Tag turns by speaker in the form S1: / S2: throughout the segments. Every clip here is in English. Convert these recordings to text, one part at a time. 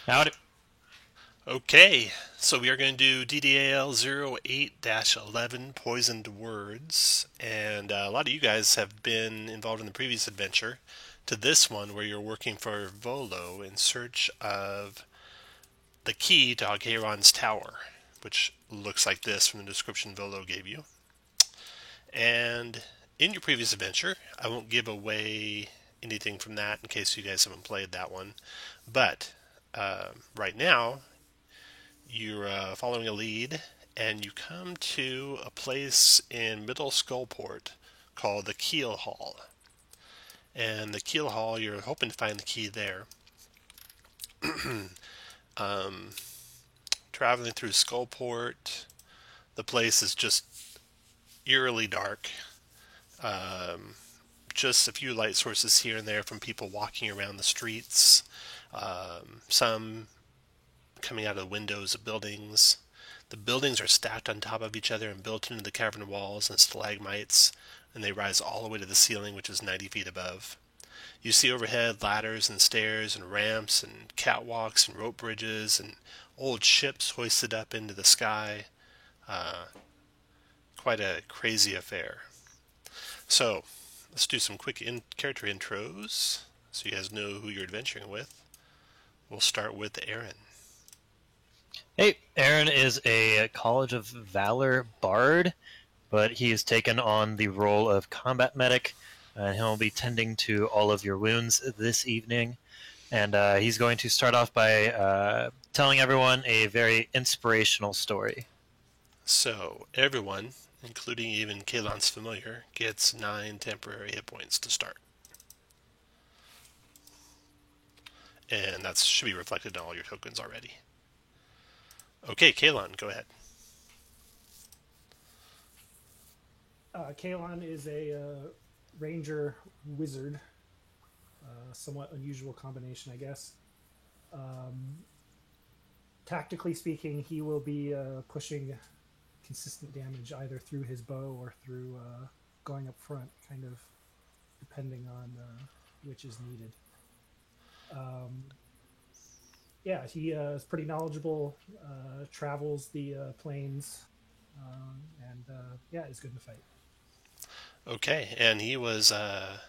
S1: Howdy.
S2: Okay, so we are going to do DDAL 08-11 Poisoned Words. And a lot of you guys have been involved in the previous adventure to this one where you're working for Volo in search of the key to Algeiron's tower, which looks like this from the description Volo gave you. And in your previous adventure, I won't give away anything from that in case you guys haven't played that one. But right now, you're following a lead, and you come to a place in Middle Skullport called the Keel Hall. And the Keel Hall, you're hoping to find the key there. um, Traveling through Skullport, the place is just eerily dark. Um, just a few light sources here and there from people walking around the streets. Some coming out of the windows of buildings. The buildings are stacked on top of each other and built into the cavern walls and stalagmites, and they rise all the way to the ceiling, which is 90 feet above. You see overhead ladders and stairs and ramps and catwalks and rope bridges and old ships hoisted up into the sky. Uh, Quite a crazy affair. So, let's do some quick character intros so you guys know who you're adventuring with. We'll start with Aaron.
S1: Hey, Aaron is a College of Valor bard, but he has taken on the role of combat medic, and he'll be tending to all of your wounds this evening. And he's going to start off by telling everyone a very inspirational story.
S2: So, everyone, including even Kalon's familiar, gets 9 temporary hit points to start. And that should be reflected in all your tokens already. Okay, Kalon, go ahead.
S3: Kalon is a ranger wizard, somewhat unusual combination, I guess. Um, Tactically speaking, he will be pushing consistent damage either through his bow or through going up front, kind of depending on which is needed. Um, yeah, he is pretty knowledgeable, travels the plains, and yeah, is good in the fight.
S2: Okay, and he was the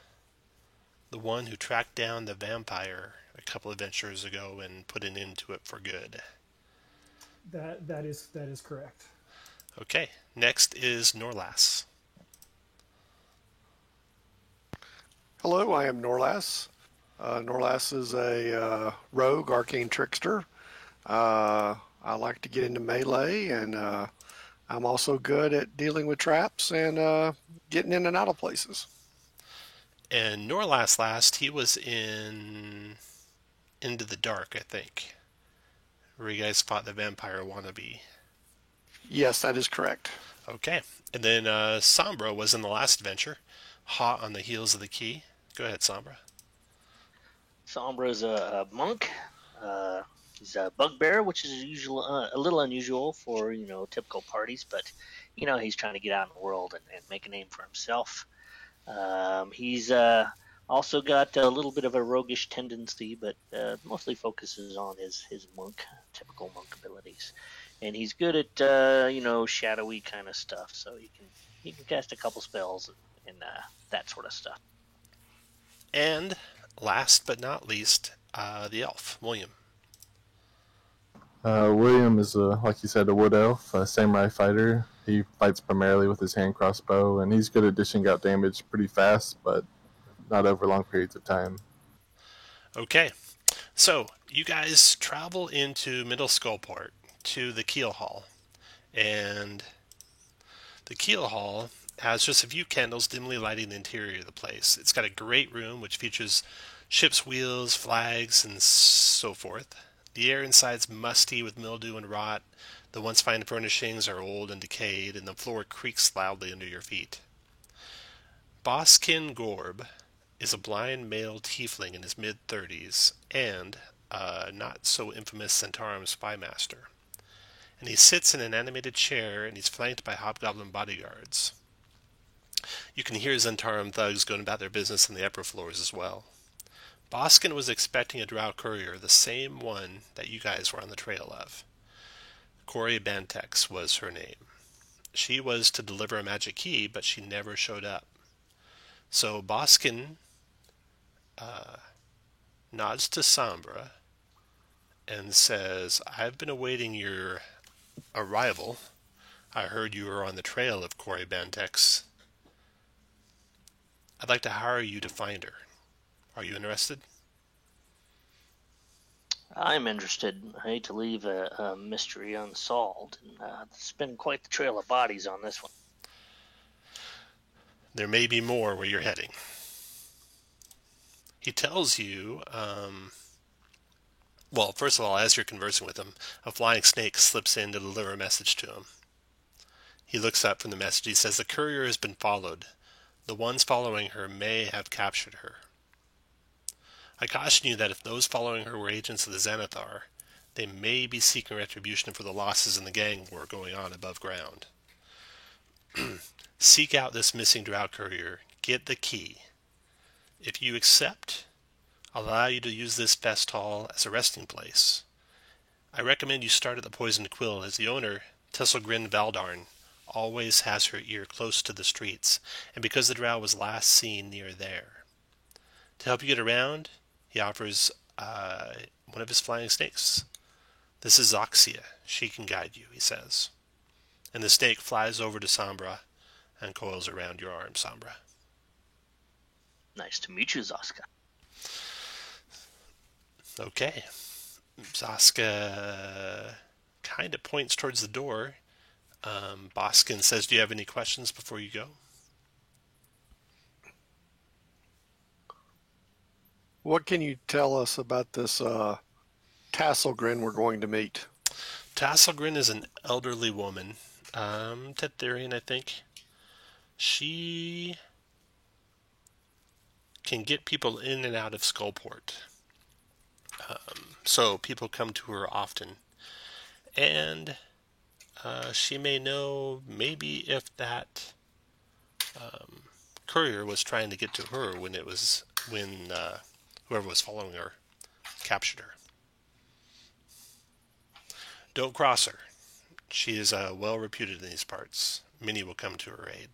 S2: one who tracked down the vampire a couple adventures ago and put an end to it for good.
S3: That is correct.
S2: Okay, next is Norlas.
S4: Hello, I am Norlas. Norlas is a rogue arcane trickster. I like to get into melee, and I'm also good at dealing with traps and getting in and out of places.
S2: And Norlas last, he was in Into the Dark, I think, where you guys fought the vampire wannabe.
S4: Yes, that is correct.
S2: Okay, and then Sombra was in the last adventure, hot on the heels of the key. Go ahead, Sombra.
S5: Sombra is a monk. He's a bugbear, which is a little unusual for typical parties, but he's trying to get out in the world and make a name for himself. He's also got a little bit of a roguish tendency, but mostly focuses on his typical monk abilities. And he's good at shadowy kind of stuff, so he can cast a couple spells and that sort of stuff.
S2: And last but not least, the elf, William.
S6: William is, like you said, a wood elf, a samurai fighter. He fights primarily with his hand crossbow, and he's good at dishing out damage pretty fast, but not over long periods of time.
S2: Okay, so you guys travel into Middle Skullport to the Keel Hall, and the Keel Hall has just a few candles dimly lighting the interior of the place. It's got a great room which features ship's wheels, flags, and so forth. The air inside's musty with mildew and rot. The once fine furnishings are old and decayed, and the floor creaks loudly under your feet. Boskin Gorb is a blind male tiefling in his mid-30s and a not so infamous Centaurum spymaster. And he sits in an animated chair and he's flanked by hobgoblin bodyguards. You can hear Zentarum thugs going about their business on the upper floors as well. Boskin was expecting a drow courier, the same one that you guys were on the trail of. Cori Bantex was her name. She was to deliver a magic key, but she never showed up. So Boskin nods to Sombra and says, I've been awaiting your arrival. I heard you were on the trail of Cori Bantex. I'd like to hire you to find her. Are you interested?
S5: I'm interested. I hate to leave a mystery unsolved. And, it's been quite the trail of bodies on this one.
S2: There may be more where you're heading. He tells you, well, first of all, as you're conversing with him, a flying snake slips in to deliver a message to him. He looks up from the message. He says, the courier has been followed. The ones following her may have captured her. I caution you that if those following her were agents of the Xanathar, they may be seeking retribution for the losses in the gang war going on above ground. Seek out this missing drow courier. Get the key. If you accept, I'll allow you to use this fest hall as a resting place. I recommend you start at the Poisoned Quill, as the owner, Tesselgrin Valdarn, always has her ear close to the streets, and because the drow was last seen near there. To help you get around, he offers one of his flying snakes. This is Zoxia. She can guide you, he says. And the snake flies over to Sombra and coils around your arm, Sombra.
S5: Nice to meet you, Zaska.
S2: Okay. Zaska kind of points towards the door. Boskin says, do you have any questions before you go?
S4: What can you tell us about this Tasselgrin we're going to meet?
S2: Tasselgrin is an elderly woman. Tetherian, I think. She can get people in and out of Skullport. So people come to her often. And she may know maybe if that courier was trying to get to her when whoever was following her captured her. Don't cross her. She is well reputed in these parts. Many will come to her aid.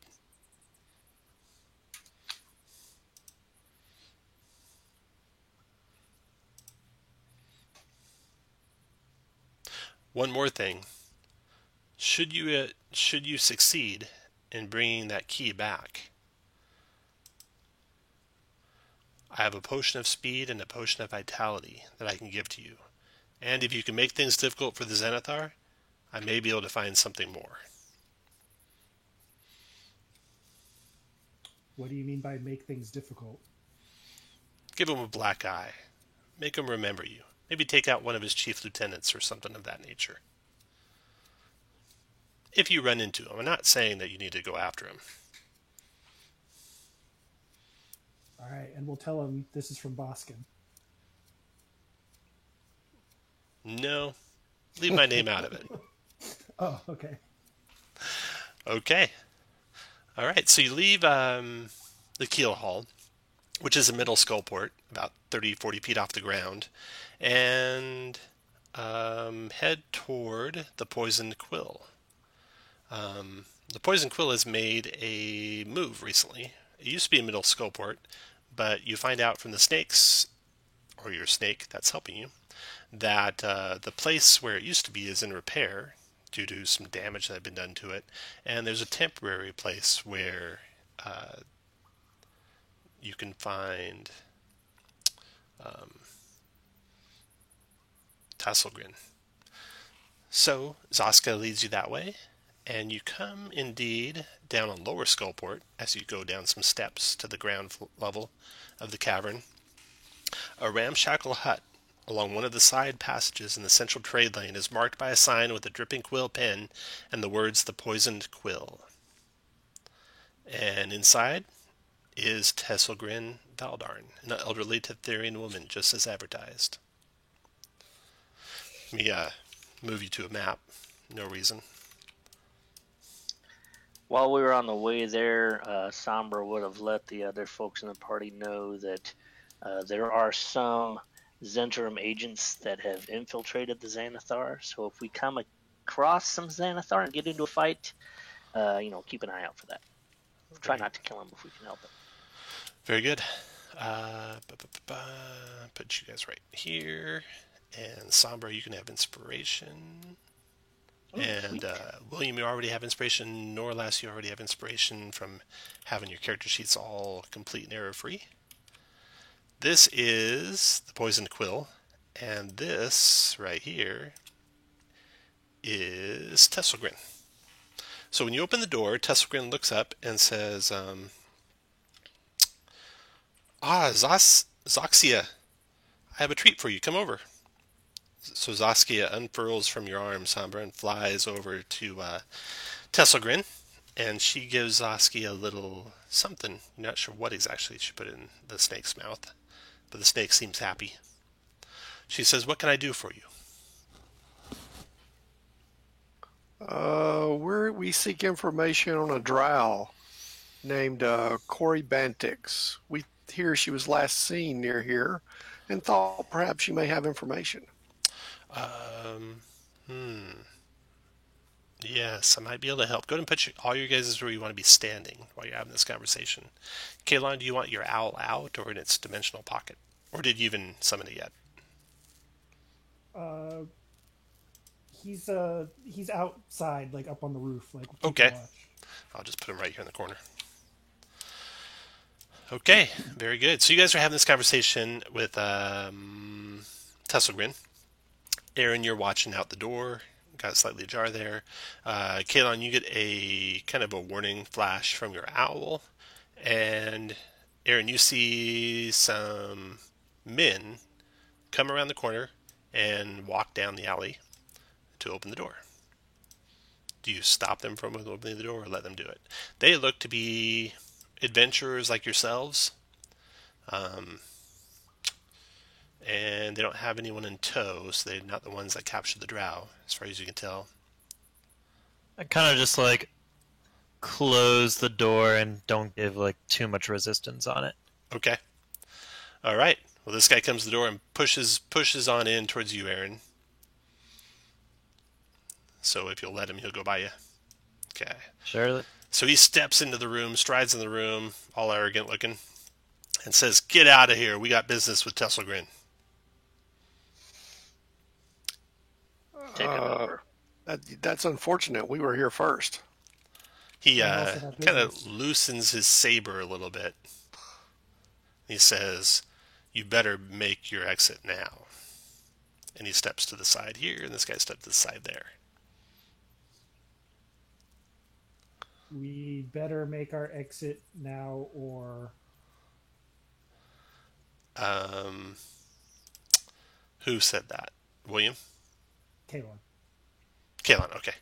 S2: One more thing. Should you succeed in bringing that key back, I have a potion of speed and a potion of vitality that I can give to you. And if you can make things difficult for the Xanathar, I may be able to find something more.
S3: What do you mean by make things difficult?
S2: Give him a black eye. Make him remember you. Maybe take out one of his chief lieutenants or something of that nature. If you run into him. I'm not saying that you need to go after him.
S3: All right, and we'll tell him this is from Boskin.
S2: No. Leave my name out of it.
S3: Oh, okay.
S2: Okay. All right, so you leave the Keel Hall, which is a middle Skullport, about 30, 40 feet off the ground, and head toward the Poisoned Quill. The Poisoned Quill has made a move recently. It used to be a middle Skullport, but you find out from the snakes, or your snake that's helping you, that the place where it used to be is in repair due to some damage that had been done to it, and there's a temporary place where you can find Tasselgrin. So Zaska leads you that way, and you come indeed down on Lower Skullport as you go down some steps to the ground level of the cavern. A ramshackle hut along one of the side passages in the central trade lane is marked by a sign with a dripping quill pen and the words "The Poisoned Quill." And inside is Tesselgrin Valdarn, an elderly Tetherian woman, just as advertised. Let me move you to a map. No reason.
S5: While we were on the way there, Sombra would have let the other folks in the party know that There are some Zentrum agents that have infiltrated the Xanathar, so if we come across some Xanathar and get into a fight, keep an eye out for that. Try not to kill him if we can help it.
S2: Very good. Put you guys right here. And Sombra, you can have inspiration. And William, you already have inspiration. Norlas, you already have inspiration from having your character sheets all complete and error-free. This is the Poisoned Quill. And this right here is Tesselgrin. So when you open the door, Tesselgrin looks up and says, Zoxia, I have a treat for you. Come over. So Zoxia unfurls from your arm, Sombra, and flies over to Tesselgrin. And she gives Zoxia a little something. You're not sure what exactly she put in the snake's mouth. But the snake seems happy. She says, what can I do for you?
S4: We seek information on a drow named Corey Bantix. We hear she was last seen near here and thought perhaps you may have information.
S2: Yes, I might be able to help. Go ahead and put all your guys where you want to be standing while you're having this conversation. Kaylon, do you want your owl out or in its dimensional pocket? Or did you even summon it yet?
S3: He's outside, like up on the roof, like
S2: okay.
S3: Watch.
S2: I'll just put him right here in the corner. Okay, very good. So you guys are having this conversation with Tesselgrin. Aaron, you're watching out the door. Got slightly ajar there. Kaylon, you get a kind of a warning flash from your owl. And Aaron, you see some men come around the corner and walk down the alley to open the door. Do you stop them from opening the door or let them do it? They look to be adventurers like yourselves. And they don't have anyone in tow, so they're not the ones that captured the drow, as far as you can tell.
S1: I kind of just close the door and don't give too much resistance on it.
S2: Okay. All right. Well, this guy comes to the door and pushes on in towards you, Aaron. So if you'll let him, he'll go by you. Okay.
S1: Sure.
S2: So he steps into the room, strides in the room, all arrogant looking, and says, "Get out of here. We got business with Tesselgrin."
S5: Take it over.
S4: That's unfortunate. We were here first.
S2: He kind of loosens his saber a little bit. He says, "You better make your exit now." And he steps to the side here, and this guy steps to the side there.
S3: We better make our exit now, or
S2: who said that? William?
S3: Kaylon,
S2: okay.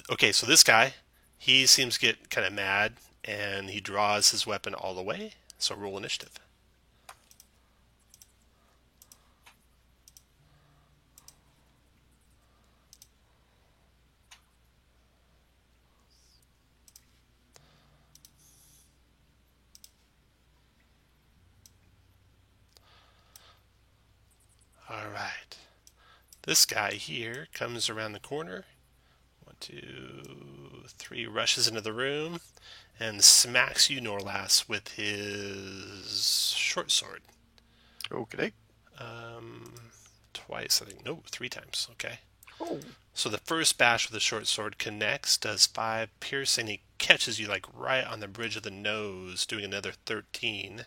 S2: Okay, so this guy, he seems to get kind of mad, and he draws his weapon all the way, so roll initiative. All right. This guy here comes around the corner. 1, 2, 3, rushes into the room and smacks you, Norlas, with his short sword.
S4: Okay.
S2: Twice, I think. No, 3 times. Okay.
S4: Oh.
S2: So the first bash with the short sword connects, does 5 piercing. He catches you right on the bridge of the nose, doing another 13.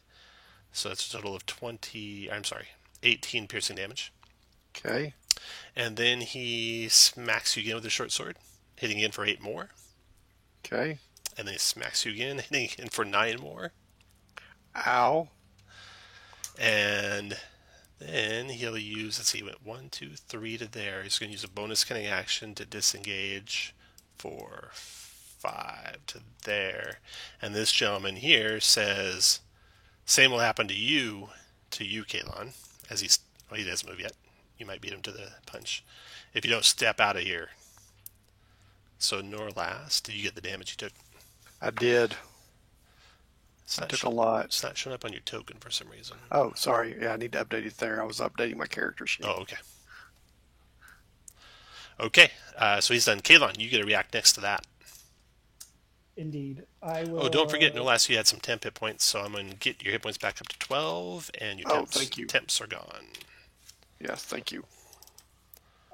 S2: So that's a total of 18 piercing damage.
S4: Okay.
S2: And then he smacks you again with his short sword, hitting again for 8 more.
S4: Okay.
S2: And then he smacks you again, hitting again for 9 more.
S4: Ow.
S2: And then he'll use, let's see, he went 1, 2, 3 to there. He's going to use a bonus cunning action to disengage for 5 to there. And this gentleman here says, same will happen to you, Kaylon, as he doesn't move yet. You might beat him to the punch if you don't step out of here. So Norlas, did you get the damage you took?
S4: I did.
S2: It's
S4: I
S2: not
S4: took
S2: show-
S4: a lot.
S2: It's not showing up on your token for some reason.
S4: Oh, sorry. Yeah, I need to update it there. I was updating my character sheet.
S2: Oh, okay. Okay, so he's done. Kalon, you get to react next to that.
S3: Indeed. I will.
S2: Oh, don't forget, no last you had some temp hit points, so I'm going to get your hit points back up to 12, and your
S4: thank you.
S2: temps are gone.
S4: Yes, thank you.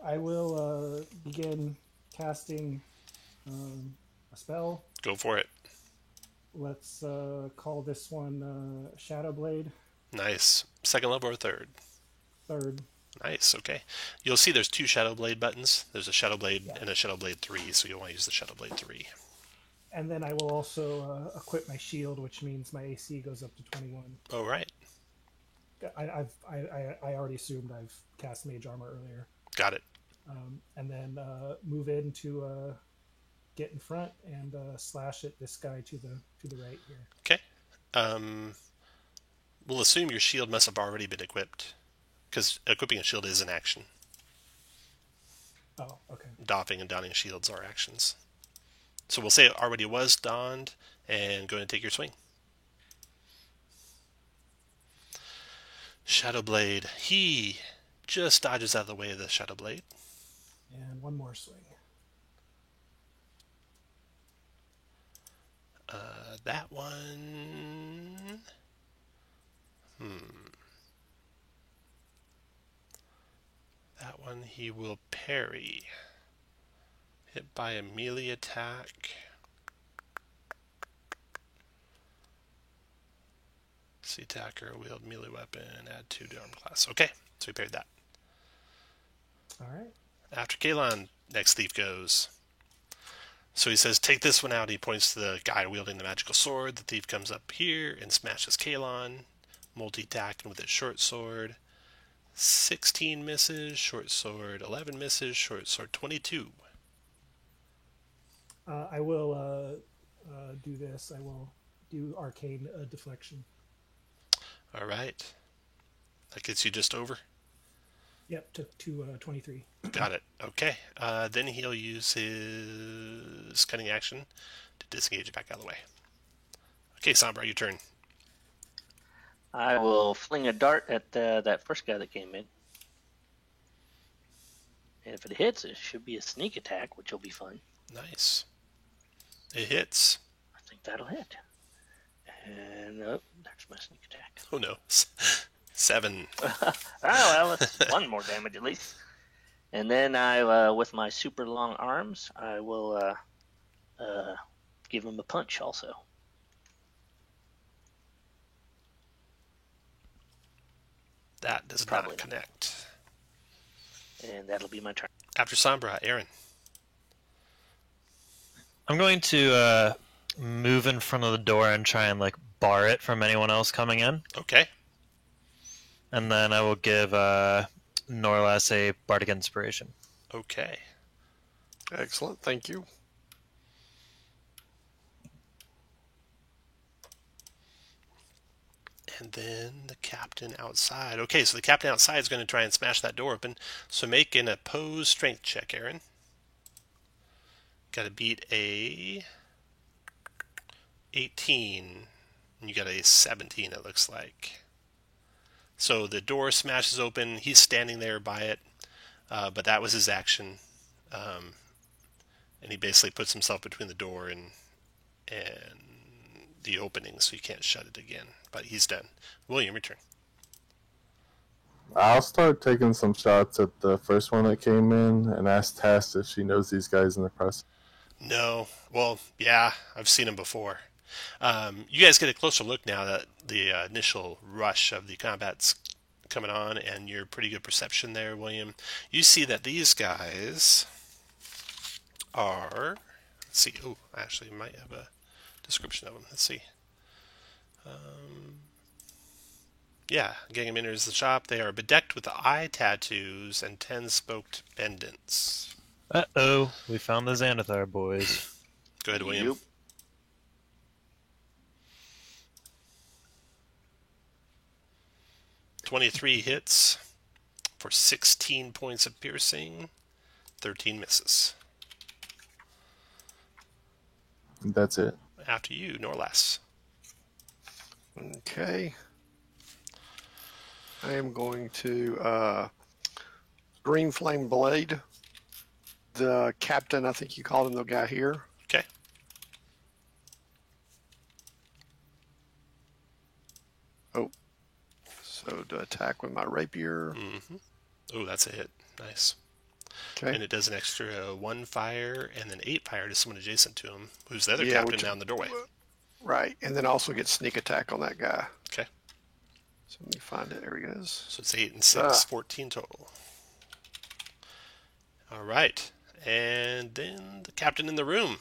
S3: I will begin casting a spell.
S2: Go for it.
S3: Let's call this one Shadow Blade.
S2: Nice. Second level or third?
S3: Third.
S2: Nice, okay. You'll see there's 2 Shadow Blade buttons. There's a Shadow Blade and a Shadow Blade 3, so you'll want to use the Shadow Blade 3.
S3: And then I will also equip my shield, which means my AC goes up to 21.
S2: Oh, right.
S3: I already assumed I've cast Mage Armor earlier.
S2: Got it.
S3: And then move in to get in front and slash at this guy to the right here.
S2: Okay. We'll assume your shield must have already been equipped, because equipping a shield is an action.
S3: Oh, okay.
S2: Doffing and donning shields are actions. So we'll say it already was donned, and go ahead and take your swing. Shadow Blade. He just dodges out of the way of the Shadow Blade.
S3: And one more swing.
S2: That one... That one he will parry. Hit by a melee attack. See attacker, wield melee weapon, add 2 to arm class. Okay, so he parried that.
S3: All right.
S2: After Kalon, next thief goes. So he says, take this one out. He points to the guy wielding the magical sword. The thief comes up here and smashes Kalon, multi-attacking with his short sword. 16 misses, short sword 11 misses, short sword 22.
S3: I will do this. I will do arcane deflection.
S2: All right. That gets you just over.
S3: Yep, to 23.
S2: Got it. Okay. Then he'll use his cunning action to disengage it back out of the way. Okay, Sombra, your turn.
S5: I will fling a dart at that first guy that came in. And if it hits, it should be a sneak attack, which will be fun.
S2: Nice. It hits.
S5: I think that'll hit. And there's my sneak attack.
S2: Oh no. 7.
S5: Oh, well, that's 1 more damage at least. And then I, with my super long arms, I will give him a punch also.
S2: That does
S5: Probably
S2: not connect.
S5: And that'll be my turn.
S2: After Sombra, Aaron.
S1: I'm going to move in front of the door and try and bar it from anyone else coming in.
S2: Okay.
S1: And then I will give Norlas a Bardic Inspiration.
S2: Okay.
S4: Excellent. Thank you.
S2: And then the captain outside. Okay, so the captain outside is going to try and smash that door open. So make an opposed strength check, Aaron. Got to beat a 18. And you got a 17, it looks like. So the door smashes open. He's standing there by it. But that was his action. And he basically puts himself between the door and the opening, so you can't shut it again. But he's done. William, return.
S6: I'll start taking some shots at the first one that came in and ask Tass if she knows these guys in the press.
S2: No. Well, yeah, I've seen him before. You guys get a closer look now that the initial rush of the combat's coming on, and your pretty good perception there, William. You see that these guys are... Let's see. Oh, I actually might have a description of them. Let's see. Yeah, Gangham enters the shop. They are bedecked with eye tattoos and 10-spoked pendants.
S1: Uh-oh, we found the Xanathar boys.
S2: Go ahead, William.
S5: Yep.
S2: "23 hits for 16 points of piercing, 13 misses.
S6: That's it.
S2: After you, Norlas.
S4: Okay. I am going to Green Flame Blade. The captain, I think you called him, the guy here.
S2: Okay.
S4: Oh. So to attack with my rapier.
S2: Mm-hmm. Oh, that's a hit. Nice.
S4: Okay.
S2: And it does an extra 1 fire and then 8 fire to someone adjacent to him, who's the other
S4: Yeah,
S2: captain
S4: which-
S2: now in the doorway.
S4: Right. And then also get sneak attack on that guy.
S2: Okay.
S4: So let me find it. There he is.
S2: So it's 8 and 6, 14 total. All right. And then the captain in the room,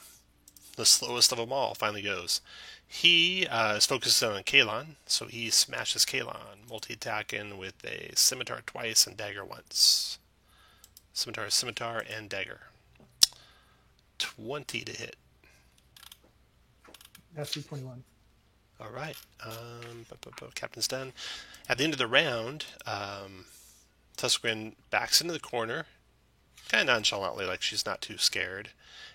S2: the slowest of them all, finally goes. He is focused on Kalon, so he smashes Kalon, multi-attacking with a scimitar twice and dagger once. Scimitar, and dagger. 20 to hit.
S3: That's 21.
S2: All right. Captain's done. At the end of the round, Tuscarora backs into the corner, kind of nonchalantly, like she's not too scared.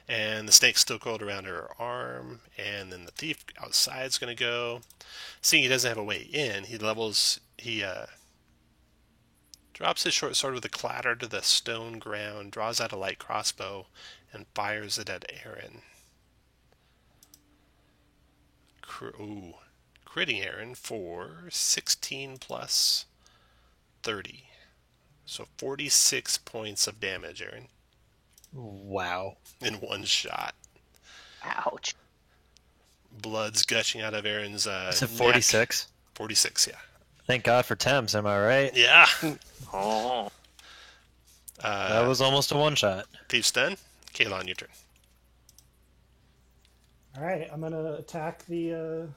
S2: And the snake's still coiled around her arm. And then the thief outside's going to go. Seeing he doesn't have a way in, he drops his short sword with a clatter to the stone ground, draws out a light crossbow, and fires it at Aaron. Critting Aaron for 16 plus 30. So 46 points of damage, Aaron,
S1: Wow.
S2: in one shot.
S5: Ouch.
S2: Blood's gushing out of Aaron's
S1: Is it
S2: neck.
S1: 46?
S2: 46, yeah.
S1: Thank God for Thames, am I right?
S2: Yeah.
S5: Oh.
S1: That was almost a one-shot.
S2: Thief's done. Kalon, your turn.
S3: All right, I'm gonna attack the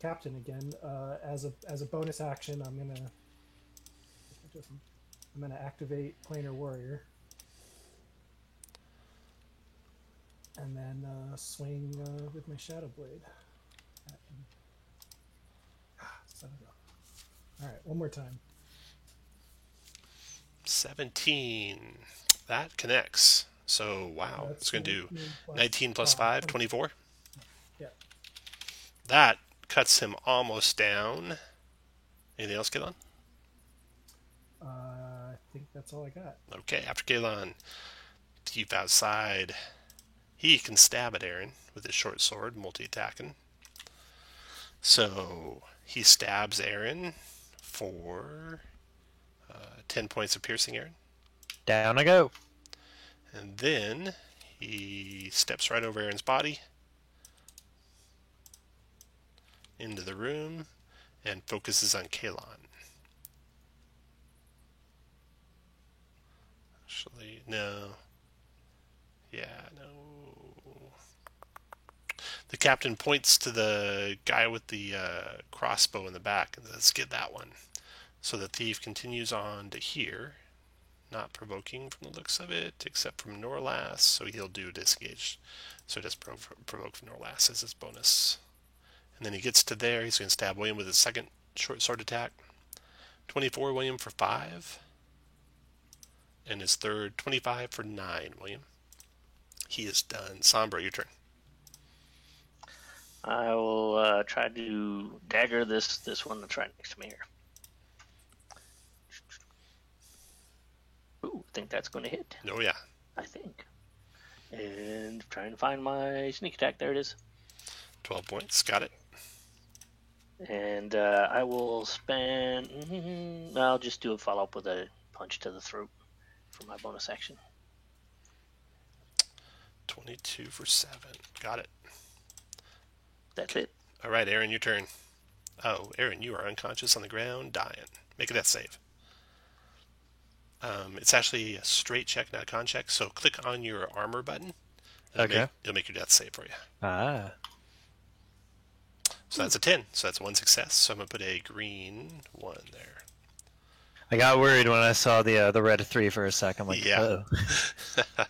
S3: captain again. As a bonus action, I'm gonna activate Planar Warrior, and then swing with my Shadow Blade. At him. Son of a- All right, one more time.
S2: 17. That connects. So, wow.
S3: That's
S2: It's going to do
S3: 19 plus
S2: 19 plus 5, 24.
S3: Yeah.
S2: That cuts him almost down. Anything else, Kalon?
S3: I think that's all I got.
S2: Okay, after Kalon, Thief outside. He can stab at Aaron with his short sword, multi-attacking. So, he stabs Aaron for 10 points of piercing, Aaron.
S1: Down I go.
S2: And then he steps right over Aaron's body into the room and focuses on Kalon. Actually, no. Yeah, no. The captain points to the guy with the crossbow in the back and says, "Get that one." So the thief continues on to here. Not provoking from the looks of it, except from Norlas, so he'll do disengage. So just provoke from Norlas as his bonus. And then he gets to there, he's going to stab William with his second short sword attack. 24, William, for 5. And his third, 25 for 9, William. He is done. Sombra, your turn.
S5: I will try to dagger this one that's right next to me here. Ooh, I think that's going to hit.
S2: Oh, yeah.
S5: I think. And trying to find my sneak attack. There it is.
S2: 12 points. Got it.
S5: And I will spend. I'll just do a follow up with a punch to the throat for my bonus action.
S2: 22 for 7. Got it.
S5: That's it.
S2: All right, Aaron, your turn. Oh, Aaron, you are unconscious on the ground, dying. Make a death save. It's actually a straight check, not a con check. So click on your armor button.
S1: Okay.
S2: It'll make your death save for you.
S1: Ah.
S2: So that's a 10. So that's one success. So I'm going to put a green 1 there.
S1: I got worried when I saw the red 3 for a second. I'm like,
S2: Yeah.
S1: oh.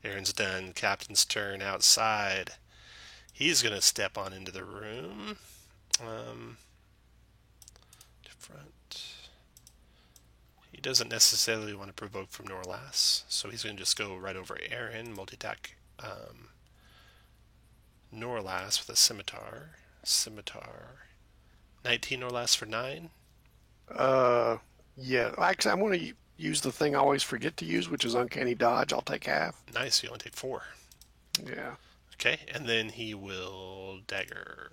S2: Aaron's done. Captain's turn outside. He's going to step on into the room. Different. He doesn't necessarily want to provoke from Norlas, so he's going to just go right over Aaron, multi-attack Norlas with a scimitar. Scimitar. 19 Norlas for 9.
S4: Yeah. Actually, I'm going to use the thing I always forget to use, which is Uncanny Dodge. I'll take half.
S2: Nice, you only take 4.
S4: Yeah.
S2: Okay, and then he will dagger.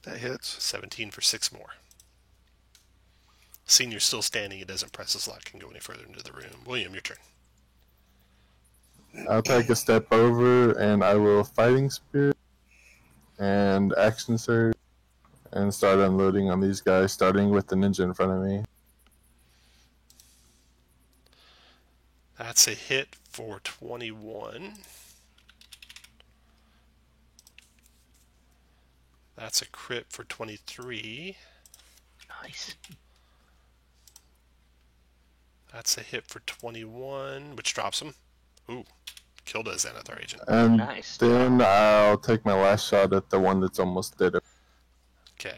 S4: That hits.
S2: 17 for 6 more. Seeing you're still standing, it doesn't press his luck and go any further into the room. William, your turn.
S6: I'll take a step over and I will Fighting Spirit and Action Surge and start unloading on these guys, starting with the ninja in front of me.
S2: That's a hit for 21. That's a crit for 23.
S5: Nice.
S2: That's a hit for 21, which drops him. Ooh, killed a Xanathar agent.
S6: And
S5: Nice.
S6: then I'll take my last shot at the one that's almost dead.
S2: Okay.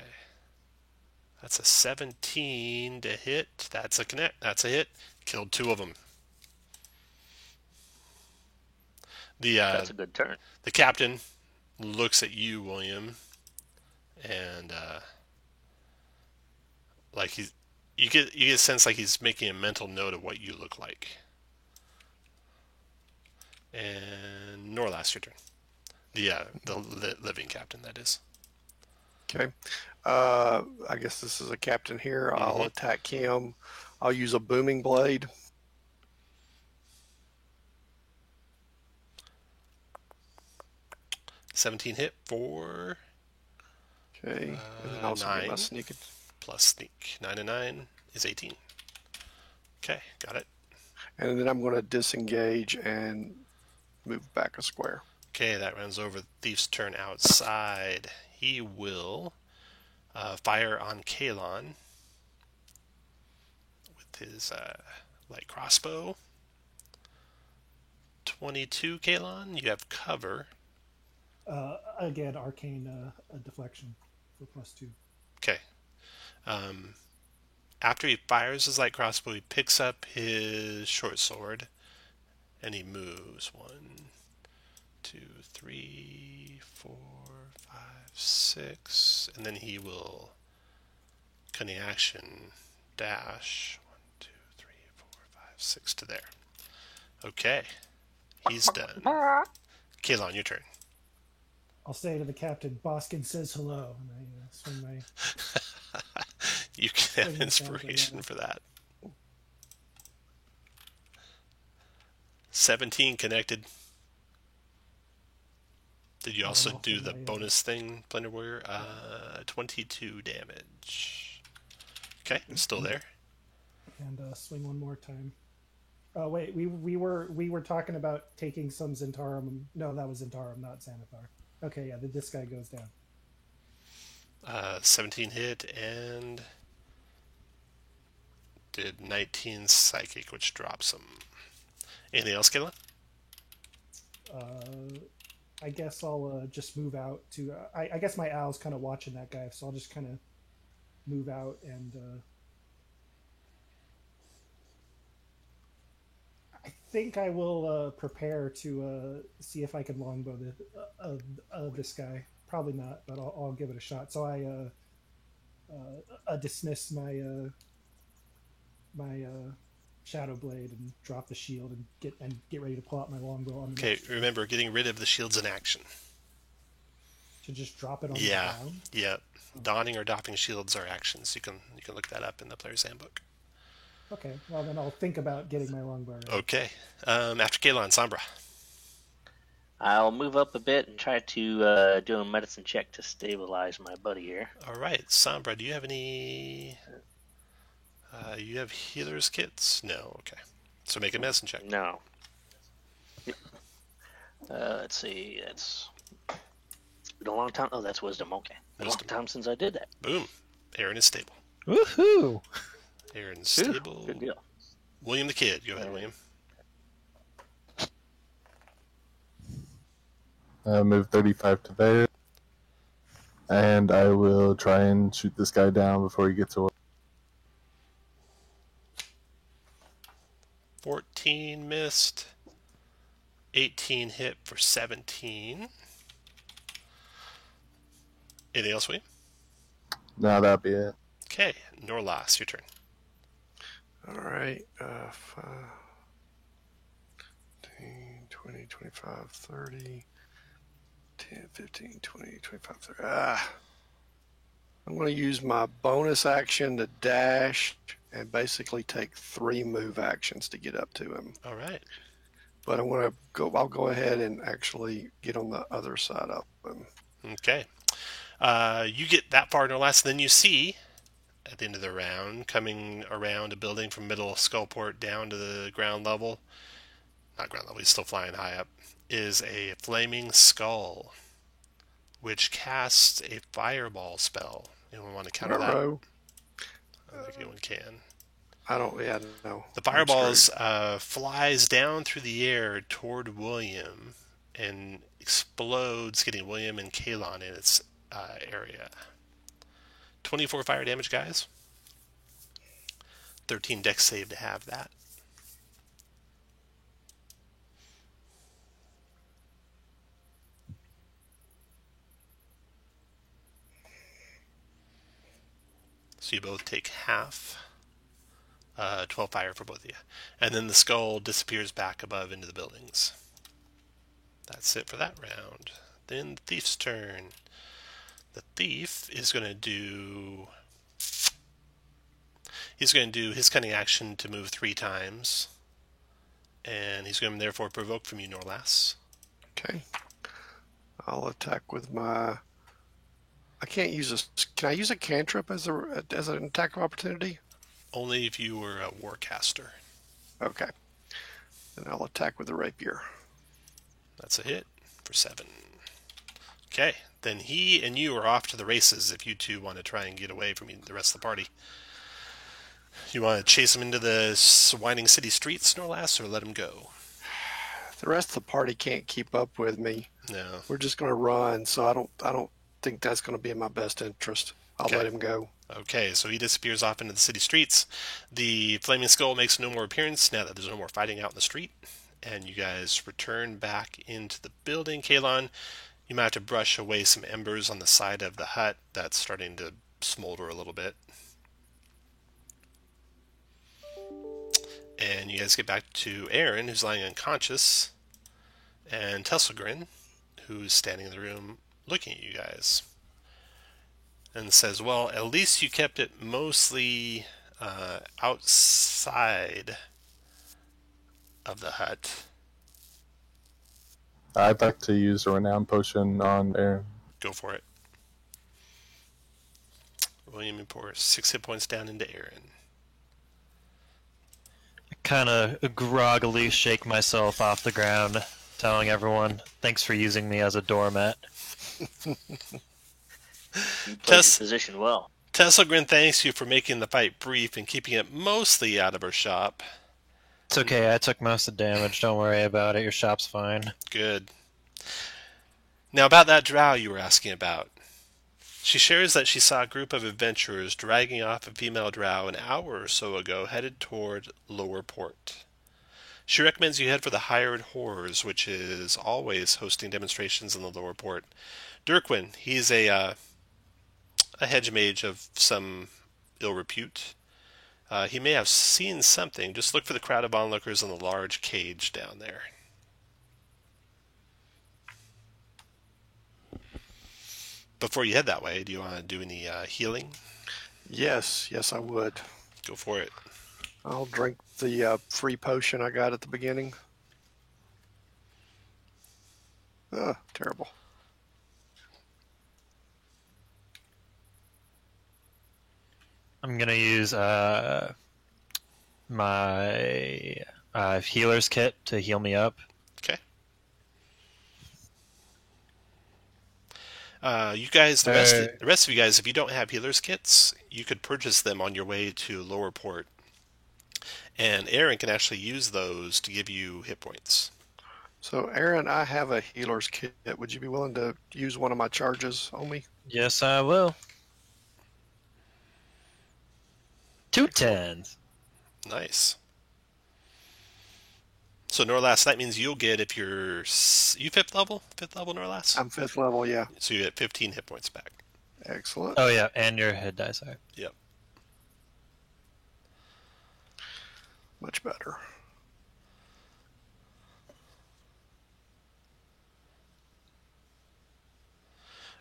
S2: That's a 17 to hit. That's a connect. That's a hit. Killed 2 of them.
S5: That's a good turn.
S2: The captain looks at you, William, and like you get a sense like he's making a mental note of what you look like. And Norlas, your turn. The living captain, that is.
S4: Okay. I guess this is a captain here. I'll attack him. I'll use a booming blade.
S2: $17 hit for
S4: Okay. And then also get my
S2: 9
S4: sneak.
S2: plus sneak. 9 and 9 is 18. Okay, got it.
S4: And then I'm going to disengage and move back a square.
S2: Okay, that runs over Thief's turn outside. He will fire on Kalon with his light crossbow. 22, Kalon. You have cover.
S3: Again, arcane deflection for +2.
S2: Okay. After he fires his light crossbow, he picks up his short sword and he moves 1, 2, 3, 4, 5, 6, and then he will cunning action dash 1, 2, 3, 4, 5, 6 to there. Okay, he's done. Kalon, your turn.
S3: I'll say to the captain, Boskin says hello, and I swing my.
S2: You can have
S3: Swing my
S2: inspiration
S3: counter,
S2: for that. 17 connected. Did you also do the bonus thing, Blender Warrior? 22 damage. Okay, I'm still there.
S3: And swing one more time. Oh wait, we were talking about taking some Zentarum. No, that was Zentarum, not Xanathar. Okay, yeah, this guy goes down.
S2: 17 hit and did 19 psychic, which drops him. Anything else, Kayla?
S3: I guess I'll just move out to. I guess my owl's kind of watching that guy, so I'll just kind of move out and. I think I will prepare to see if I can longbow this guy. Probably not, but I'll give it a shot. So I dismiss my shadow blade and drop the shield and get ready to pull out my longbow.
S2: Okay, remember, getting rid of the shields in action.
S3: To just drop it on the ground?
S2: Yeah. Donning or doffing shields are actions. You can look that up in the player's handbook.
S3: Okay, well then I'll think about getting my longbow ready.
S2: Okay. After Kalon, Sombra.
S5: I'll move up a bit and try to do a medicine check to stabilize my buddy here.
S2: All right, Sombra, do you have any... you have healer's kits? No, okay. So make a medicine check.
S5: No. Let's see, that's... It's been a long time. Oh, that's wisdom, okay. Been a long time since I did that.
S2: Boom. Aaron is stable.
S1: Woohoo!
S2: Aaron's stable.
S5: Good deal.
S2: William the Kid. Go ahead, William.
S6: Move 35 to there. And I will try and shoot this guy down before he gets away.
S2: 14 missed. 18 hit for 17. Anything else, William?
S6: No, that'd be it.
S2: Okay, Norlas, your turn.
S4: All right. 5, 10, 20, 25, 30, 10, 15, 20, 25, 30. I'm going to use my bonus action to dash and basically take 3 move actions to get up to him.
S2: All right.
S4: But I'll go ahead and actually get on the other side of him.
S2: Okay. You get that far, Norlas, then you see at the end of the round, coming around a building from middle Skullport down to the ground level, not ground level, he's still flying high up, is a flaming skull, which casts a fireball spell. Anyone want to counter that?
S4: Ruh-roh.
S2: I don't think anyone can.
S4: I don't, yeah, no.
S2: The fireballs flies down through the air toward William and explodes, getting William and Kalon in its area. 24 fire damage, guys. 13 dex save to have that. So you both take half. 12 fire for both of you. And then the skull disappears back above into the buildings. That's it for that round. Then the thief's turn. The thief is going to do... He's going to do his cunning action to move 3 times. And he's going to therefore provoke from you, Norlas.
S4: Okay. I'll attack with my... I can't use a... Can I use a cantrip as an attack of opportunity?
S2: Only if you were a warcaster.
S4: Okay. Then I'll attack with the rapier.
S2: That's a hit for 7. Okay, then he and you are off to the races if you two want to try and get away from the rest of the party. You want to chase him into the winding city streets, Norlas, or let him go?
S4: The rest of the party can't keep up with me.
S2: No.
S4: We're just going to run, so I don't think that's going to be in my best interest. I'll
S2: Okay.
S4: let him go.
S2: Okay, so he disappears off into the city streets. The flaming skull makes no more appearance now that there's no more fighting out in the street. And you guys return back into the building. Kalon, you might have to brush away some embers on the side of the hut that's starting to smolder a little bit. And you guys get back to Aaron, who's lying unconscious, and Tesselgrin, who's standing in the room looking at you guys. And says, well, at least you kept it mostly outside of the hut.
S6: I'd like to use a renown potion on Aaron.
S2: Go for it. William, you pour 6 hit points down into Aaron.
S1: I kind of groggily shake myself off the ground, telling everyone, thanks for using me as a doormat.
S5: You played your position well.
S2: Tesselgrin thanks you for making the fight brief and keeping it mostly out of her shop.
S1: It's okay, I took most of the damage, don't worry about it, your shop's fine.
S2: Good. Now about that drow you were asking about. She shares that she saw a group of adventurers dragging off a female drow an hour or so ago headed toward Lower Port. She recommends you head for the Hired Horrors, which is always hosting demonstrations in the Lower Port. Durquin, he's a hedge mage of some ill repute. He may have seen something. Just look for the crowd of onlookers in the large cage down there. Before you head that way, do you want to do any healing?
S4: Yes, I would.
S2: Go for it.
S4: I'll drink the free potion I got at the beginning. Terrible.
S1: I'm gonna use my healer's kit to heal me up.
S2: Okay. You guys, the rest of you guys, if you don't have healer's kits, you could purchase them on your way to Lower Port. And Aaron can actually use those to give you hit points.
S4: So, Aaron, I have a healer's kit. Would you be willing to use one of my charges on me?
S1: Yes, I will. 2 10s.
S2: Nice. So Norlas, that means you'll get if you're you fifth level, Norlas.
S4: I'm 5th level, yeah.
S2: So you get 15 hit points back.
S4: Excellent.
S1: Oh yeah, and your hit dice are.
S2: Yep.
S4: Much better.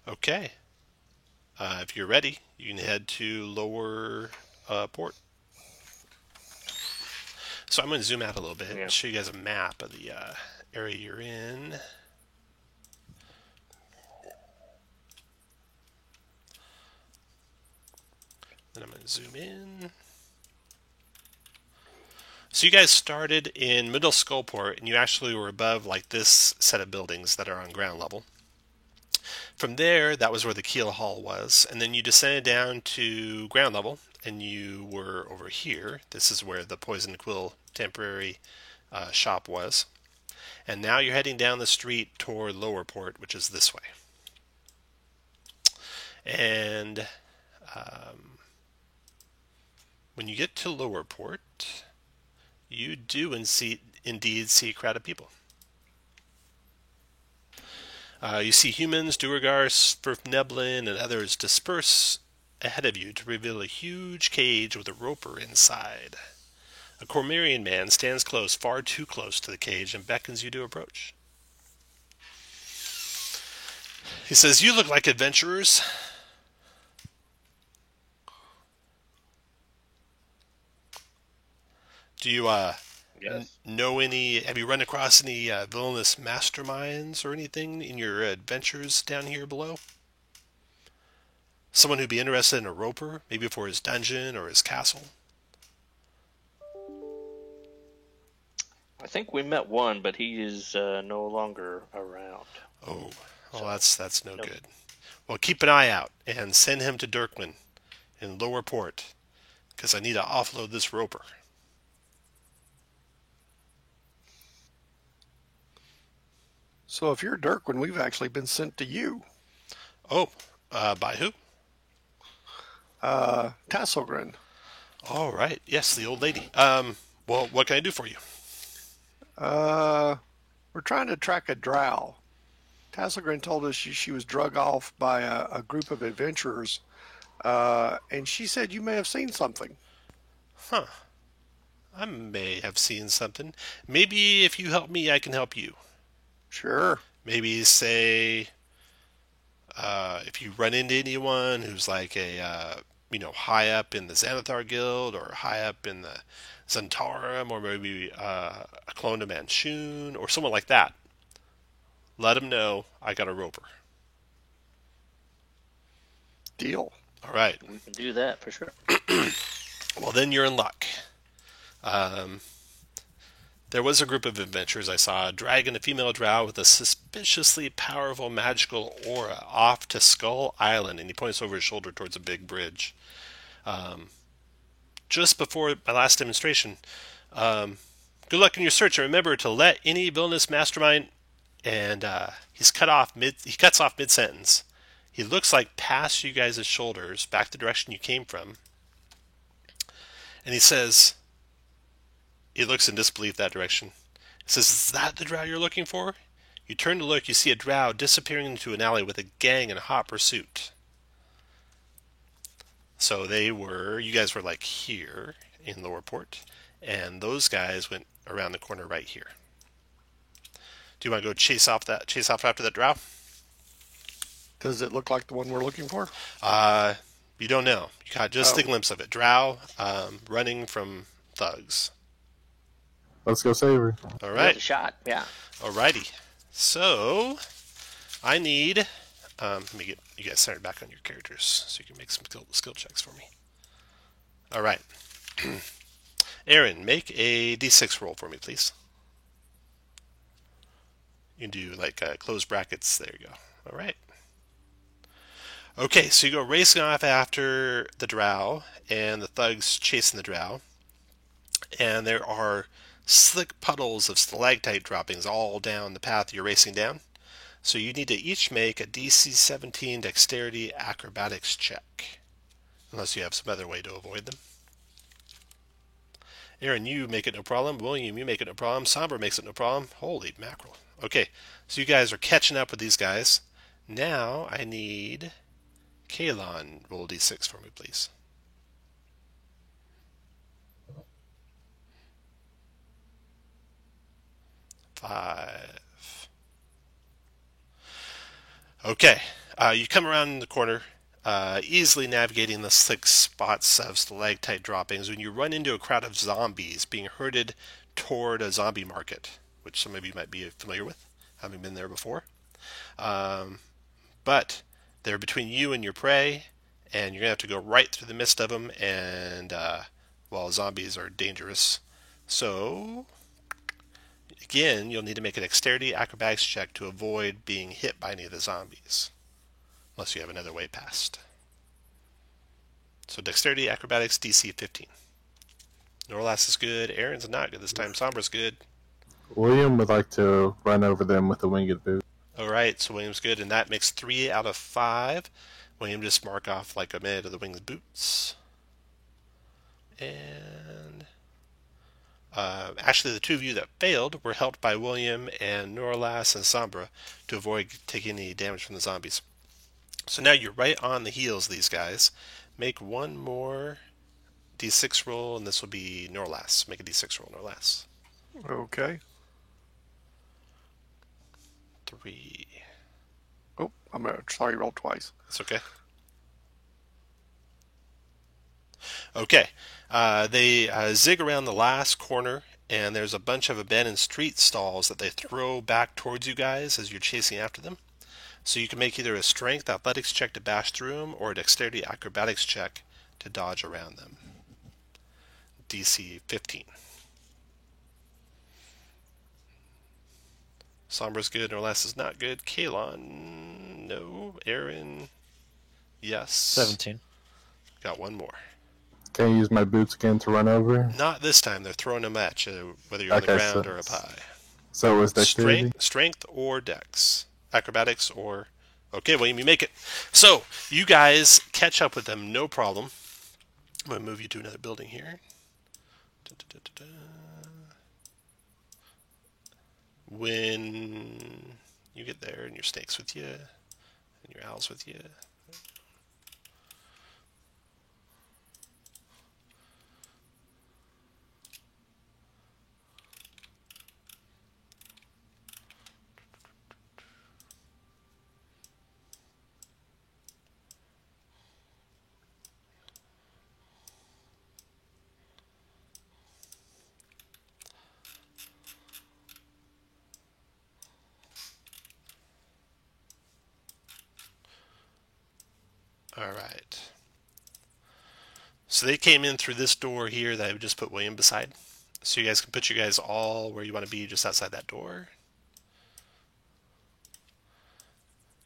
S2: Okay. If you're ready, you can head to lower port. So I'm going to zoom out a little bit and show you guys a map of the area you're in. Then I'm going to zoom in. So you guys started in Middle Skullport, and you actually were above like this set of buildings that are on ground level. From there, that was where the Keel Hall was, and then you descended down to ground level, and you were over here. This is where the Poison Quill temporary shop was. And now you're heading down the street toward Lower Port, which is this way. And when you get to Lower Port, you do indeed see a crowd of people. You see humans, Duergar, Svirfneblin, and others disperse ahead of you to reveal a huge cage with a roper inside. A Cormyrean man stands close, far too close to the cage, and beckons you to approach. He says, "You look like adventurers. Do you know any? Have you run across any villainous masterminds or anything in your adventures down here below? Someone who'd be interested in a roper, maybe for his dungeon or his castle?"
S5: I think we met one, but he is no longer around.
S2: Oh, well, that's no good. Well, keep an eye out and send him to Dirkwyn in Lower Port, because I need to offload this roper.
S4: So if you're Dirkwyn, we've actually been sent to you.
S2: Oh, by who?
S4: Tasselgren.
S2: All right. Yes, the old lady. Well, what can I do for you?
S4: We're trying to track a drow. Tasselgren told us she was drug off by a group of adventurers, and she said you may have seen something.
S2: Huh. I may have seen something. Maybe if you help me, I can help you.
S4: Sure.
S2: Maybe say, if you run into anyone who's like a, high up in the Xanathar Guild or high up in the Zentarum, or maybe a clone of Manchun or someone like that, let them know I got a roper.
S4: Deal.
S2: All right.
S5: We can do that for sure.
S2: Well, then you're in luck. There was a group of adventurers. I saw a dragon, a female drow with a suspiciously powerful magical aura off to Skull Island, and he points over his shoulder towards a big bridge. Just before my last demonstration, good luck in your search, and remember to let any villainous mastermind. And he cuts off mid-sentence. He looks like past you guys' shoulders, back the direction you came from, and he says, he looks in disbelief that direction. He says, "Is that the drow you're looking for?" You turn to look, you see a drow disappearing into an alley with a gang in hot pursuit. So you guys were like here in Lower Port, and those guys went around the corner right here. Do you want to go chase off after that drow?
S4: Does it look like the one we're looking for?
S2: You don't know. You got just a glimpse of it. Drow running from thugs.
S6: Let's go save her.
S2: All right.
S5: Worth a shot, yeah.
S2: Alrighty. So I need. Let me get you guys centered back on your characters so you can make some skill checks for me. All right. Aaron, make a d6 roll for me, please. You can do like closed brackets. There you go. All right. Okay, so you go racing off after the drow, and the thugs chasing the drow. And there are slick puddles of stalactite droppings all down the path you're racing down. So you need to each make a DC 17 Dexterity Acrobatics check, unless you have some other way to avoid them. Aaron, you make it no problem. William, you make it no problem. Sombra makes it no problem. Holy mackerel. Okay, so you guys are catching up with these guys. Now I need Kalon. Roll d6 for me, please. Five. Okay, you come around the corner, easily navigating the slick spots of stalactite droppings when you run into a crowd of zombies being herded toward a zombie market, which some of you might be familiar with, having been there before. But they're between you and your prey, and you're going to have to go right through the midst of them, and, well, zombies are dangerous. So, again, you'll need to make a dexterity acrobatics check to avoid being hit by any of the zombies, unless you have another way past. So dexterity acrobatics DC 15. Norlas is good. Aaron's not good this time. Sombra's good.
S6: William would like to run over them with a winged boot.
S2: All right, so William's good, and that makes 3 out of 5. William just mark off like a minute of the winged boots. And actually, the two of you that failed were helped by William and Norlas and Sombra to avoid taking any damage from the zombies. So now you're right on the heels of these guys. Make one more d6 roll, and this will be Norlas. Make a d6 roll, Norlas.
S4: Okay.
S2: 3.
S4: Oh, I'm sorry, rolled twice.
S2: That's okay. Okay. They zig around the last corner, and there's a bunch of abandoned street stalls that they throw back towards you guys as you're chasing after them. So you can make either a strength athletics check to bash through them or a dexterity acrobatics check to dodge around them. DC 15. Sombra's good, Norlas is not good. Kalon, no. Aaron, yes.
S1: 17.
S2: Got one more.
S6: Can I use my boots again to run over?
S2: Not this time. They're throwing a match, whether you're on the ground or up high.
S6: So it was dexterity?
S2: Strength or dex. Acrobatics or... Okay, William, you make it. So, you guys catch up with them, no problem. I'm going to move you to another building here. When you get there and your snake's with you, and your owl's with you... Alright. So they came in through this door here that I would just put William beside. So you guys can put you guys all where you want to be just outside that door.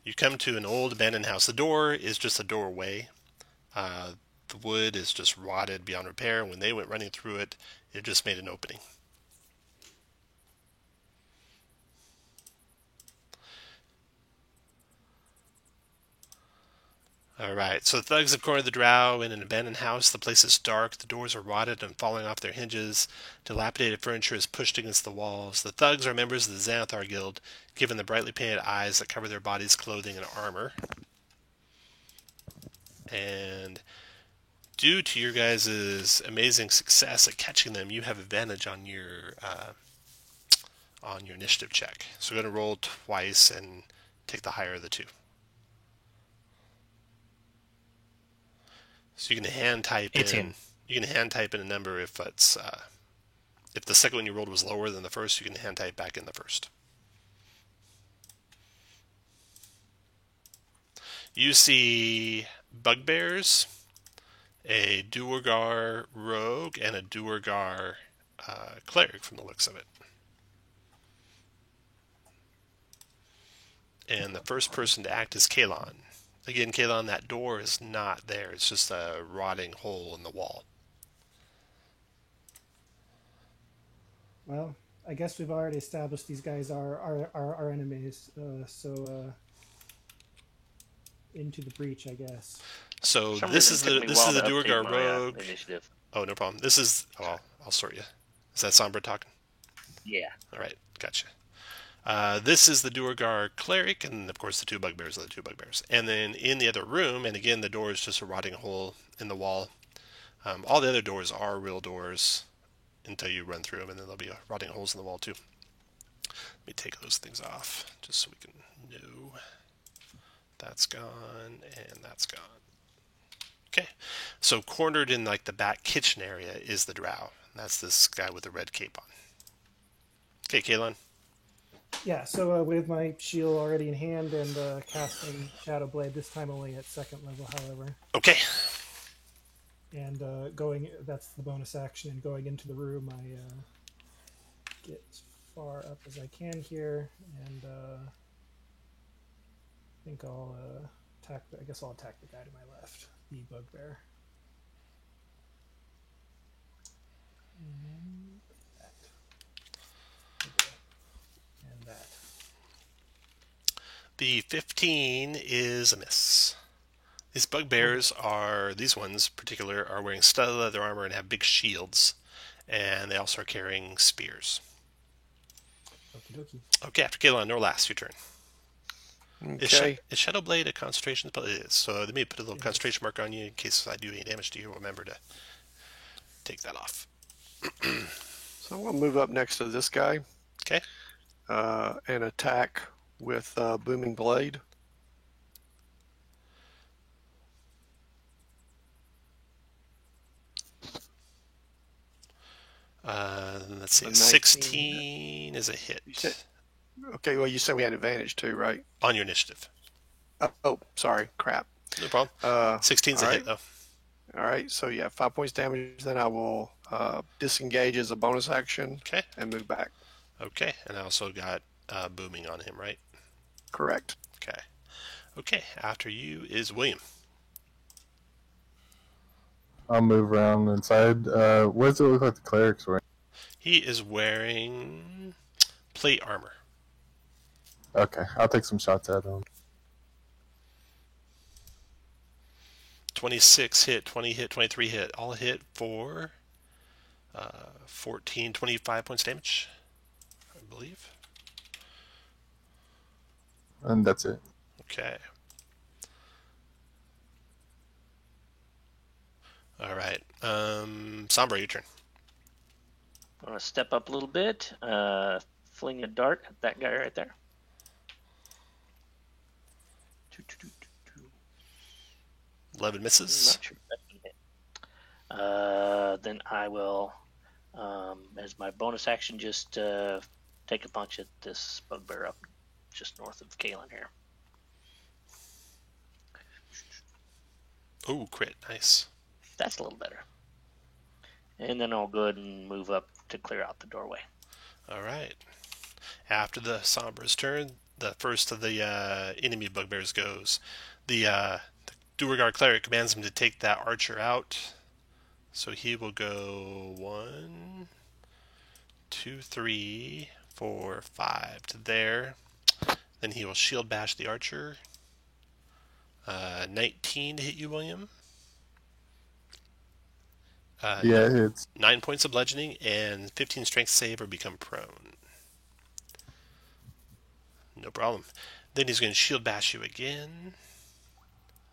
S2: You come to an old abandoned house. The door is just a doorway. The wood is just rotted beyond repair. When they went running through it, it just made an opening. Alright, so the thugs have cornered the drow in an abandoned house. The place is dark, the doors are rotted and falling off their hinges. Dilapidated furniture is pushed against the walls. The thugs are members of the Xanathar Guild, given the brightly painted eyes that cover their bodies, clothing, and armor. And due to your guys' amazing success at catching them, you have advantage on your initiative check. So we're going to roll twice and take the higher of the two. So you can hand type
S1: 18.
S2: in. You can hand type in a number if it's if the second one you rolled was lower than the first. You can hand type back in the first. You see bugbears, a Duergar rogue, and a Duergar cleric from the looks of it. And the first person to act is Kalon. Again, Kalon, that door is not there. It's just a rotting hole in the wall.
S3: Well, I guess we've already established these guys are our enemies. So into the breach, I guess.
S2: So
S5: For some
S2: this
S5: reason,
S2: is
S5: it
S2: the
S5: took me a while to update
S2: Duergar
S5: my,
S2: rogue.
S5: initiative.
S2: Oh, no problem. This is... Oh, I'll sort you. Is that Sombra talking?
S5: Yeah.
S2: All right, gotcha. This is the Duergar cleric, and of course the two bugbears are the two bugbears. And then in the other room, and again the door is just a rotting hole in the wall. All the other doors are real doors until you run through them, and then there'll be rotting holes in the wall too. Let me take those things off just so we can know. That's gone, and that's gone. Okay, so cornered in like the back kitchen area is the drow. That's this guy with the red cape on. Okay, Kaelon.
S3: Yeah, so with my shield already in hand and casting Shadow Blade, this time only at 2nd level, however.
S2: Okay.
S3: And that's the bonus action. And going into the room, I get as far up as I can here, and I think I'll attack. I guess I'll attack the guy to my left, the bugbear. And that. Okay. And that.
S2: The 15 is a miss. These bugbears are, these ones in particular, are wearing studded leather armor and have big shields. And they also are carrying spears.
S3: Okie dokie.
S2: Okay, after Kaelon, Norlas, your turn.
S4: Okay.
S2: Is Shadow Blade a concentration spell? It is. So let me put a little concentration mark on you in case I do any damage to you. Remember to take that off.
S4: So I'm going to move up next to this guy
S2: Okay.
S4: and attack with Booming Blade.
S2: Let's see.
S4: A 19.
S2: 16 is a hit.
S4: Okay, well, you said we had advantage too, right?
S2: On your initiative.
S4: Oh, sorry. Crap.
S2: No problem. 16's a
S4: all
S2: hit,
S4: right.
S2: though.
S4: All right, so yeah, 5 points damage. Then I will disengage as a bonus action
S2: Okay.
S4: and move back.
S2: Okay. And I also got booming on him, right?
S4: Correct.
S2: Okay. Okay. After you is William.
S6: I'll move around inside. What does it look like the cleric's wearing?
S2: He is wearing plate armor.
S6: Okay, I'll take some shots at him.
S2: 26 hit, 20 hit, 23 hit. All hit for 14, 25 points damage, I believe.
S6: And that's it.
S2: Okay. All right. Sombra, your turn.
S5: I'm going to step up a little bit, fling a dart at that guy right there.
S2: 11 misses.
S5: Not sure if that can hit. Then I will, as my bonus action, just take a punch at this bugbear up just north of Kaelon here.
S2: Oh, crit. Nice.
S5: That's a little better. And then I'll go ahead and move up to clear out the doorway.
S2: All right. After the Sombra's turn, the first of the enemy bugbears goes. The Duergar cleric commands him to take that archer out. So he will go 1, 2, 3, 4, 5 to there. Then he will shield bash the archer. 19 to hit you, William.
S6: Yeah, it hits.
S2: 9 points of bludgeoning and 15 strength save or become prone. No problem. Then he's going to shield bash you again.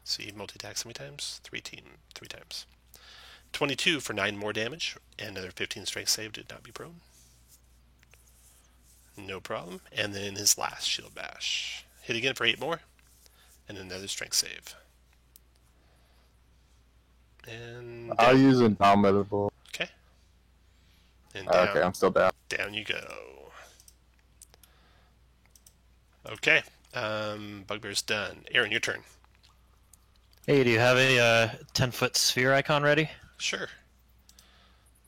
S2: See, multi-attacks how many times? 3 times. 22 for 9 more damage, and another 15 strength save did not be prone. No problem. And then his last shield bash. Hit again for 8 more, and another strength save. And down.
S6: I'll use Indomitable.
S2: Okay. And down,
S6: Okay, I'm still down.
S2: down you go. Okay. Bugbear's done. Aaron, your turn.
S1: Hey, do you have a 10-foot sphere icon ready?
S2: Sure.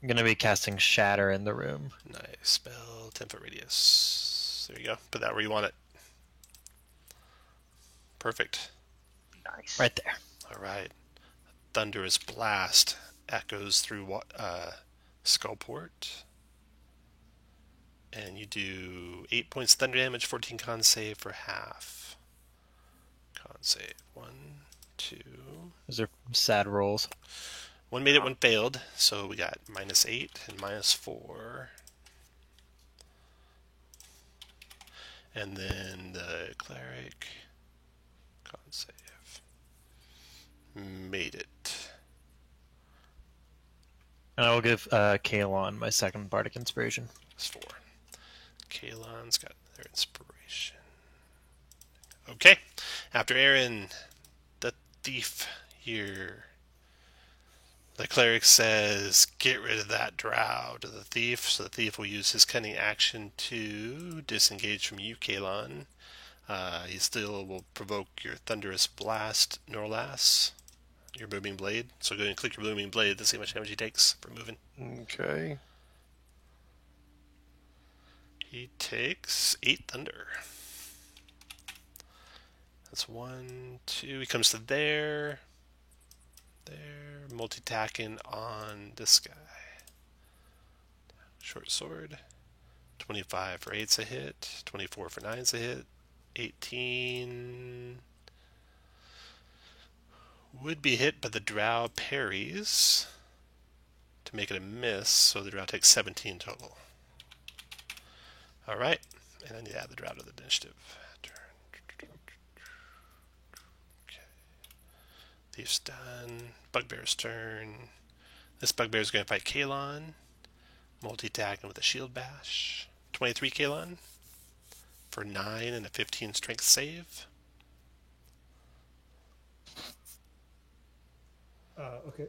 S1: I'm going to be casting Shatter in the room.
S2: Nice. Spell, 10-foot radius. There you go. Put that where you want it. Perfect.
S5: Nice.
S1: Right there.
S2: All right. Thunderous blast echoes through Skullport. And you do 8 points thunder damage, 14 con save for half. Con save. 1, 2.
S1: Those are sad rolls.
S2: One made it, one failed. So we got -8 and -4. And then the cleric, con save, made it.
S1: And I will give Kalon my second bardic inspiration.
S2: -4. Kalon's got their inspiration. Okay. After Aaron, the thief here. The cleric says, get rid of that drow to the thief. So the thief will use his cunning action to disengage from you, Kalon. He still will provoke your thunderous blast, Norlas, your booming blade. So go ahead and click your booming blade to see how much damage he takes for moving.
S4: Okay.
S2: He takes 8 thunder. That's 1, 2. He comes to there. There. Multi-tacking on this guy. Short sword. 25 for 8's a hit. 24 for 9's a hit. 18 would be hit, but the drow parries to make it a miss, so the drow takes 17 total. Alright, and I need to add the drow to the initiative. Okay. Thief's done. Bugbear's turn. This bugbear is going to fight Kalon. Multi-tagging with a shield bash. 23 Kalon for 9 and a 15 strength save.
S3: Okay.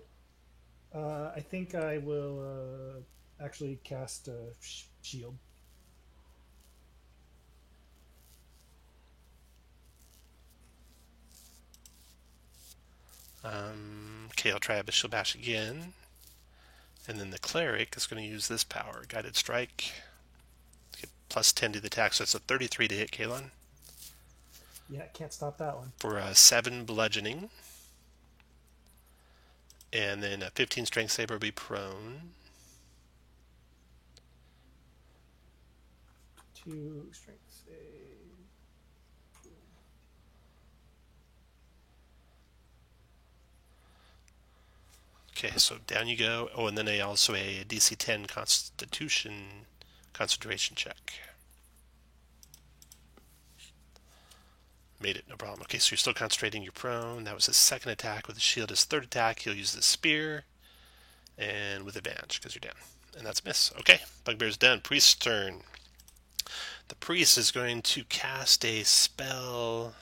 S3: I think I will actually cast a shield.
S2: Okay, I'll try a shield bash again. And then the cleric is going to use this power, Guided Strike. Get +10 to the attack, so it's a 33 to hit Kalon.
S3: Yeah, can't stop that one.
S2: For 7 bludgeoning. And then a 15 strength save will be prone.
S3: 2 strength save.
S2: Okay, so down you go. Oh, and then also a DC 10 Constitution concentration check. Made it, no problem. Okay, so you're still concentrating, you're prone. That was his second attack with the shield. His third attack, he'll use the spear. And with advantage, because you're down. And that's a miss. Okay, Bugbear's done. Priest's turn. The priest is going to cast a spell.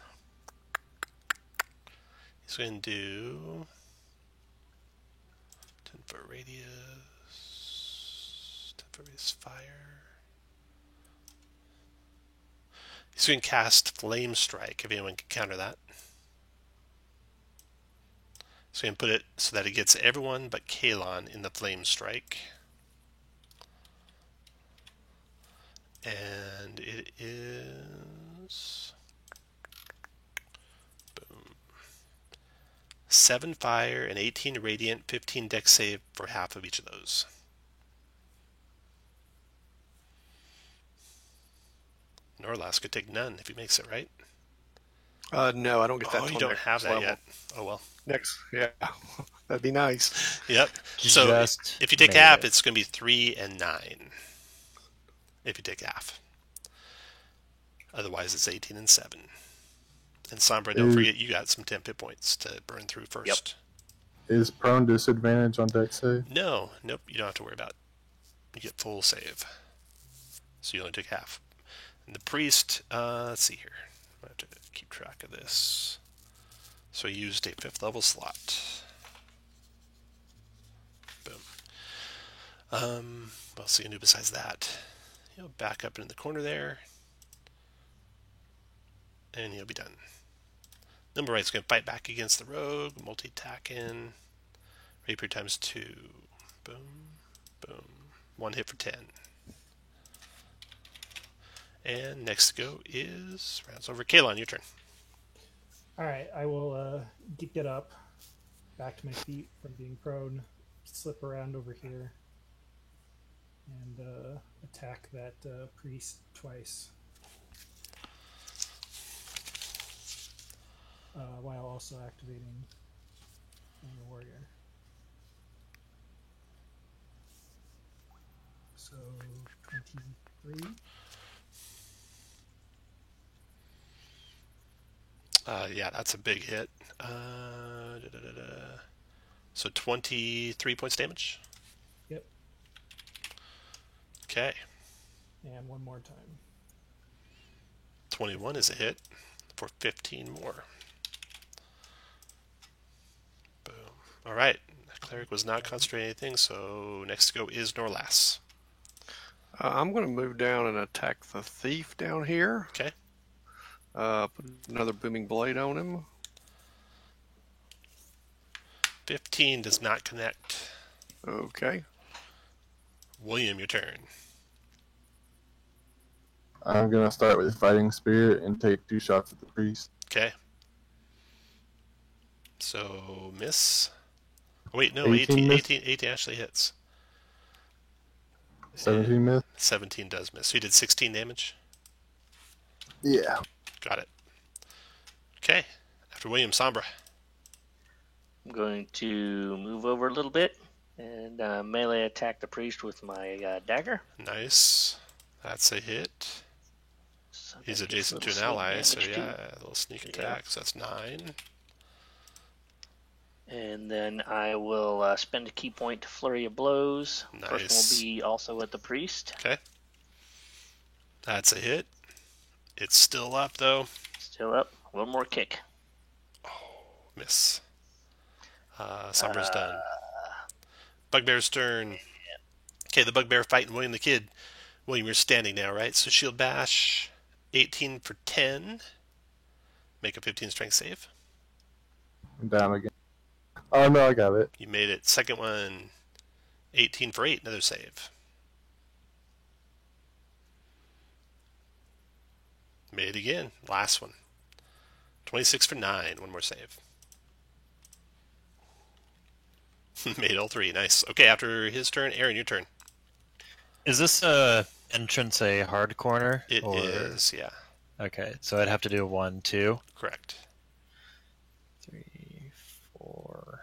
S2: He's going to do 10-foot radius. 10-foot radius fire. He's going to cast Flame Strike, if anyone can counter that. So we can put it so that it gets everyone but Kalon in the Flame Strike. And it is... boom. 7 fire and 18 radiant, 15 dex save for half of each of those. Norlas could take none if he makes it, right?
S4: No, I don't get that.
S2: Oh, you
S4: till
S2: don't
S4: next
S2: have that
S4: level.
S2: yet. Oh, well.
S4: Next, yeah, that'd be nice.
S2: Yep. So
S1: Just
S2: if you take
S1: made
S2: half,
S1: it.
S2: it's going to be 3 and 9. If you take half. Otherwise, it's 18 and 7. And Sombra, don't forget you got some temp hit points to burn through first.
S6: Is prone disadvantage on deck save?
S2: No, nope, you don't have to worry about it. You get full save. So you only took half. And the priest, let's see here. I have to keep track of this. So he used a 5th level slot. Boom. What else are you going to do besides that? He'll back up into the corner there. And he'll be done. Numberite's going to fight back against the rogue. Multi-tacking. Rapier times 2. Boom. Boom. 1 hit for 10. And next to go is rounds over. Kalon, your turn.
S3: All right, I will get up, back to my feet from being prone, slip around over here, and attack that priest twice, while also activating the warrior. So 23.
S2: Yeah, that's a big hit. So 23 points damage.
S3: Yep.
S2: Okay.
S3: And one more time.
S2: 21 is a hit for 15 more. Boom. All right. Cleric was not concentrating anything, so next to go is Norlas.
S4: I'm going to move down and attack the thief down here.
S2: Okay.
S4: Put another booming blade on him.
S2: 15 does not connect.
S4: Okay.
S2: William, your turn.
S6: I'm gonna start with Fighting Spirit and take 2 shots at the priest.
S2: Okay. So, miss. Oh, wait, no,
S6: 18 miss?
S2: 18 actually hits.
S6: 17 miss?
S2: 17 does miss. So you did 16 damage?
S6: Yeah.
S2: Got it. Okay. After William, Sombra.
S5: I'm going to move over a little bit and melee attack the priest with my dagger.
S2: Nice. That's a hit.
S5: So
S2: He's
S5: that gets
S2: adjacent
S5: a
S2: to an
S5: little
S2: ally, so
S5: sneak damage
S2: yeah,
S5: too.
S2: a little sneak
S5: Yeah.
S2: attack. So that's 9.
S5: And then I will spend a key point to flurry of blows. First one
S2: Nice.
S5: will be also at the priest.
S2: Okay. That's a hit. It's still up, though.
S5: Still up. One more kick.
S2: Miss. Sombra's done. Bugbear's turn. Okay, the Bugbear fighting William the Kid. William, you're standing now, right? So Shield Bash, 18 for 10. Make a 15 strength save.
S6: I'm down again. Oh no, I got it.
S2: You made it. Second one, 18 for 8. Another save. Made it again. Last one. 26 for 9. One more save. Made all 3. Nice. Okay, after his turn, Aaron, your turn.
S1: Is this entrance a hard corner?
S2: It is, yeah.
S1: Okay, so I'd have to do 1, 2,
S2: Correct.
S1: 3, 4.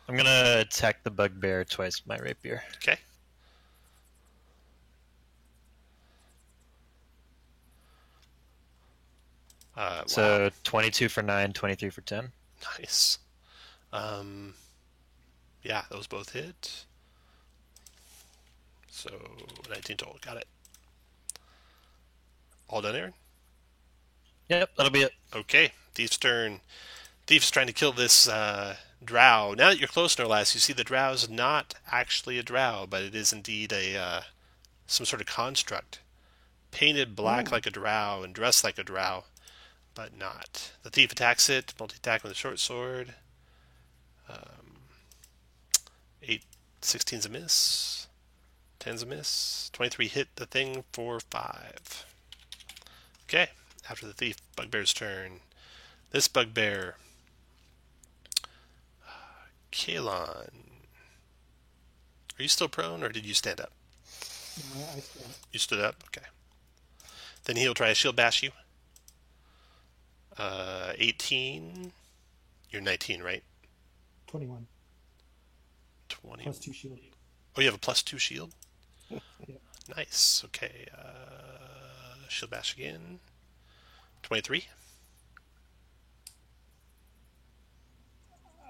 S1: I'm gonna attack the bugbear twice with my rapier.
S2: Okay. Wow.
S1: So 22 for 9, 23 for 10.
S2: Nice. Yeah, those both hit. So 19 total. Got it. All done, Aaron?
S1: Yep, that'll be it.
S2: Okay. Thief's turn. Thief's trying to kill this drow. Now that you're close, Norlas, you see the drow is not actually a drow, but it is indeed a some sort of construct. Painted black like a drow and dressed like a drow, but not. The thief attacks it. Multi-attack with a short sword. 8, 16's a miss. 10's a miss. 23 hit the thing for 5. Okay, after the thief, Bugbear's turn. This Bugbear, Kalon. Are you still prone, or did you stand up?
S3: No, I stand.
S2: You stood up? Okay. Then he'll try to shield bash you. 18. You're 19, right?
S3: 21.
S2: 20.
S3: Plus 2 shield.
S2: Oh, you have a +2 shield?
S3: Yeah.
S2: Nice. Okay. Shield bash again. 23.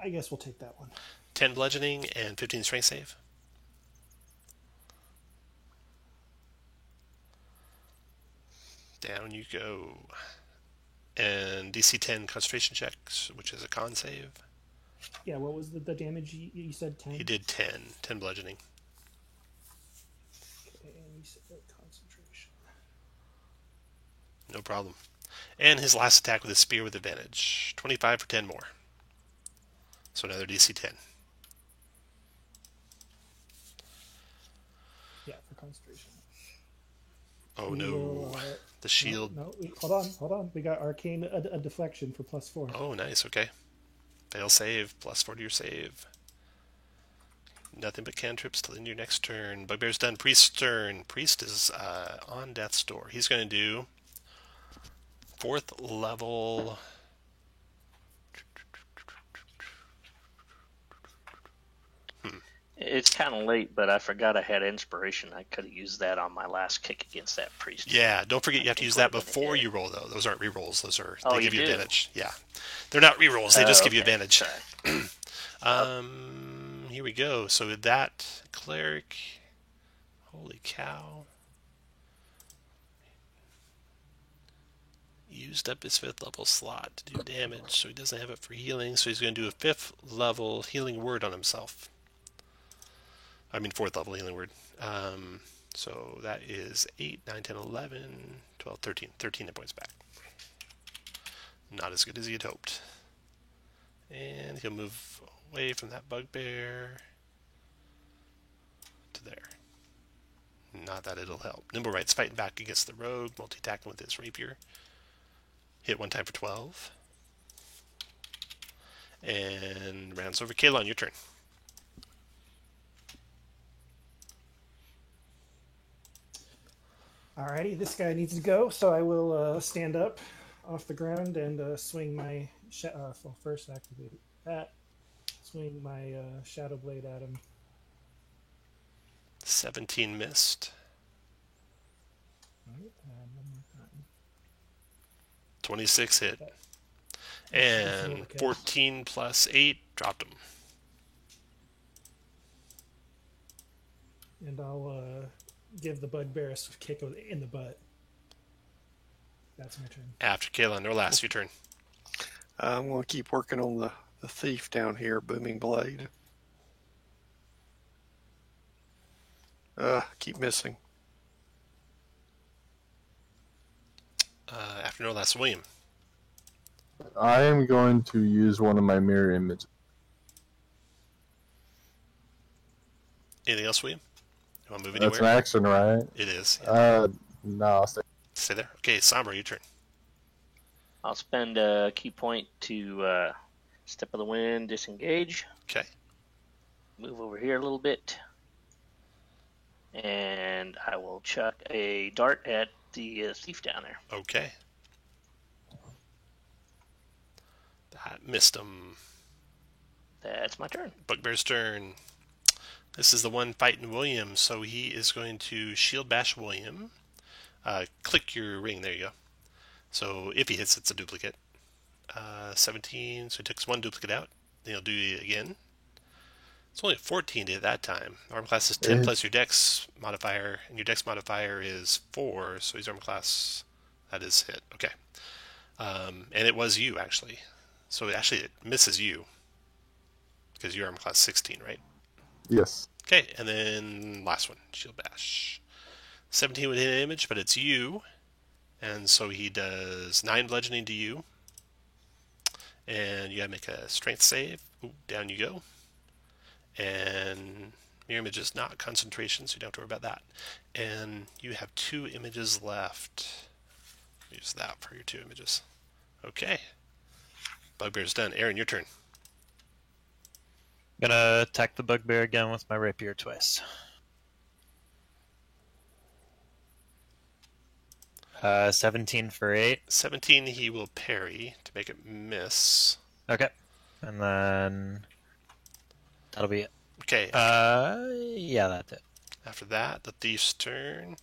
S3: I guess we'll take that one.
S2: 10 bludgeoning and 15 strength save. Down you go. And DC 10 concentration checks, which is a con save.
S3: Yeah, what was the damage you said? 10?
S2: He did 10 bludgeoning.
S3: Okay, and you said concentration.
S2: No problem. And his last attack with his spear with advantage. 25 for 10 more. So another DC 10.
S3: Yeah, for concentration.
S2: Oh
S3: We
S2: no.
S3: will,
S2: The shield.
S3: No, hold on. We got arcane a deflection for +4.
S2: Oh, nice. Okay. Fail save. +4 to your save. Nothing but cantrips till the end of your next turn. Bugbear's done. Priest's turn. Priest is on death's door. He's going to do 4th level.
S5: It's kind of late, but I forgot I had inspiration. I could have used that on my last kick against that priest.
S2: Yeah, don't forget you have to
S5: think
S2: use
S5: we're
S2: that
S5: gonna
S2: before
S5: get
S2: you roll, though. Those aren't rerolls. Those are
S5: Oh,
S2: they
S5: you
S2: give you
S5: do?
S2: advantage. Yeah, they're not rerolls. They just give you
S5: okay.
S2: advantage.
S5: Sorry.
S2: Here we go. So with that cleric, holy cow, used up his 5th level slot to do damage, so he doesn't have it for healing. So he's going to do a 5th level healing word on himself. I mean 4th level healing word. So that is 8, 9, 10, 11, 12, 13. 13 hit points back. Not as good as he had hoped. And he'll move away from that bugbear to there. Not that it'll help. Nimblewright's fighting back against the rogue, multi-attacking with his rapier. Hit 1 time for 12. And rounds over. Kalon, your turn.
S3: Alrighty, this guy needs to go, so I will stand up off the ground and swing my... well, first activate that. Swing my Shadow Blade at him.
S2: 17 missed.
S3: Alright, and one more time.
S2: 26 hit.
S3: Okay.
S2: And 14 plus 8 dropped him.
S3: And I'll give the bugbear a kick in the butt. That's my turn.
S2: After Kalon, or last, your turn.
S4: I'm going to keep working on the thief down here, Booming Blade. Keep missing.
S2: After no last, William.
S6: I am going to use one of my mirror images.
S2: Anything else, William? You want to move
S6: That's an
S2: anywhere?
S6: action, right?
S2: It is. Yeah.
S6: No, I'll stay.
S2: Stay there. Okay, Sombra, your turn.
S5: I'll spend a key point to Step of the Wind, disengage.
S2: Okay.
S5: Move over here a little bit. And I will chuck a dart at the thief down there.
S2: Okay. That missed him.
S5: That's my turn.
S2: Bugbear's turn. This is the one fighting William, so he is going to shield bash William. Click your ring. There you go. So if he hits, it's a duplicate. 17, so he takes one duplicate out. Then he'll do it again. It's only a 14 at that time. Arm class is 10 plus your dex modifier, and your dex modifier is 4, so he's arm class. That is hit. Okay. And it was you, actually. So actually it misses you. Because you're arm class 16, right?
S6: Yes.
S2: Okay, and then last one, shield bash. 17 would hit an image, but it's you. And so he does 9 bludgeoning to you. And you gotta make a strength save. Ooh, down you go. And mirror image is not concentration, so you don't have to worry about that. And you have 2 images left. Use that for your 2 images. Okay. Bugbear's done. Aaron, your turn.
S1: Gonna attack the bugbear again with my rapier twice. 17 for 8.
S2: 17, he will parry to make it miss.
S1: Okay. And then that'll be it.
S2: Okay.
S1: Yeah, that's it.
S2: After that, the thief's turn.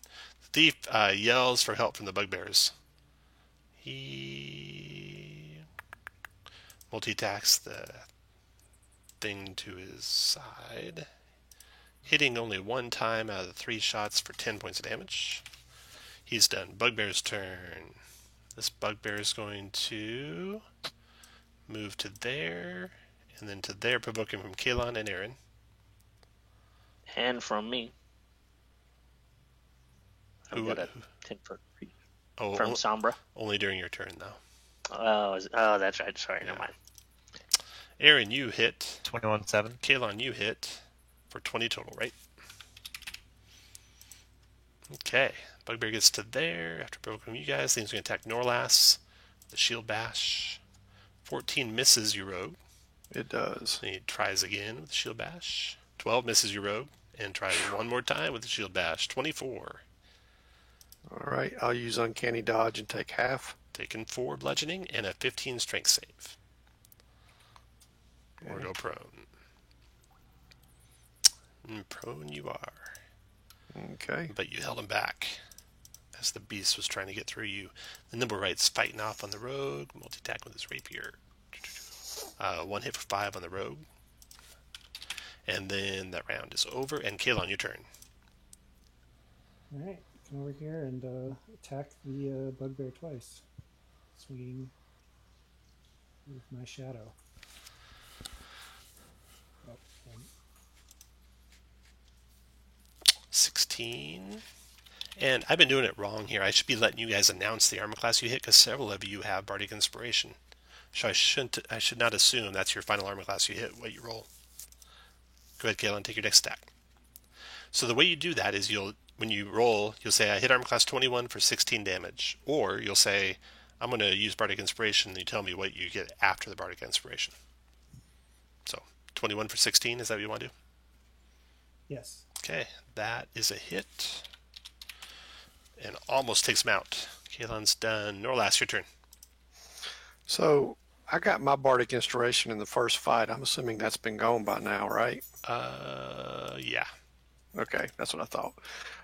S2: The thief yells for help from the bugbears. He multi-attacks the thing to his side, hitting only 1 time out of the 3 shots for 10 points of damage. He's done. Bugbear's turn. This bugbear is going to move to there, and then to there, provoking from Kalon and Aaron.
S5: And from me.
S2: Who
S5: I've got a 10-foot reach.
S2: Oh,
S5: From Sombra.
S2: only during your turn, though.
S5: Oh, that's right. Sorry,
S2: Yeah.
S5: never mind.
S2: Aaron, you hit.
S1: 21-7.
S2: Kalon, you hit for 20 total, right? Okay. Bugbear gets to there. After provoking you guys, things going to attack Norlas. The shield bash. 14 misses you, rogue.
S4: It does.
S2: And he tries again with the shield bash. 12 misses you, rogue. And tries one more time with the shield bash. 24.
S4: All right, I'll use Uncanny Dodge and take half.
S2: Taking 4 bludgeoning and a 15 strength save. Or
S4: Okay.
S2: go prone. Prone you are.
S4: Okay.
S2: But you held him back as the beast was trying to get through you. The Nimble Right's fighting off on the rogue. Multi-attack with his rapier. 1 hit for 5 on the rogue. And then that round is over. And Kalon, your turn.
S3: All right, come over here and attack the bugbear twice, swinging with my shadow. Oh,
S2: 16. And I've been doing it wrong here. I should be letting you guys announce the armor class you hit because several of you have Bardic Inspiration. So I should not assume that's your final armor class you hit, what you roll. Go ahead, Kalon, take your next stack. So the way you do that is when you roll, you'll say, I hit armor class 21 for 16 damage. Or you'll say, I'm going to use Bardic Inspiration, and you tell me what you get after the Bardic Inspiration. So, 21 for 16, is that what you want to do?
S3: yes.
S2: Okay, that is a hit. And almost takes him out. Kalon's done. Norlas, your turn.
S4: So I got my Bardic Inspiration in the first fight. I'm assuming that's been gone by now, right?
S2: Yeah.
S4: Okay, that's what I thought.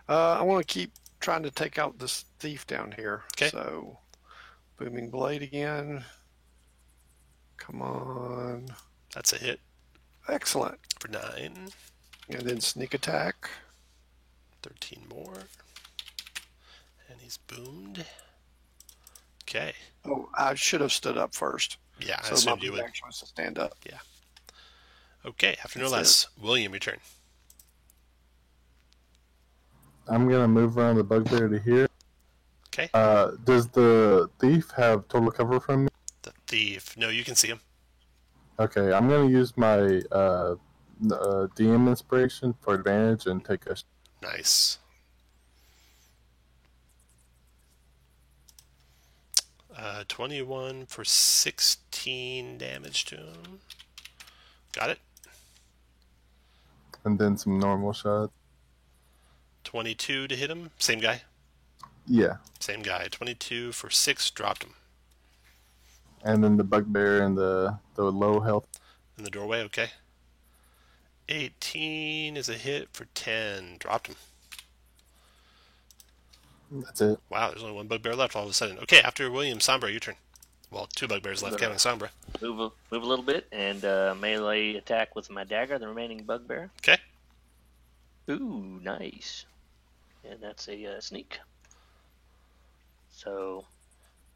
S4: I want to keep trying to take out this thief down here.
S2: Okay.
S4: So, Booming Blade again. Come on.
S2: That's a hit
S4: Excellent.
S2: for 9.
S4: And then Sneak Attack.
S2: 13 more. And he's boomed. Okay.
S4: Oh, I should have stood up first.
S2: Yeah, I
S4: So my
S2: assumed you
S4: move
S2: would.
S4: action was to stand up.
S2: Okay, after no
S4: That's
S2: less, William, your turn.
S6: I'm gonna move around the bugbear to here.
S2: Okay.
S6: Does the thief have total cover from me?
S2: The thief. No, you can see him.
S6: Okay, I'm gonna use my DM inspiration for advantage and take a.
S2: Nice. 21 for 16 damage to him. Got it.
S6: And then some normal shot.
S2: 22 to hit him. Same guy.
S6: Yeah,
S2: Same guy. 22 for 6. Dropped him.
S6: and then the bugbear and the low health.
S2: In the doorway. Okay. 18 is a hit for 10. Dropped him.
S6: That's it.
S2: Wow, there's only one bugbear left all of a sudden. Okay, after William, Sombra, your turn. Well, 2 bugbears left, counting Sombra.
S5: Move a little bit and melee attack with my dagger, the remaining bugbear.
S2: Okay.
S5: Ooh, nice. And that's a sneak. So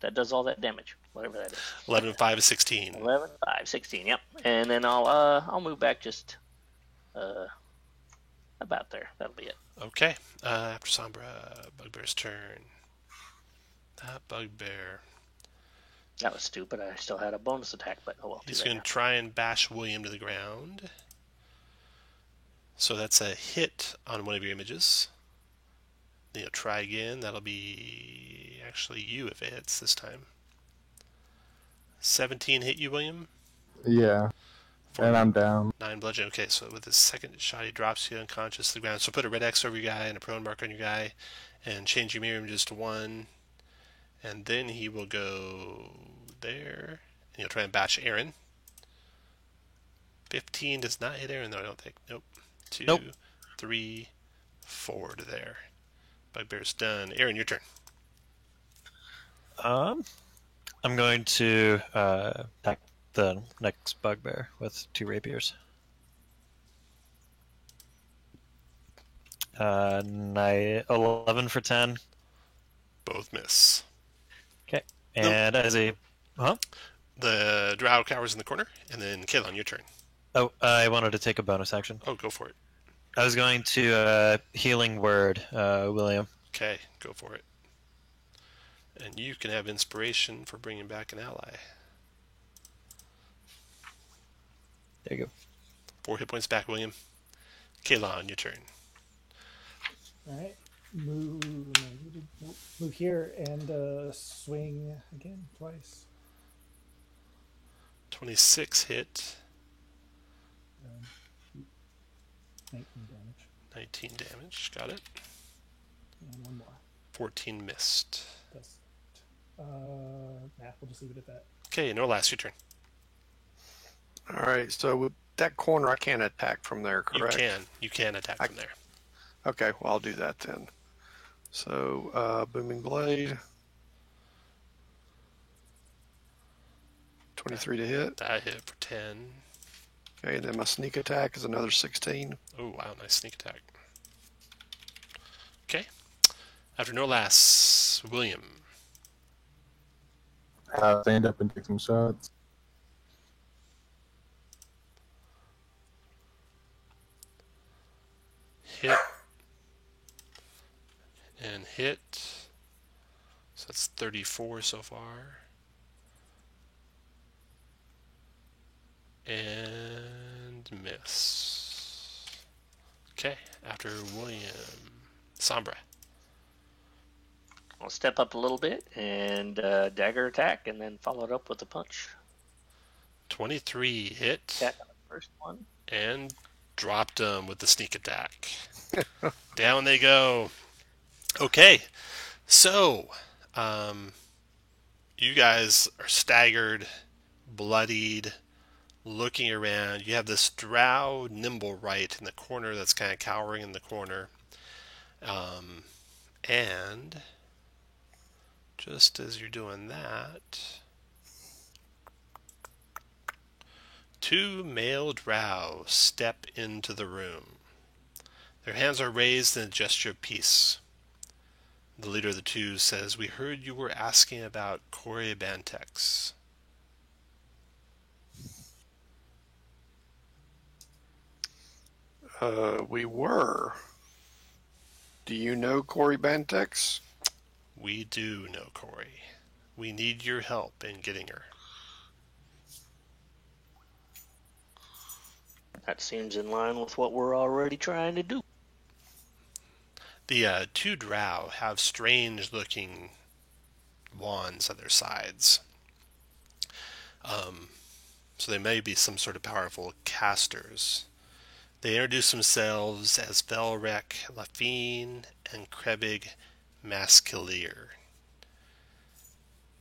S5: that does all that damage, whatever that is.
S2: 11 and 5 is 16.
S5: 11, 5, 16, yep. And then I'll move back just about there. That'll be it.
S2: Okay. After Sombra, bugbear's turn. That bugbear.
S5: That was stupid. I still had a bonus attack, but oh well.
S2: He's going to try and bash William to the ground. So that's a hit on one of your images. Then you'll try again. That'll be actually you if it hits this time. 17 hit you, William?
S6: Yeah, and I'm down.
S2: 9 bludgeon. Okay, so with his second shot, he drops you unconscious to the ground. So put a red X over your guy and a prone mark on your guy, and change your mirror images to 1. And then he will go there, and you'll try and bash Aaron. 15 does not hit Aaron, though, I don't think. Nope. 2,
S1: Nope.
S2: 3, 4 to there. Bugbear's done. Aaron, your turn.
S1: I'm going to attack the next bugbear with 2 rapiers. 11 for 10.
S2: Both miss.
S1: Okay. And as a... Huh?
S2: The drow cowers in the corner, and then Kalon, your turn.
S1: Oh, I wanted to take a bonus action.
S2: Oh, go for it.
S1: I was going to healing word, William.
S2: Okay, go for it. And you can have inspiration for bringing back an ally.
S1: There you go.
S2: 4 hit points back, William. Kalon, your turn.
S3: All right, move here and swing again twice.
S2: 26 hit,
S3: 19 damage.
S2: 19 damage. Got it.
S3: And one more.
S2: 14 missed.
S3: That's we'll just leave it at that.
S2: Okay, Norlas, your turn.
S4: All right, so with that corner, I can't attack from there, correct?
S2: You can attack from there.
S4: Okay, well, I'll do that then. So, Booming Blade. 23 to hit.
S2: That hit for 10.
S4: Okay, and then my sneak attack is another 16.
S2: Oh, wow, nice sneak attack. Okay. After Norlas, William.
S6: Stand up and take some shots.
S2: Hit. And hit. So that's 34 so far. And miss. Okay, after William. Sombra.
S5: I'll step up a little bit and dagger attack, and then follow it up with a punch.
S2: 23 hit.
S5: Attack on the first one.
S2: And dropped him with the sneak attack. Down they go. Okay, so you guys are staggered, bloodied, looking around. You have this drow Nimblewright in the corner that's kind of cowering in the corner. And just as you're doing that, two male drow step into the room. Their hands are raised in a gesture of peace. The leader of the two says, "We heard you were asking about Corey Bantex."
S4: We were. Do you know Corey Bantex?
S2: We do know Corey. We need your help in getting her.
S5: That seems in line with what we're already trying to do.
S2: The two drow have strange-looking wands at their sides. So they may be some sort of powerful casters. They introduce themselves as Velrek Lafine and Krebig Maskelier.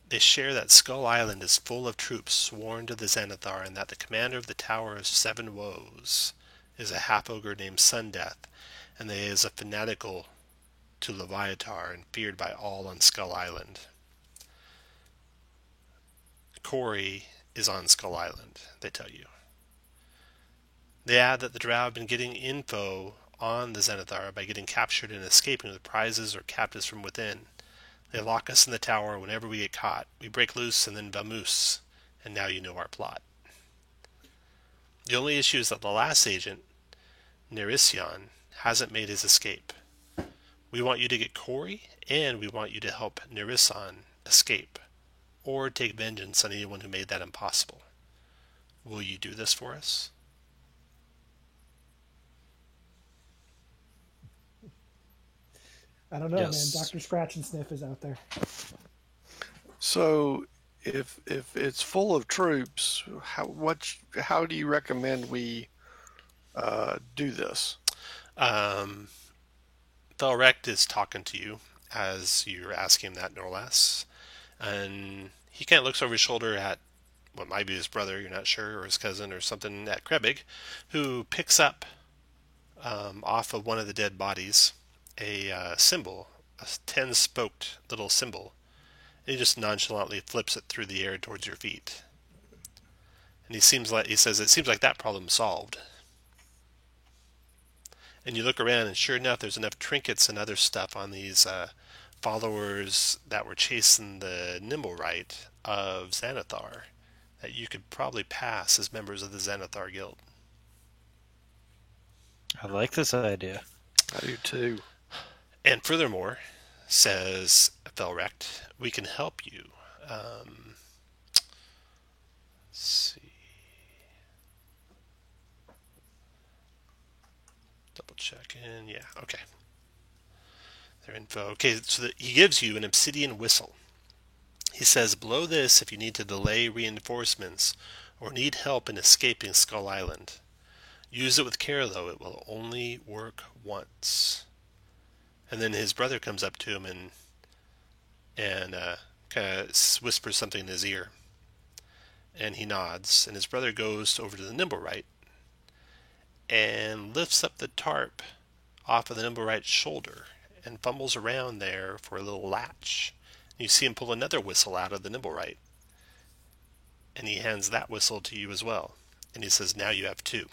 S2: They share that Skull Island is full of troops sworn to the Xanathar, and that the commander of the Tower of Seven Woes is a half-ogre named Sundeath, and that he is a fanatical to Leviatar and feared by all on Skull Island. Corey is on Skull Island, they tell you. They add that the drow have been getting info on the Xanathar by getting captured and escaping with prizes or captives from within. They lock us in the tower whenever we get caught. We break loose and then vamoose, and now you know our plot. The only issue is that the last agent, Nerission, hasn't made his escape. We want you to get Corey, and we want you to help Nerission escape, or take vengeance on anyone who made that impossible. Will you do this for us?
S3: I don't know,
S1: Yes.
S3: man. Dr. Scratch and Sniff is out there.
S4: So, if it's full of troops, how do you recommend we do this?
S2: Thelrect is talking to you as you're asking him that, no less. And he kind of looks over his shoulder at what might be his brother, you're not sure, or his cousin or something, at Krebig, who picks up off of one of the dead bodies a symbol, a 10-spoked little symbol. And he just nonchalantly flips it through the air towards your feet. And he says, "It seems like that problem's solved." And you look around, and sure enough, there's enough trinkets and other stuff on these followers that were chasing the Nimblewright of Xanathar that you could probably pass as members of the Xanathar Guild.
S1: I like this idea.
S4: I do too.
S2: And furthermore, says Velrect, we can help you. Let's see. Double checking. Yeah, okay. Their info. Okay, so he gives you an obsidian whistle. He says, blow this if you need to delay reinforcements or need help in escaping Skull Island. Use it with care, though. It will only work once. And then his brother comes up to him and kind of whispers something in his ear. And he nods. And his brother goes over to the Nimblewright and lifts up the tarp off of the Nimblewright's shoulder and fumbles around there for a little latch. You see him pull another whistle out of the Nimblewright, and he hands that whistle to you as well. And he says, now you have 2.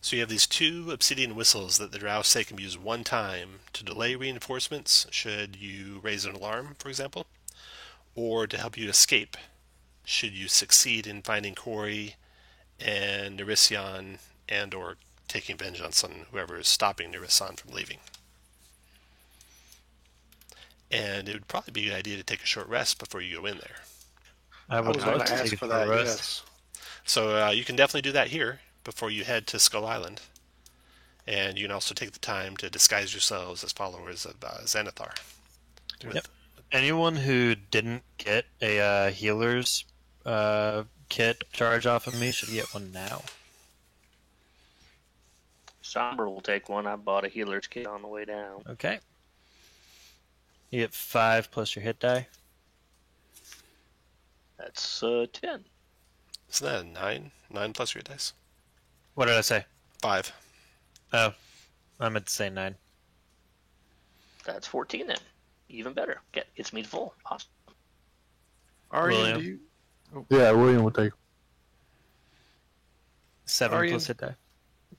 S2: So you have these 2 obsidian whistles that the Drow say can be used one time to delay reinforcements should you raise an alarm, for example, or to help you escape should you succeed in finding Corey and Nerission and or taking vengeance on whoever is stopping Nerission from leaving. And it would probably be a good idea to take a short rest before you go in there.
S1: I
S4: I
S1: would
S4: was
S1: love
S4: going
S1: to
S4: to
S1: take
S4: ask
S1: a
S4: for
S1: short
S4: that,
S1: rest.
S4: yes.
S2: So you can definitely do that here before you head to Skull Island. And you can also take the time to disguise yourselves as followers of Xanathar.
S1: Yep. Anyone who didn't get a healer's kit charge off of me should get one now.
S5: Sombra will take one. I bought a healer's kit on the way down.
S1: Okay. You get 5 plus your hit die.
S5: That's 10.
S2: Isn't that a 9? 9 plus your dice?
S1: What did I say?
S2: 5.
S1: Oh, I meant to say 9.
S5: That's 14 then. Even better. Gets me to full. Awesome.
S4: Aryan,
S1: William?
S4: do you,
S6: Yeah, William will take.
S1: 7
S4: Are you-
S1: plus hit die.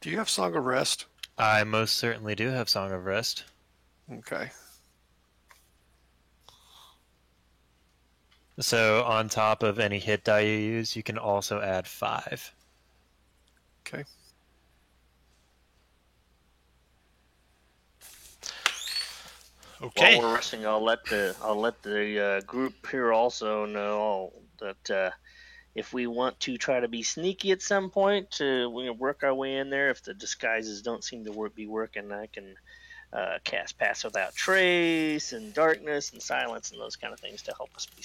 S4: do you have Song of Rest?
S1: I most certainly do have Song of Rest.
S4: Okay.
S1: So on top of any hit die you use, you can also add 5.
S4: Okay.
S2: Okay.
S5: While we're resting, I'll let the group here also know that if we want to try to be sneaky at some point to work our way in there, if the disguises don't seem to be working, I can cast Pass Without Trace and Darkness and Silence and those kind of things to help us be.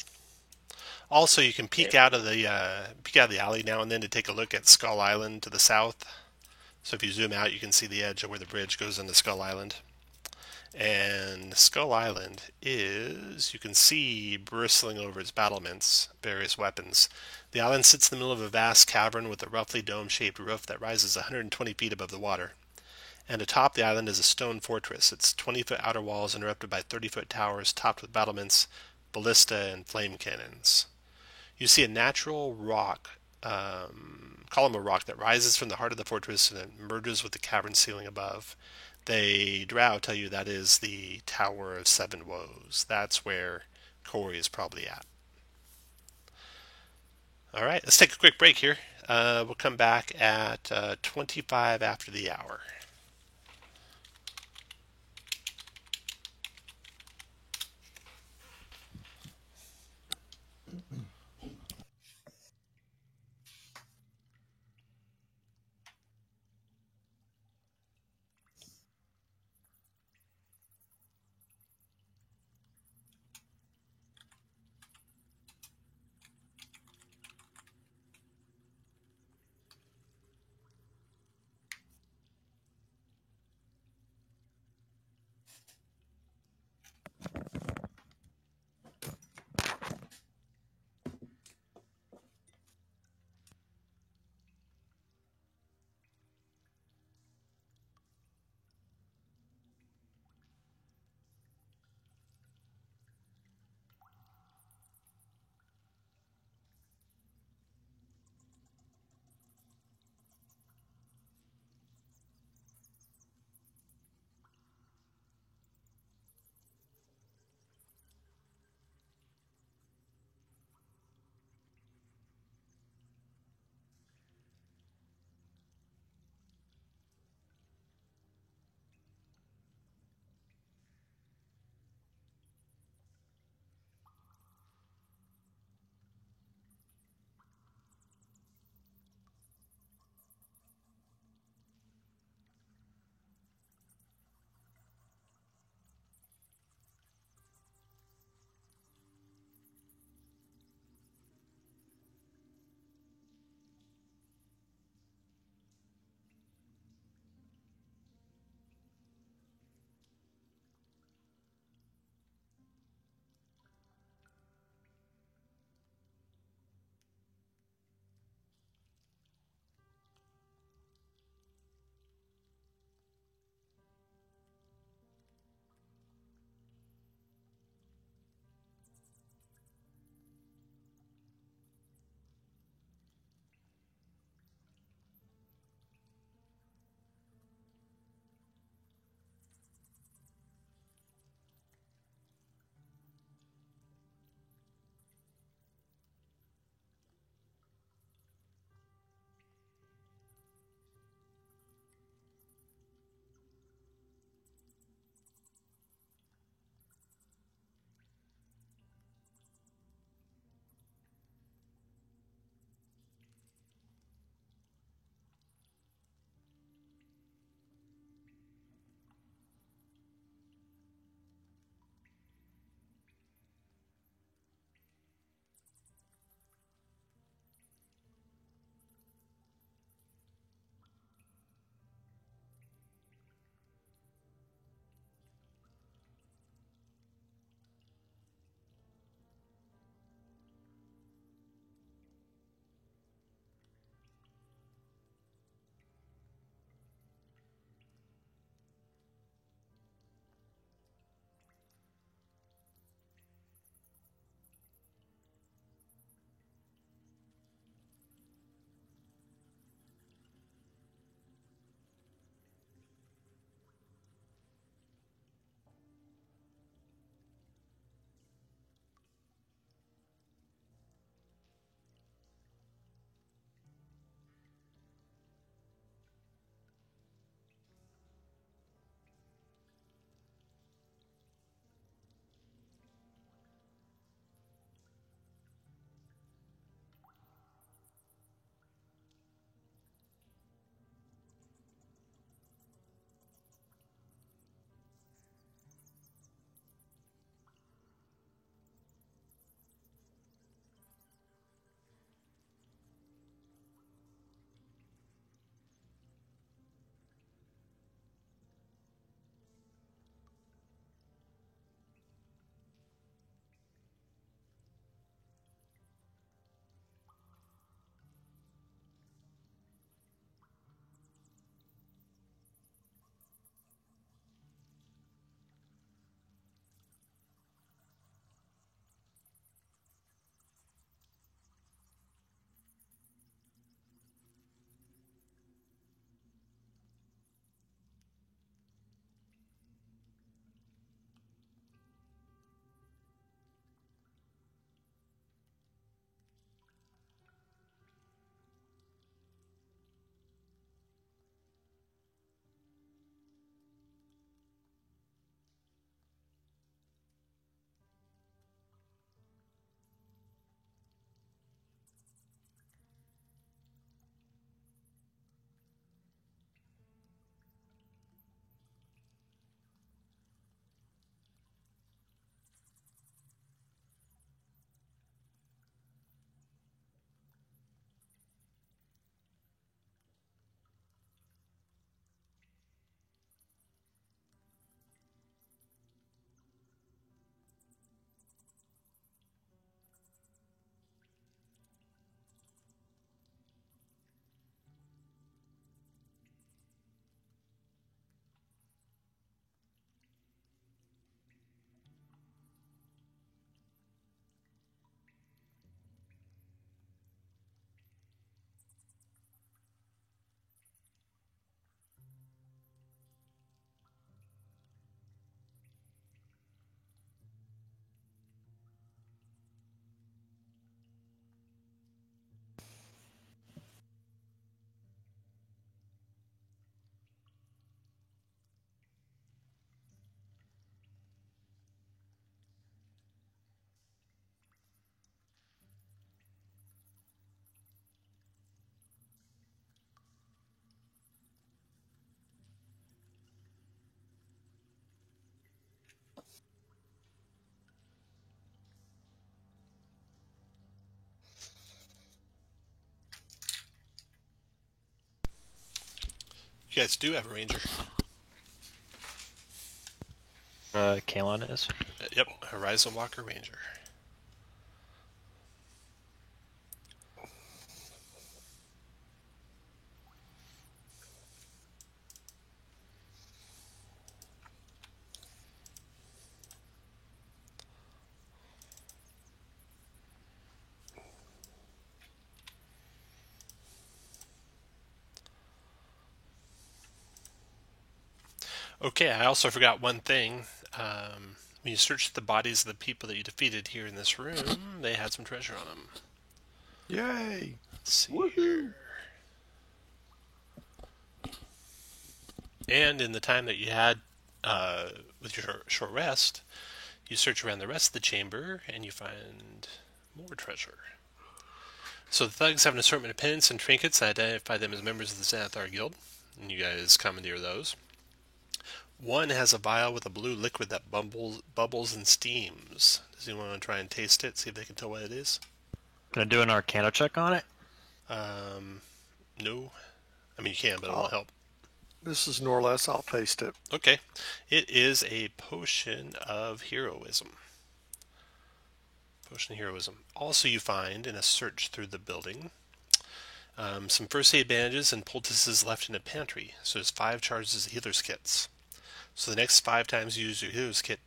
S2: Also, you can peek out of the alley now and then to take a look at Skull Island to the south. So if you zoom out, you can see the edge of where the bridge goes into Skull Island. And Skull Island is, you can see bristling over its battlements, various weapons. The island sits in the middle of a vast cavern with a roughly dome-shaped roof that rises 120 feet above the water. And atop the island is a stone fortress. Its 20-foot outer walls interrupted by 30-foot towers topped with battlements, ballista, and flame cannons. You see a natural rock, column of rock that rises from the heart of the fortress and it merges with the cavern ceiling above. The Drow tell you that is the Tower of Seven Woes. That's where Corey is probably at. All right, let's take a quick break here. We'll come back at 25 after the hour. You guys do have a ranger.
S1: Kalon is.
S2: Yep, Horizon Walker Ranger. Okay, I also forgot one thing. When you searched the bodies of the people that you defeated here in this room, they had some treasure on them.
S4: Yay!
S2: Let's see here. And in the time that you had with your short rest, you search around the rest of the chamber and you find more treasure. So the thugs have an assortment of pendants and trinkets that identify them as members of the Xanathar Guild, and you guys commandeer those. One has a vial with a blue liquid that bubbles and steams. Does anyone want to try and taste it, see if they can tell what it is?
S1: Gonna do an Arcana check on it.
S2: No. I mean, you can, but it won't help.
S4: This is Norless. I'll taste it.
S2: Okay. It is a potion of heroism. Potion of heroism. Also, you find in a search through the building some first aid bandages and poultices left in a pantry. So there's 5 charges of healer's kits. So the next 5 times you use your healer's kit,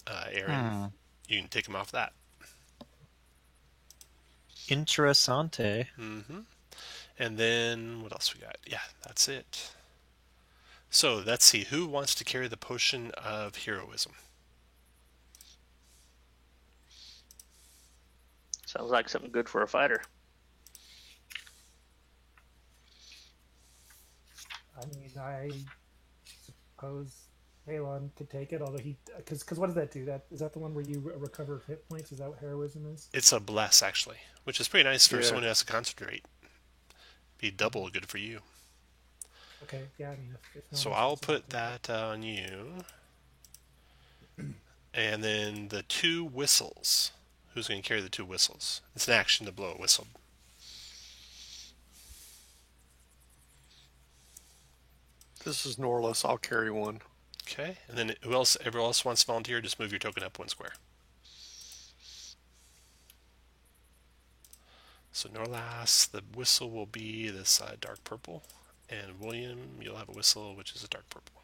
S2: Aaron, you can take them off that.
S1: Interessante.
S2: Mm-hmm. And then, what else we got? Yeah, that's it. So, let's see. Who wants to carry the potion of heroism?
S5: Sounds like something good for a fighter.
S3: I mean, I suppose Halon could take it, although because what does that do? Is that the one where you recover hit points? Is that what heroism is?
S2: It's a bless, actually, which is pretty nice for
S4: Yeah.
S2: someone who has to concentrate. Be double good for you.
S3: Okay, yeah. I mean, if no
S2: So
S3: one
S2: I'll
S3: else
S2: put
S3: wants
S2: that on you. And then the 2 whistles. Who's going to carry the 2 whistles? It's an action to blow a whistle.
S4: This is Norless. I'll carry one.
S2: Okay, and then everyone else wants to volunteer, just move your token up 1 square. So Norlas, the whistle will be this dark purple, and William, you'll have a whistle which is a dark purple.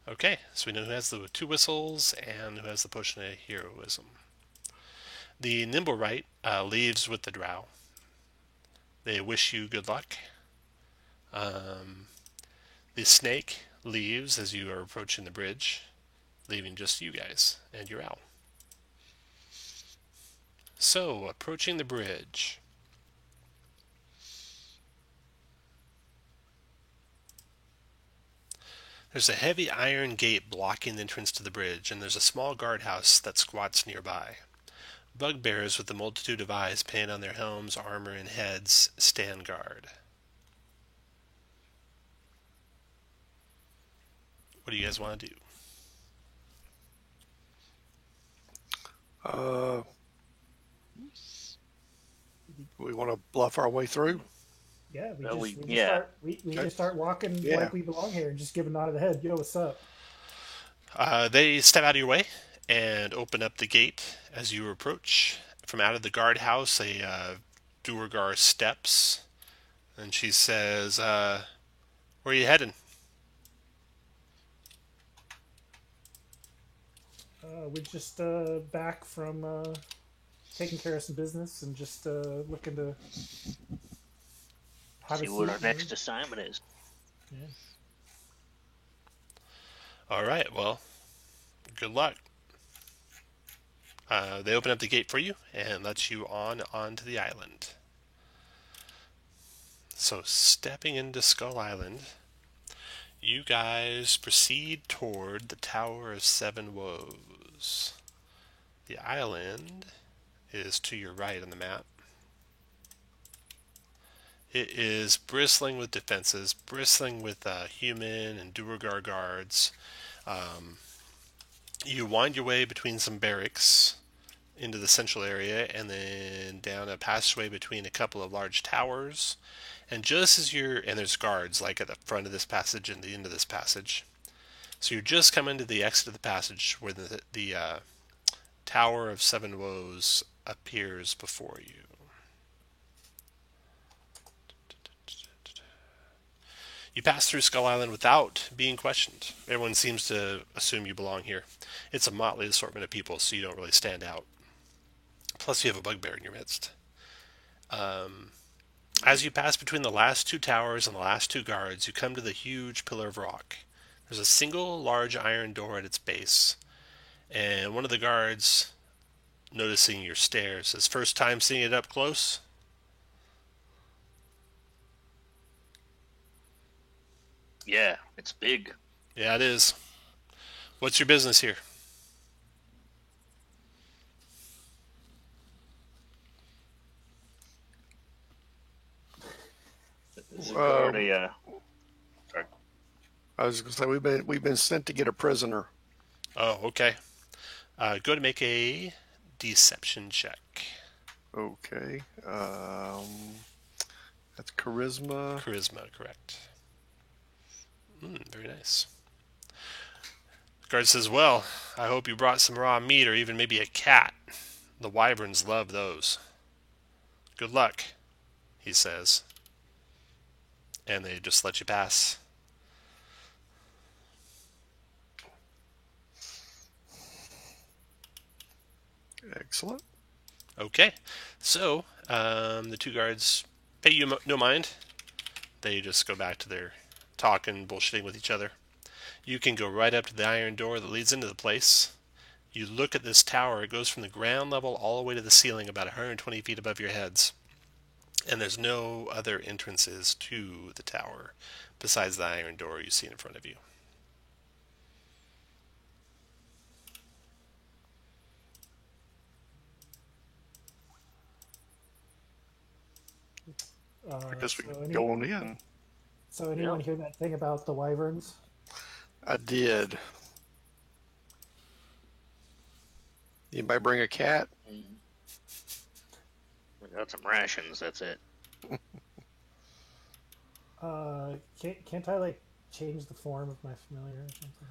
S2: Okay, so we know who has the 2 whistles and who has the potion of heroism. The Nimblewright leaves with the drow. They wish you good luck. The snake leaves as you are approaching the bridge, leaving just you guys and your owl. So, approaching the bridge. There's a heavy iron gate blocking the entrance to the bridge, and there's a small guardhouse that squats nearby. Bugbears with a multitude of eyes painted on their helms, armor, and heads stand guard. What do you guys want to do?
S4: We want to bluff our way through.
S3: Yeah,
S5: Well,
S3: we
S5: yeah.
S3: just start walking
S4: Yeah.
S3: like we belong here and just give a nod of the head. Yo, what's up?
S2: They step out of your way and open up the gate as you approach. From out of the guardhouse, a Duergar steps, and she says, "Where are you heading?"
S3: We're just back from taking care of some business and just looking to have
S5: See
S3: a
S5: what
S3: seat
S5: our next assignment is.
S3: Yeah.
S2: All right, well, good luck. They open up the gate for you and let you onto the island. So, stepping into Skull Island, you guys proceed toward the Tower of Seven Woes. The island is to your right on the map. It is bristling with defenses, bristling with human and Duergar guards. You wind your way between some barracks into the central area, and then down a passageway between a couple of large towers. And just as and there's guards like at the front of this passage and the end of this passage. So you're just coming to the exit of the passage where the Tower of Seven Woes appears before you. You pass through Skull Island without being questioned. Everyone seems to assume you belong here. It's a motley assortment of people, so you don't really stand out. Plus, you have a bugbear in your midst. As you pass between the last two towers and the last two guards, you come to the huge pillar of rock. There's a single large iron door at its base, and one of the guards, noticing your stare, says, "First time seeing it up close?"
S5: Yeah, it's big.
S2: Yeah, it is. What's your business here?
S5: Is the guard sorry.
S4: I was going to say we've been sent to get a prisoner.
S2: Oh, okay. Go ahead and make a deception check.
S4: Okay. That's charisma.
S2: Charisma, correct. Very nice. The guard says, "Well, I hope you brought some raw meat or even maybe a cat. The wyverns love those. Good luck," he says. And they just let you pass.
S4: Excellent.
S2: Okay. So, the two guards pay you no mind. They just go back to their talking, bullshitting with each other. You can go right up to the iron door that leads into the place. You look at this tower. It goes from the ground level all the way to the ceiling, about 120 feet above your heads. And there's no other entrances to the tower besides the iron door you see in front of you.
S4: I guess we
S3: So
S4: can go on in.
S3: So anyone hear that thing about the wyverns?
S4: I did. Anybody bring a cat?
S5: We got some rations. That's it.
S3: Can't I like change the form of my familiar or something?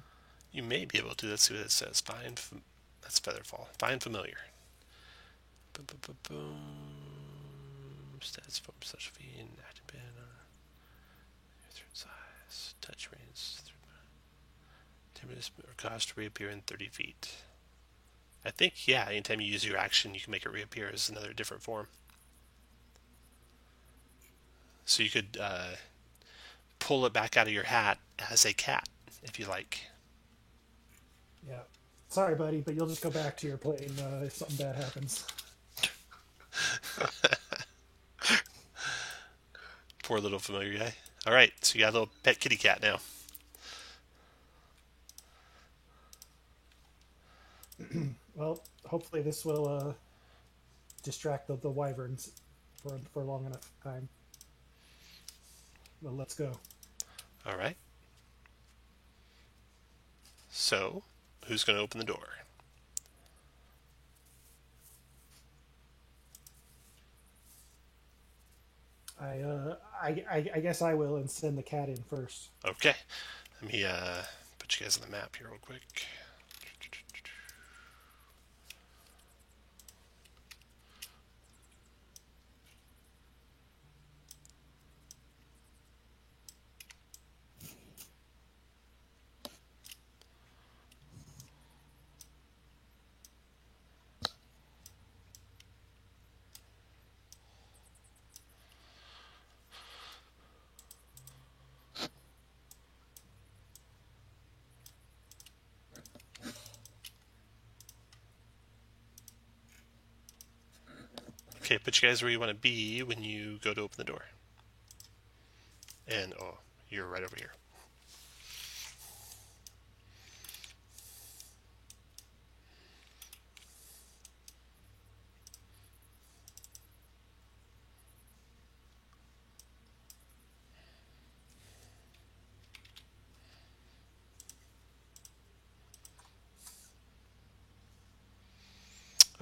S2: You may be able to. Let's see what it says. That's Featherfall. Find familiar. Boom, boom, boom, boom. Stats from such fiend. Active banner. Third size. Touch range. 10 minutes or cost to reappear in 30 feet. I think, yeah, anytime you use your action, you can make it reappear as another different form. So you could pull it back out of your hat as a cat, if you like.
S3: Yeah. Sorry, buddy, but you'll just go back to your plane if something bad happens.
S2: Poor little familiar guy. All right, so you got a little pet kitty cat now.
S3: Well, hopefully this will distract the wyverns for long enough time. Well, let's go.
S2: All right. So, who's going to open the door?
S3: I guess I will and send the cat in first.
S2: Okay. Let me put you guys on the map here real quick. Okay, put you guys where you want to be when you go to open the door. And, oh, you're right over here.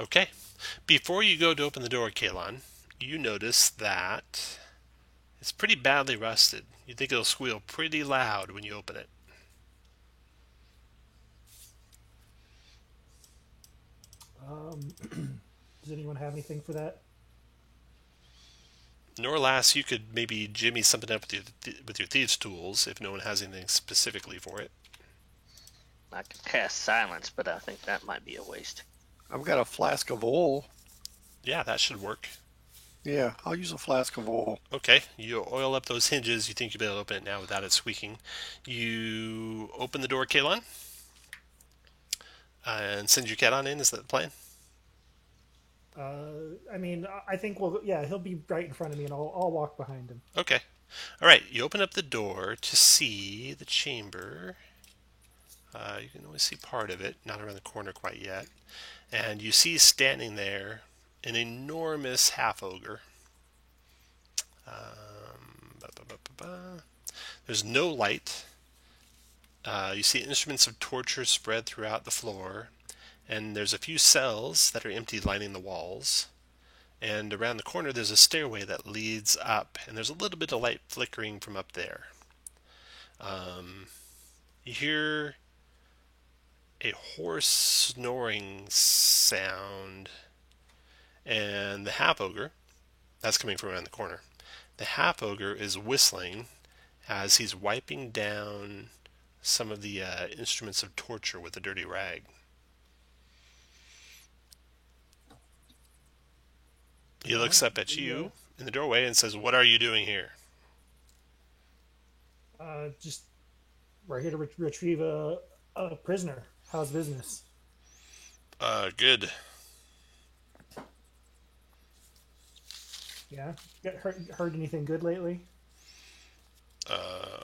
S2: Okay. Before you go to open the door, Kalon, you notice that it's pretty badly rusted. You think it'll squeal pretty loud when you open it.
S3: Does anyone have anything for that?
S2: Norlass, you could maybe jimmy something up with your thieves' tools if no one has anything specifically for it.
S5: I could cast silence, but I think that might be a waste.
S4: I've got a flask of oil.
S2: Yeah, that should work.
S4: Yeah, I'll use a flask of oil.
S2: Okay, you oil up those hinges. You think you'll be able to open it now without it squeaking. You open the door, Kalon, and send your cat on in. Is that the plan?
S3: I mean, I think he'll be right in front of me, and I'll walk behind him.
S2: Okay. All right, you open up the door to see the chamber. You can only see part of it, not around the corner quite yet. And you see standing there an enormous half-ogre. There's no light. You see instruments of torture spread throughout the floor. And there's a few cells that are empty lining the walls. And around the corner there's a stairway that leads up. And there's a little bit of light flickering from up there. You hear a hoarse snoring sound. And the half-ogre, that's coming from around the corner. The half-ogre is whistling as he's wiping down some of the instruments of torture with a dirty rag. He looks up at you in the doorway and says, "What are you doing here?"
S3: Just we're here to retrieve a prisoner. How's business?
S2: Good.
S3: Yeah, heard anything good lately?
S2: Second.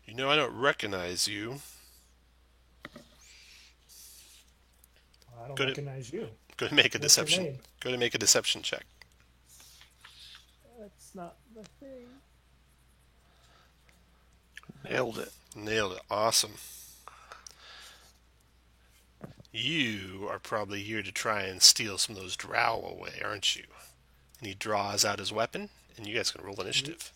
S2: You know, I don't recognize you.
S3: I don't
S2: Go to-
S3: recognize you.
S2: Go to make a
S3: What's your
S2: deception.
S3: name?
S2: Go to make a deception check.
S3: That's not the thing.
S4: Nailed it.
S2: Nailed it. Awesome. You are probably here to try and steal some of those drow away, aren't you? And he draws out his weapon, and you guys can roll initiative.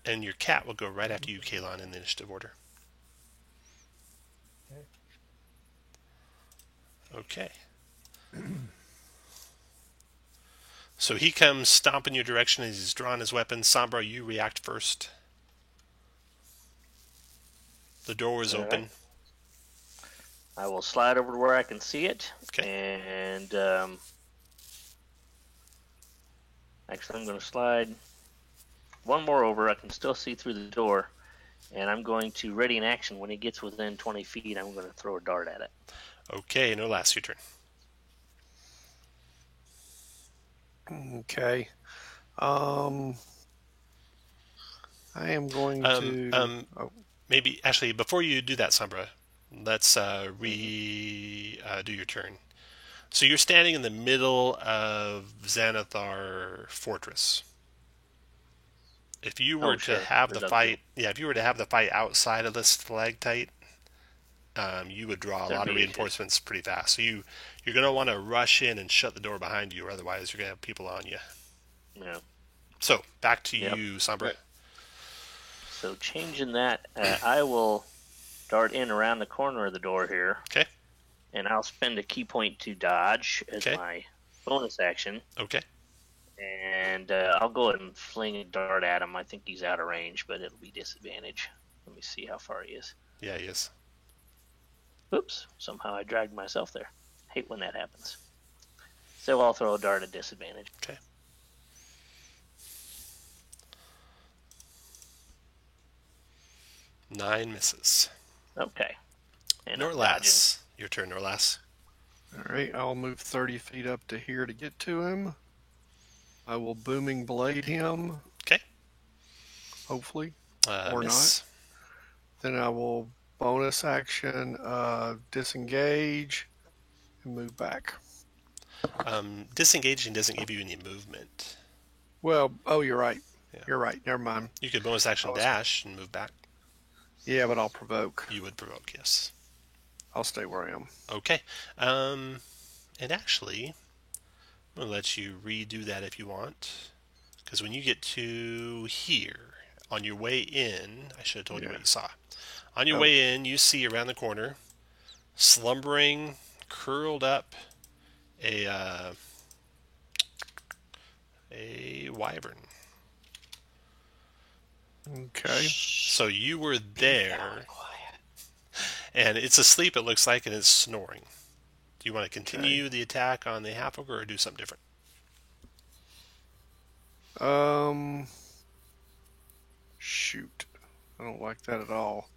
S2: And your cat will go right after you, Kalon, in the initiative order. Okay. So he comes stomping your direction as he's drawing his weapon. Sombra, you react first. The door is open.
S5: I will slide over to where I can see it.
S2: Okay.
S5: And actually, I'm going to slide one more over. I can still see through the door. And I'm going to ready an action. When he gets within 20 feet, I'm going to throw a dart at it.
S2: Okay, Norlass, your turn.
S4: Okay. I am going to.
S2: Maybe, actually, before you do that, Sombra, let's do your turn. So you're standing in the middle of Xanathar Fortress. If you were to have the fight, if you were to have the fight outside of the stalactite, you would draw a lot of reinforcements pretty fast. So you're going to want to rush in and shut the door behind you, or otherwise you're going to have people on you.
S5: Yeah.
S2: So back to you, Sombra.
S5: Right. So changing that, I will dart in around the corner of the door here.
S2: Okay.
S5: And I'll spend a key point to dodge as
S2: Okay.
S5: my bonus action.
S2: Okay.
S5: And I'll go ahead and fling a dart at him. I think he's out of range, but it'll be disadvantage. Let me see how far he is.
S2: Yeah, he is.
S5: Oops, somehow I dragged myself there. Hate when that happens. So I'll throw a dart at disadvantage.
S2: Okay. Nine misses.
S5: Okay. And I'm
S2: Norlass. Your turn, Norlass.
S4: All right, I'll move 30 feet up to here to get to him. I will booming blade him.
S2: Okay.
S4: Hopefully. Or
S2: miss.
S4: Then I will bonus action disengage, and move back.
S2: Disengaging doesn't give you any movement.
S4: Well, oh, you're right.
S2: Yeah.
S4: You're right. Never mind.
S2: You could bonus action
S4: Oh,
S2: dash and move back.
S4: Yeah, but I'll provoke.
S2: You would provoke, yes.
S4: I'll stay where I am.
S2: Okay. And actually, I'm going to let you redo that if you want. Because when you get to here, on your way in, I should have told you what you saw. On your way in, you see around the corner, slumbering, curled up, a wyvern.
S4: Okay.
S2: So you were there, and it's asleep, it looks like, and it's snoring. Do you want to continue the attack on the half ogre or do something different?
S4: Shoot. I don't like that at all.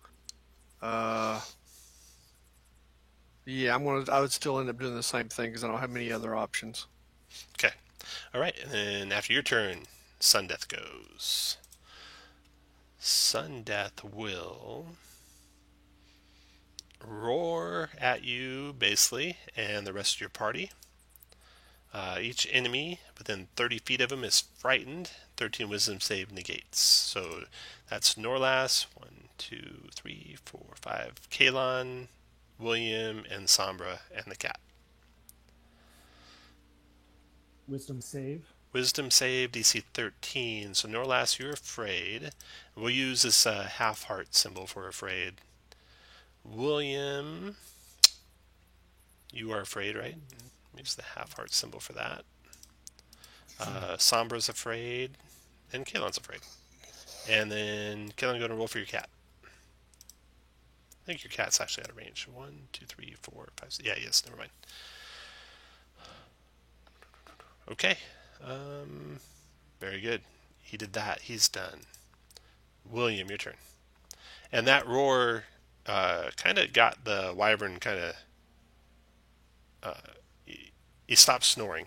S4: Yeah, I would still end up doing the same thing because I don't have many other options.
S2: Okay. All right, and then after your turn, Sundeath goes. Sundeath will roar at you, basically, and the rest of your party. Each enemy within 30 feet of him is frightened. 13 wisdom save negates. So that's Norlas, 1, 2, 3, 4, 5, Kalon, William, and Sombra, and the cat.
S3: Wisdom save.
S2: Wisdom save DC 13. So Norlas, you're afraid. We'll use this half heart symbol for afraid. William, you are afraid, right? Use the half heart symbol for that. Sombra's afraid, and Kalon's afraid. And then Kalon, going to roll for your cat. I think your cat's actually out of range. 1, 2, 3, 4, 5, 6. Yeah, yes, never mind. Okay. Very good. He did that. He's done. William, your turn. And that roar kind of got the wyvern kind of... he stopped snoring.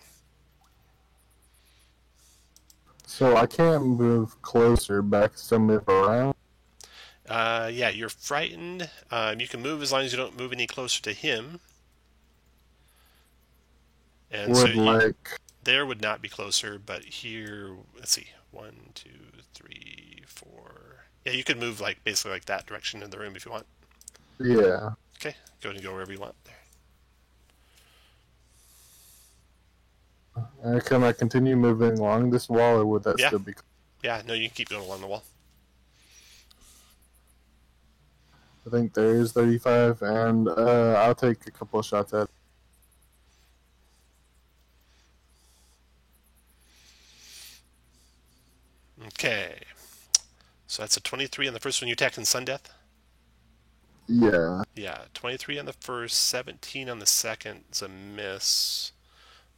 S6: So I can't move closer, back, still move around.
S2: Yeah, you're frightened. You can move as long as you don't move any closer to him. And there would not be closer, but here, let's see, 1, 2, 3, 4. Yeah, you could move like basically like that direction in the room if you want.
S6: Yeah.
S2: Okay, go ahead and go wherever you want there.
S6: Can I continue moving along this wall, or would that still be?
S2: Yeah, no, you can keep going along the wall.
S6: I think there is 35, and I'll take a couple of shots at it.
S2: Okay. So that's a 23 on the first one. You attacking Sundeath?
S6: Yeah.
S2: Yeah, 23 on the first, 17 on the second is a miss.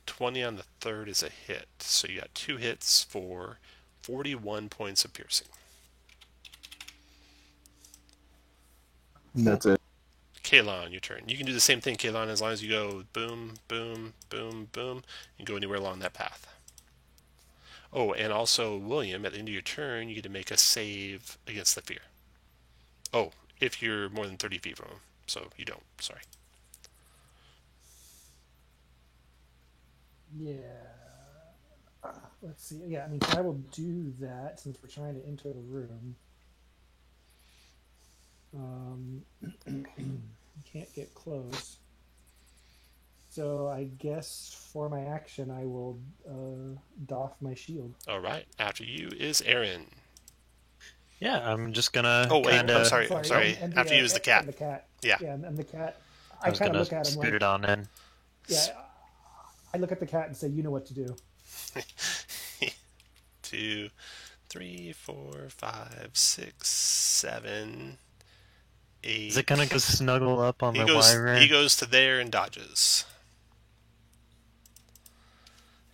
S2: 20 on the third is a hit. So you got 2 hits for 41 points of piercing.
S6: That's it.
S2: Kalon, your turn. You can do the same thing, Kalon, as long as you go boom, boom, boom, boom, and go anywhere along that path. Oh, and also, William, at the end of your turn, you get to make a save against the fear. Oh, if you're more than 30 feet from him. So you don't. Sorry.
S3: Yeah. Let's see. Yeah, I mean, I will do that since we're trying to enter the room. Can't get close. So I guess for my action, I will doff my shield.
S2: All right. After you is Aaron.
S1: Yeah, I'm just gonna.
S2: Oh wait,
S1: kinda...
S2: I'm sorry.
S3: And
S2: After you is the cat.
S3: And the cat.
S2: Yeah.
S3: Yeah, and the cat.
S1: I was
S3: kind
S1: gonna
S3: of look at him
S1: scoot
S3: like,
S1: it on in.
S3: Yeah, I look at the cat and say, "You know what to do."
S2: 2, 3, 4, 5, 6, 7, 8.
S1: Is it gonna go snuggle up on the wyvern?
S2: He goes to there and dodges.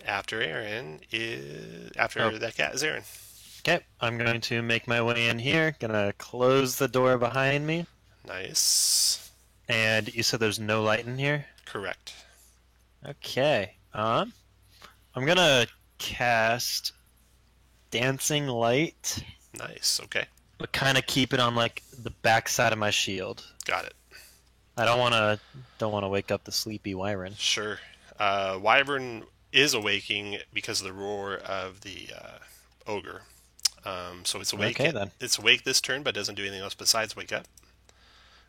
S2: After that cat is Aaron.
S1: Okay, I'm going to make my way in here. Gonna close the door behind me.
S2: Nice.
S1: And you said there's no light in here?
S2: Correct.
S1: Okay. I'm gonna cast Dancing Light.
S2: Nice. Okay.
S1: But kind of keep it on like the back side of my shield.
S2: Got it.
S1: I don't want to wake up the sleepy Wyvern.
S2: Sure. Wyvern is awaking because of the roar of the ogre. So it's awake.
S1: Okay, then.
S2: It's awake this turn, but doesn't do anything else besides wake up.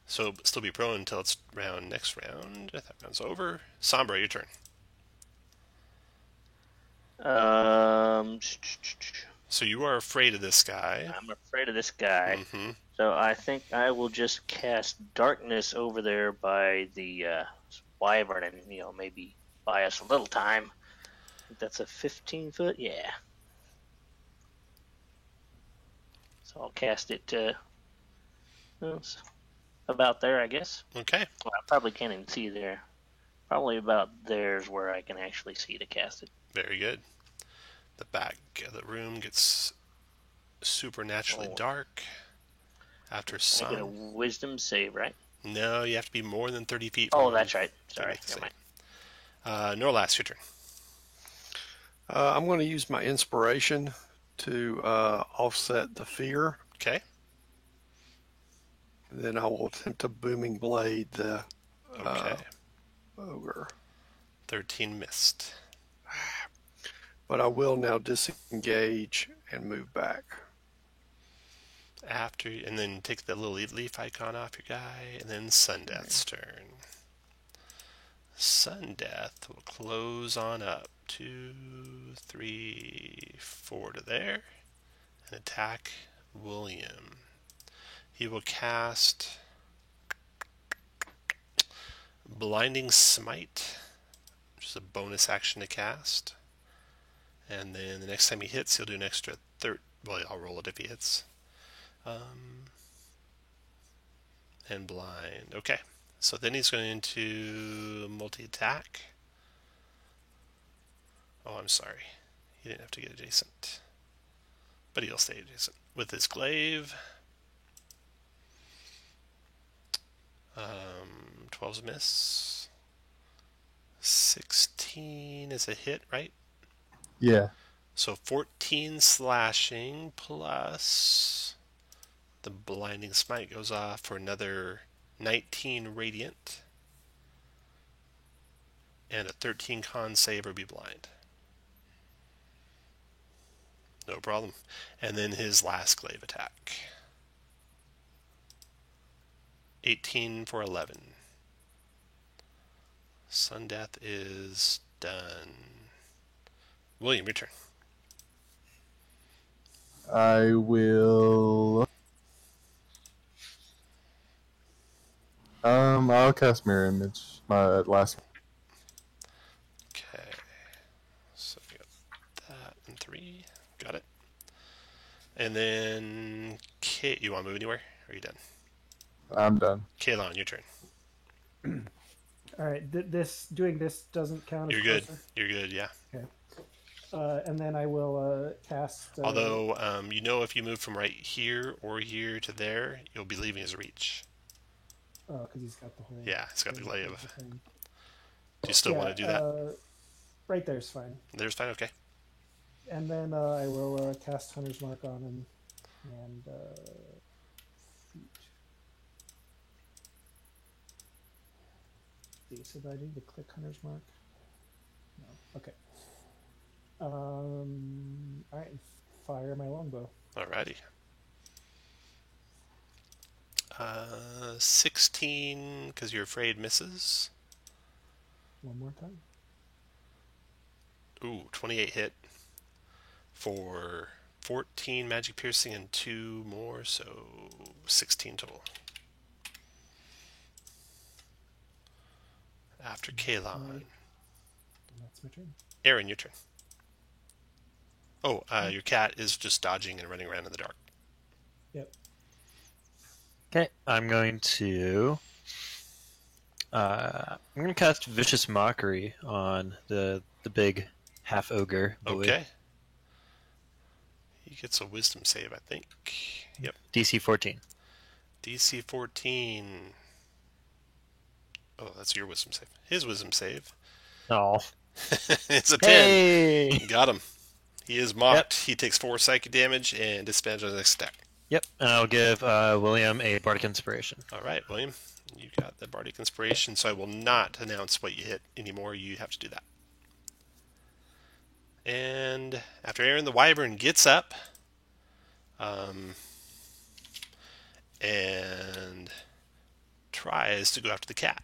S2: So still be prone until it's next round. That round's over. Sombra, your turn. So you are afraid of this guy.
S5: I'm afraid of this guy.
S2: Mm-hmm.
S5: So I think I will just cast darkness over there by the wyvern, and maybe buy us a little time. I think that's a 15-foot. Yeah. So I'll cast it about there, I guess.
S2: Okay.
S5: Well, I probably can't even see there. Probably about there's where I can actually see to cast it.
S2: Very good. The back of the room gets supernaturally dark after
S5: I
S2: sun.
S5: get a wisdom save, right?
S2: No, you have to be more than 30 feet.
S5: Oh,
S2: from
S5: that's
S2: him
S5: right.
S2: to
S5: Sorry.
S2: make the
S5: Never
S2: save.
S5: mind.
S2: Norlas, your turn.
S4: I'm going to use my inspiration to offset the fear.
S2: Okay.
S4: Then I will attempt to booming blade the
S2: Okay.
S4: ogre.
S2: 13 missed.
S4: But I will now disengage and move back.
S2: And then take the little leaf icon off your guy, and then Sundeath's turn. Sundeath will close on up 2, 3, 4 to there, and attack William. He will cast Blinding Smite, which is a bonus action to cast. And then the next time he hits, he'll do an extra well, I'll roll it if he hits. And blind. Okay. So then he's going into multi-attack. Oh, I'm sorry. He didn't have to get adjacent. But he'll stay adjacent. With his glaive. 12's a miss. 16 is a hit, right?
S6: Yeah.
S2: So 14 slashing plus the blinding smite goes off for another 19 radiant. And a 13 con save or be blind. No problem. And then his last glaive attack. 18 for 11. Sundeath is done. William, your turn.
S6: I will. I'll cast Mirror Image. My last.
S2: Okay. So we got that and 3. Got it. And then Kate, you want to move anywhere? Or are you done?
S6: I'm done.
S2: Kaelon, your turn.
S3: All right, doing this doesn't count.
S2: You're good. You're good, yeah.
S3: Okay. And then I will cast.
S2: Although, if you move from right here or here to there, you'll be leaving his reach.
S3: Oh, because he's got the whole.
S2: Yeah, he's got the glaive.
S3: thing.
S2: Do you still want to do that?
S3: Right there's fine.
S2: There's fine, okay.
S3: And then I will cast Hunter's Mark on him, and feet. So do I need to click Hunter's Mark? No. Okay. All right. Fire my longbow.
S2: Alrighty. 16, because you're afraid, misses.
S3: One more time.
S2: Ooh, 28 hit for 14 magic piercing and 2 more, so 16 total. After Kaelon.
S3: Right. That's my turn.
S2: Aaron, your turn. Oh, your cat is just dodging and running around in the dark.
S3: Yep.
S1: Okay, I'm going to cast Vicious Mockery on the big half ogre boy.
S2: Okay. He gets a wisdom save, I think. Yep.
S1: DC 14.
S2: DC 14. Oh, that's your wisdom save. His wisdom save.
S1: Oh.
S2: It's a 10.
S1: Hey!
S2: Got him. He is mocked. Yep. He takes 4 psychic damage and disadvantage on the next attack.
S1: Yep, and I'll give William a Bardic Inspiration.
S2: All right, William. You got the Bardic Inspiration, so I will not announce what you hit anymore. You have to do that. And after Aaron, the Wyvern gets up and tries to go after the cat.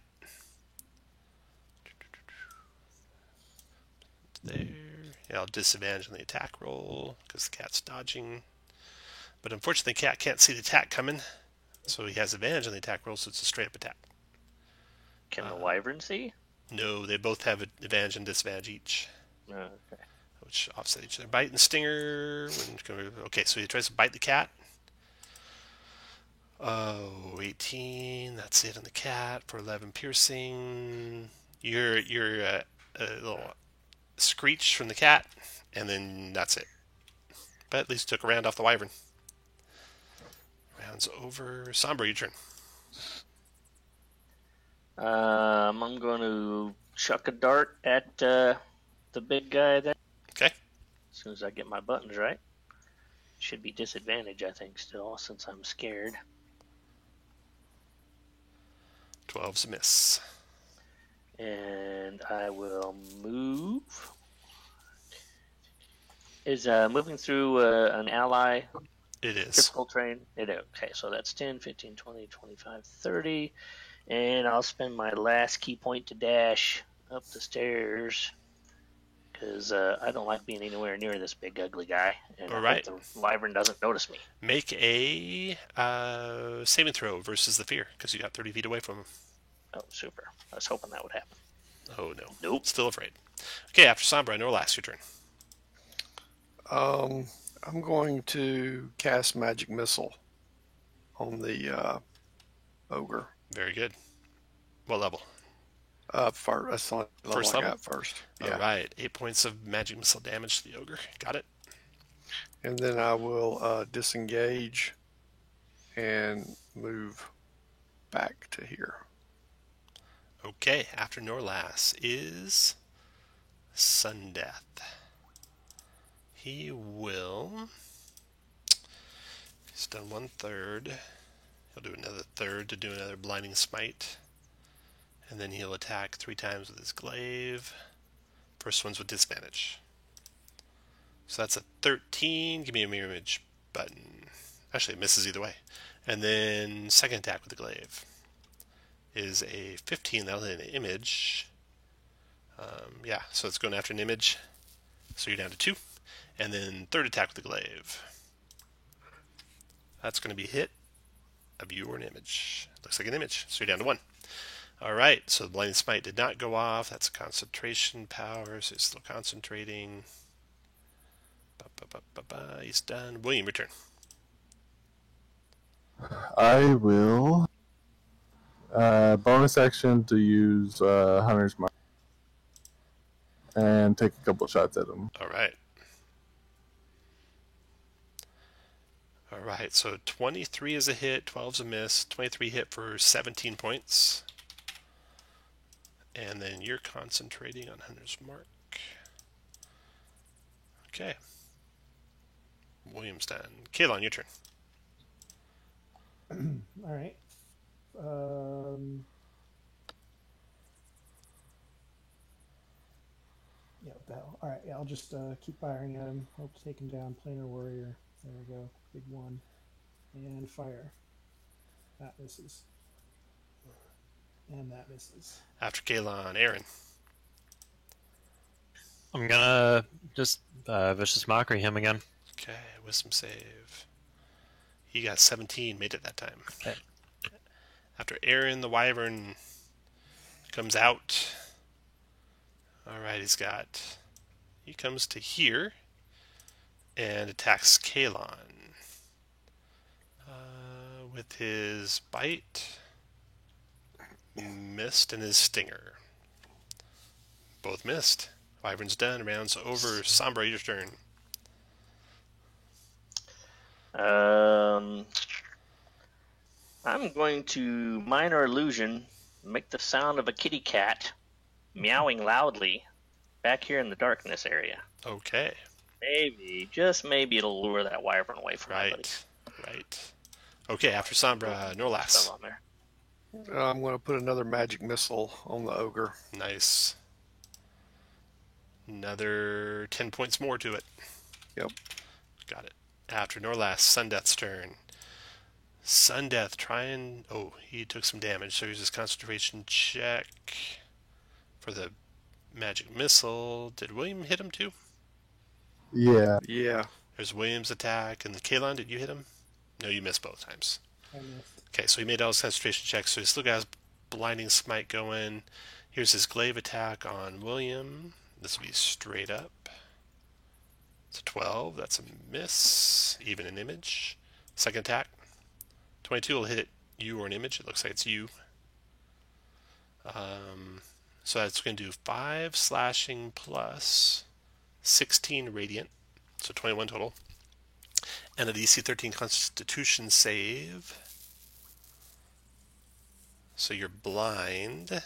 S2: There. Yeah, I'll disadvantage on the attack roll because the cat's dodging. But unfortunately, the cat can't see the attack coming, so he has advantage on the attack roll, so it's a straight-up attack.
S5: Can the Wyvern see?
S2: No, they both have advantage and disadvantage each,
S5: Okay.
S2: which offset each other. Bite and stinger. Okay, so he tries to bite the cat. Oh, 18. That's it on the cat for 11 piercing. You're a little screech from the cat, and then that's it. But at least took a round off the Wyvern. Round's over. Sombra, your turn.
S5: I'm going to chuck a dart at the big guy there.
S2: Okay.
S5: As soon as I get my buttons right. Should be disadvantage, I think, still, since I'm scared.
S2: 12's a miss.
S5: And I will move. Is moving through an ally
S2: It is.
S5: difficult terrain? It is. Okay, so that's 10, 15, 20, 25, 30. And I'll spend my last key point to dash up the stairs. Because I don't like being anywhere near this big ugly guy. And
S2: All
S5: I
S2: right.
S5: hope the Wyvern doesn't notice me.
S2: Make a saving throw versus the fear, because you got 30 feet away from him.
S5: Oh, super. I was hoping that would happen.
S2: Oh, no.
S5: Nope.
S2: Still afraid. Okay, after Sombra, Norlax, your turn.
S4: I'm going to cast Magic Missile on the ogre.
S2: Very good. What level?
S4: First, that's the only level
S2: First
S4: I
S2: level?
S4: got first. Yeah.
S2: All right. 8 points of magic missile damage to the ogre. Got it.
S4: And then I will disengage and move back to here.
S2: Okay, after Norlass is Sundeath. He will. He's done 1/3. He'll do another third to do another blinding smite. And then he'll attack 3 times with his glaive. First one's with disadvantage. So that's a 13. Give me a mirror image button. Actually, it misses either way. And then second attack with the glaive is a 15. That'll hit an image. Yeah, so it's going after an image. So you're down to 2. And then third attack with the glaive. That's going to be hit a view or an image. Looks like an image. So you're down to 1. All right, so the blinding smite did not go off. That's a concentration power, so he's still concentrating. He's done. William, your turn.
S6: I will bonus action to use Hunter's Mark and take a couple shots at him.
S2: All right. All right, so 23 is a hit, 12's a miss, 23 hit for 17 points. And then you're concentrating on Hunter's Mark. Okay. William's done. Kaelon, your turn.
S3: All right. Yeah, what the hell? All right, yeah, I'll just keep firing at him. Hope to take him down. Planar warrior. There we go. Big one. And fire. That misses. And that misses.
S2: After Kaelon, Aaron.
S1: I'm gonna just vicious mockery him again.
S2: Okay, wisdom save. He got 17, made it that time.
S1: Okay.
S2: After Aaron, the Wyvern comes out. Alright, he comes to here and attacks Kaelon with his bite, missed, and his stinger. Both missed. Wyvern's done. Round's over. Sombra, your turn.
S5: I'm going to minor illusion, make the sound of a kitty cat meowing loudly back here in the darkness area.
S2: Okay.
S5: Maybe, just maybe it'll lure that Wyvern away from my buddy.
S2: Right. Okay, after Sombra, Norlass.
S5: Still on there.
S4: I'm going to put another magic missile on the ogre.
S2: Nice. Another 10 points more to it.
S4: Yep.
S2: Got it. After Norlas, Sundeath's turn. Sundeath trying... Oh, he took some damage, so here's his concentration check for the magic missile. Did William hit him too?
S6: Yeah.
S4: Yeah.
S2: There's William's attack, and the Kalon, did you hit him? No, you missed both times.
S3: I missed.
S2: Okay, so he made all his concentration checks, so he still got his blinding smite going. Here's his glaive attack on William. This will be straight up. It's a 12, that's a miss. Even an image. Second attack. 22 will hit you or an image. It looks like it's you. So that's going to do 5 slashing plus 16 radiant. So 21 total. And a DC 13 Constitution save. So you're blind.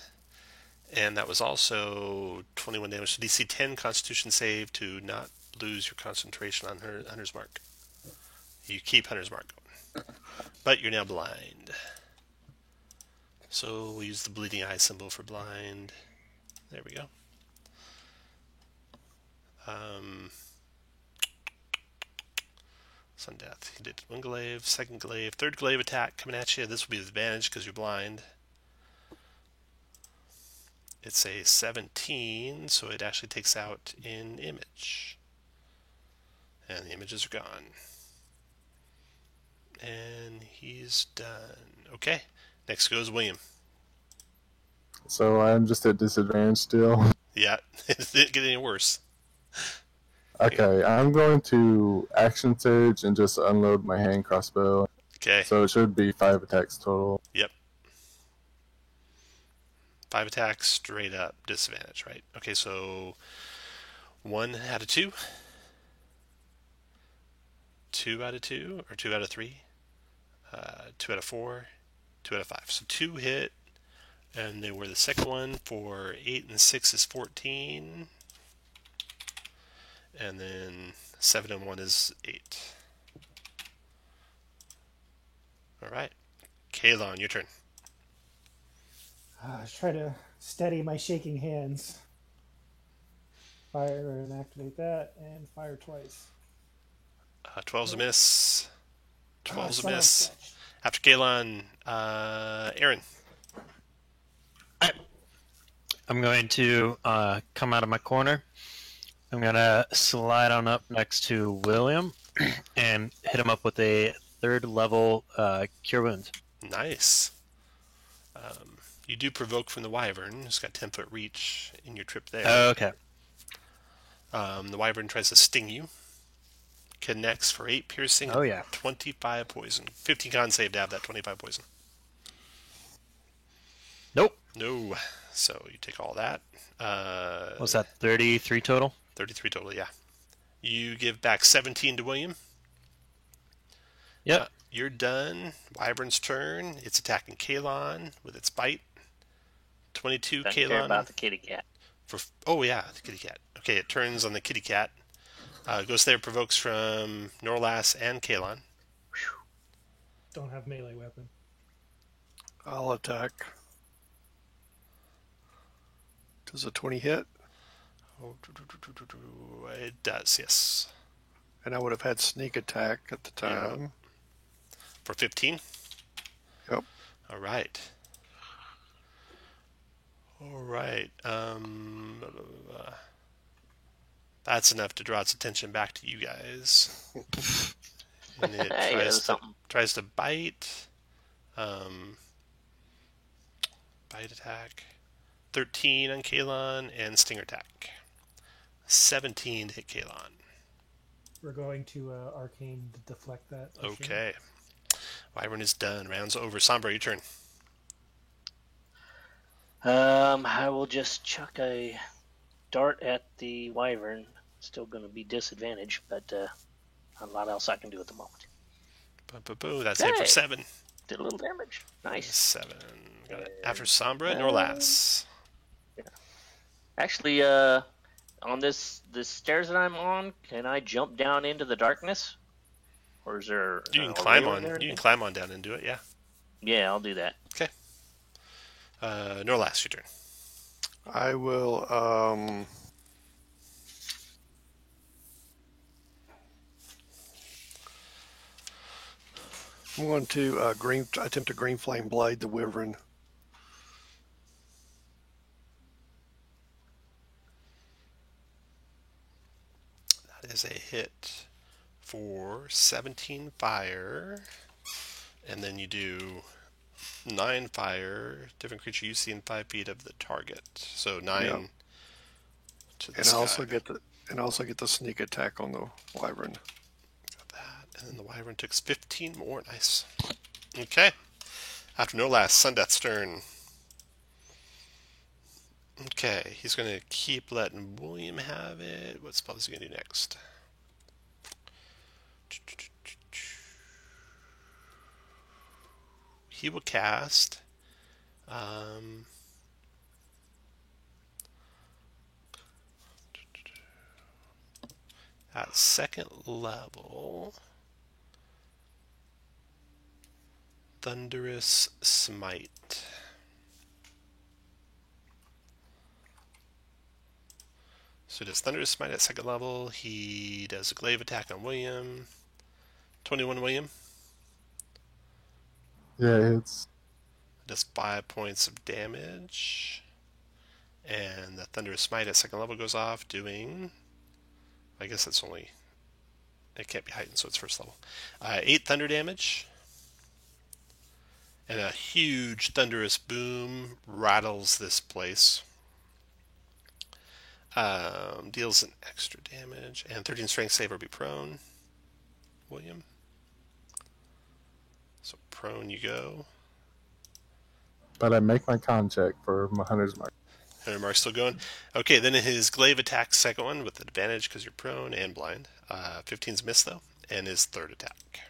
S2: And that was also 21 damage. So DC 10 Constitution save to not lose your concentration on Hunter's Mark. You keep Hunter's Mark going. But you're now blind. So we'll use the bleeding eye symbol for blind. There we go. Sundeath. He did one glaive, second glaive, third glaive attack coming at you. This will be the advantage because you're blind. It's a 17, so it actually takes out an image. And the images are gone. And he's done. Okay, next goes William.
S6: So I'm just at disadvantage still.
S2: Yeah, it didn't get any worse.
S6: Okay, I'm going to action surge and just unload my hand crossbow.
S2: Okay,
S6: So it should be 5 attacks total.
S2: yep. 5 attacks, straight up, disadvantage, right? Okay, so 1 out of 2. 2 out of 2, or 2 out of 3. 2 out of 4. 2 out of 5. So 2 hit, and then the second one for 8 and 6 is 14. And then 7 and 1 is 8. Alright. Kalon, your turn.
S3: Try to steady my shaking hands. Fire and activate that, and fire twice.
S2: 12's a miss. 12's a
S3: Son of
S2: miss.
S3: bitch.
S2: After Kalon, Aaron.
S1: I'm going to come out of my corner. I'm going to slide on up next to William and hit him up with a 3rd level Cure Wounds.
S2: Nice. You do provoke from the Wyvern. It's got 10-foot reach in your trip there.
S1: Okay.
S2: The Wyvern tries to sting you. Connects for 8 piercing.
S1: Oh, yeah.
S2: 25 poison. 15 con save to have that 25 poison.
S1: Nope.
S2: No. So you take all that.
S1: What's that, 33 total?
S2: 33 total, yeah. You give back 17 to William.
S1: Yep.
S2: You're done. Wyvern's turn. It's attacking Kalon with its bite. 22
S5: Don't care
S2: Kalon.
S5: about the kitty cat.
S2: Oh, yeah, the kitty cat. Okay, it turns on the kitty cat. Goes there, provokes from Norlas and Kalon.
S3: Don't have melee weapon.
S4: I'll attack. Does a 20 hit?
S2: Oh, it does, yes.
S4: And I would have had sneak attack at the time.
S2: For 15?
S4: Yep.
S2: All right. All right. That's enough to draw its attention back to you guys. And it
S5: Hey, there's something.
S2: tries to bite. Bite attack. 13 on Kalon and stinger attack. 17 to hit Kalon.
S3: We're going to arcane to deflect that.
S2: Okay. Wyvern is done. Round's over. Sombra, your turn.
S5: I will just chuck a dart at the Wyvern. Still going to be disadvantaged, but not a lot else I can do at the moment.
S2: Boo. That's it for
S5: Hey.
S2: 7.
S5: Did a little damage. Nice.
S2: 7. Got it. After Sombra, Norlas.
S5: Actually, on this stairs that I'm on, can I jump down into the darkness? Or is there?
S2: You can
S5: a
S2: climb
S5: way over
S2: on.
S5: there?
S2: You can climb on down and do it. Yeah.
S5: Yeah, I'll do that.
S2: Okay. Norlas, your turn.
S4: I will. I'm going to attempt a green flame blade the wyvern.
S2: That is a hit for 17 fire. And then you do 9 fire, different creature you see in 5 feet of the target. So 9
S4: Yep.
S2: to the
S4: And
S2: sky.
S4: also get the sneak attack on the wyvern.
S2: Got that. And then the wyvern takes 15 more. Nice. Okay. After Norlas, Sundeath's turn. Okay, he's going to keep letting William have it. What spell is he going to do next? He will cast at second level Thunderous Smite. So does Thunderous Smite at second level. He does a glaive attack on William. 21 William.
S6: Yeah, it's
S2: Does 5 points of damage. And the Thunderous Smite at second level goes off, doing... I guess that's only... It can't be heightened, so it's first level. 8 thunder damage. And a huge thunderous boom rattles this place. Deals an extra damage. And 13 strength save or be prone. William. So prone you go.
S6: but I make my con check for my hunter's mark.
S2: Hunter mark still going. Okay, then his glaive attack, second one with advantage because you're prone and blind. 15's missed though, and his third attack.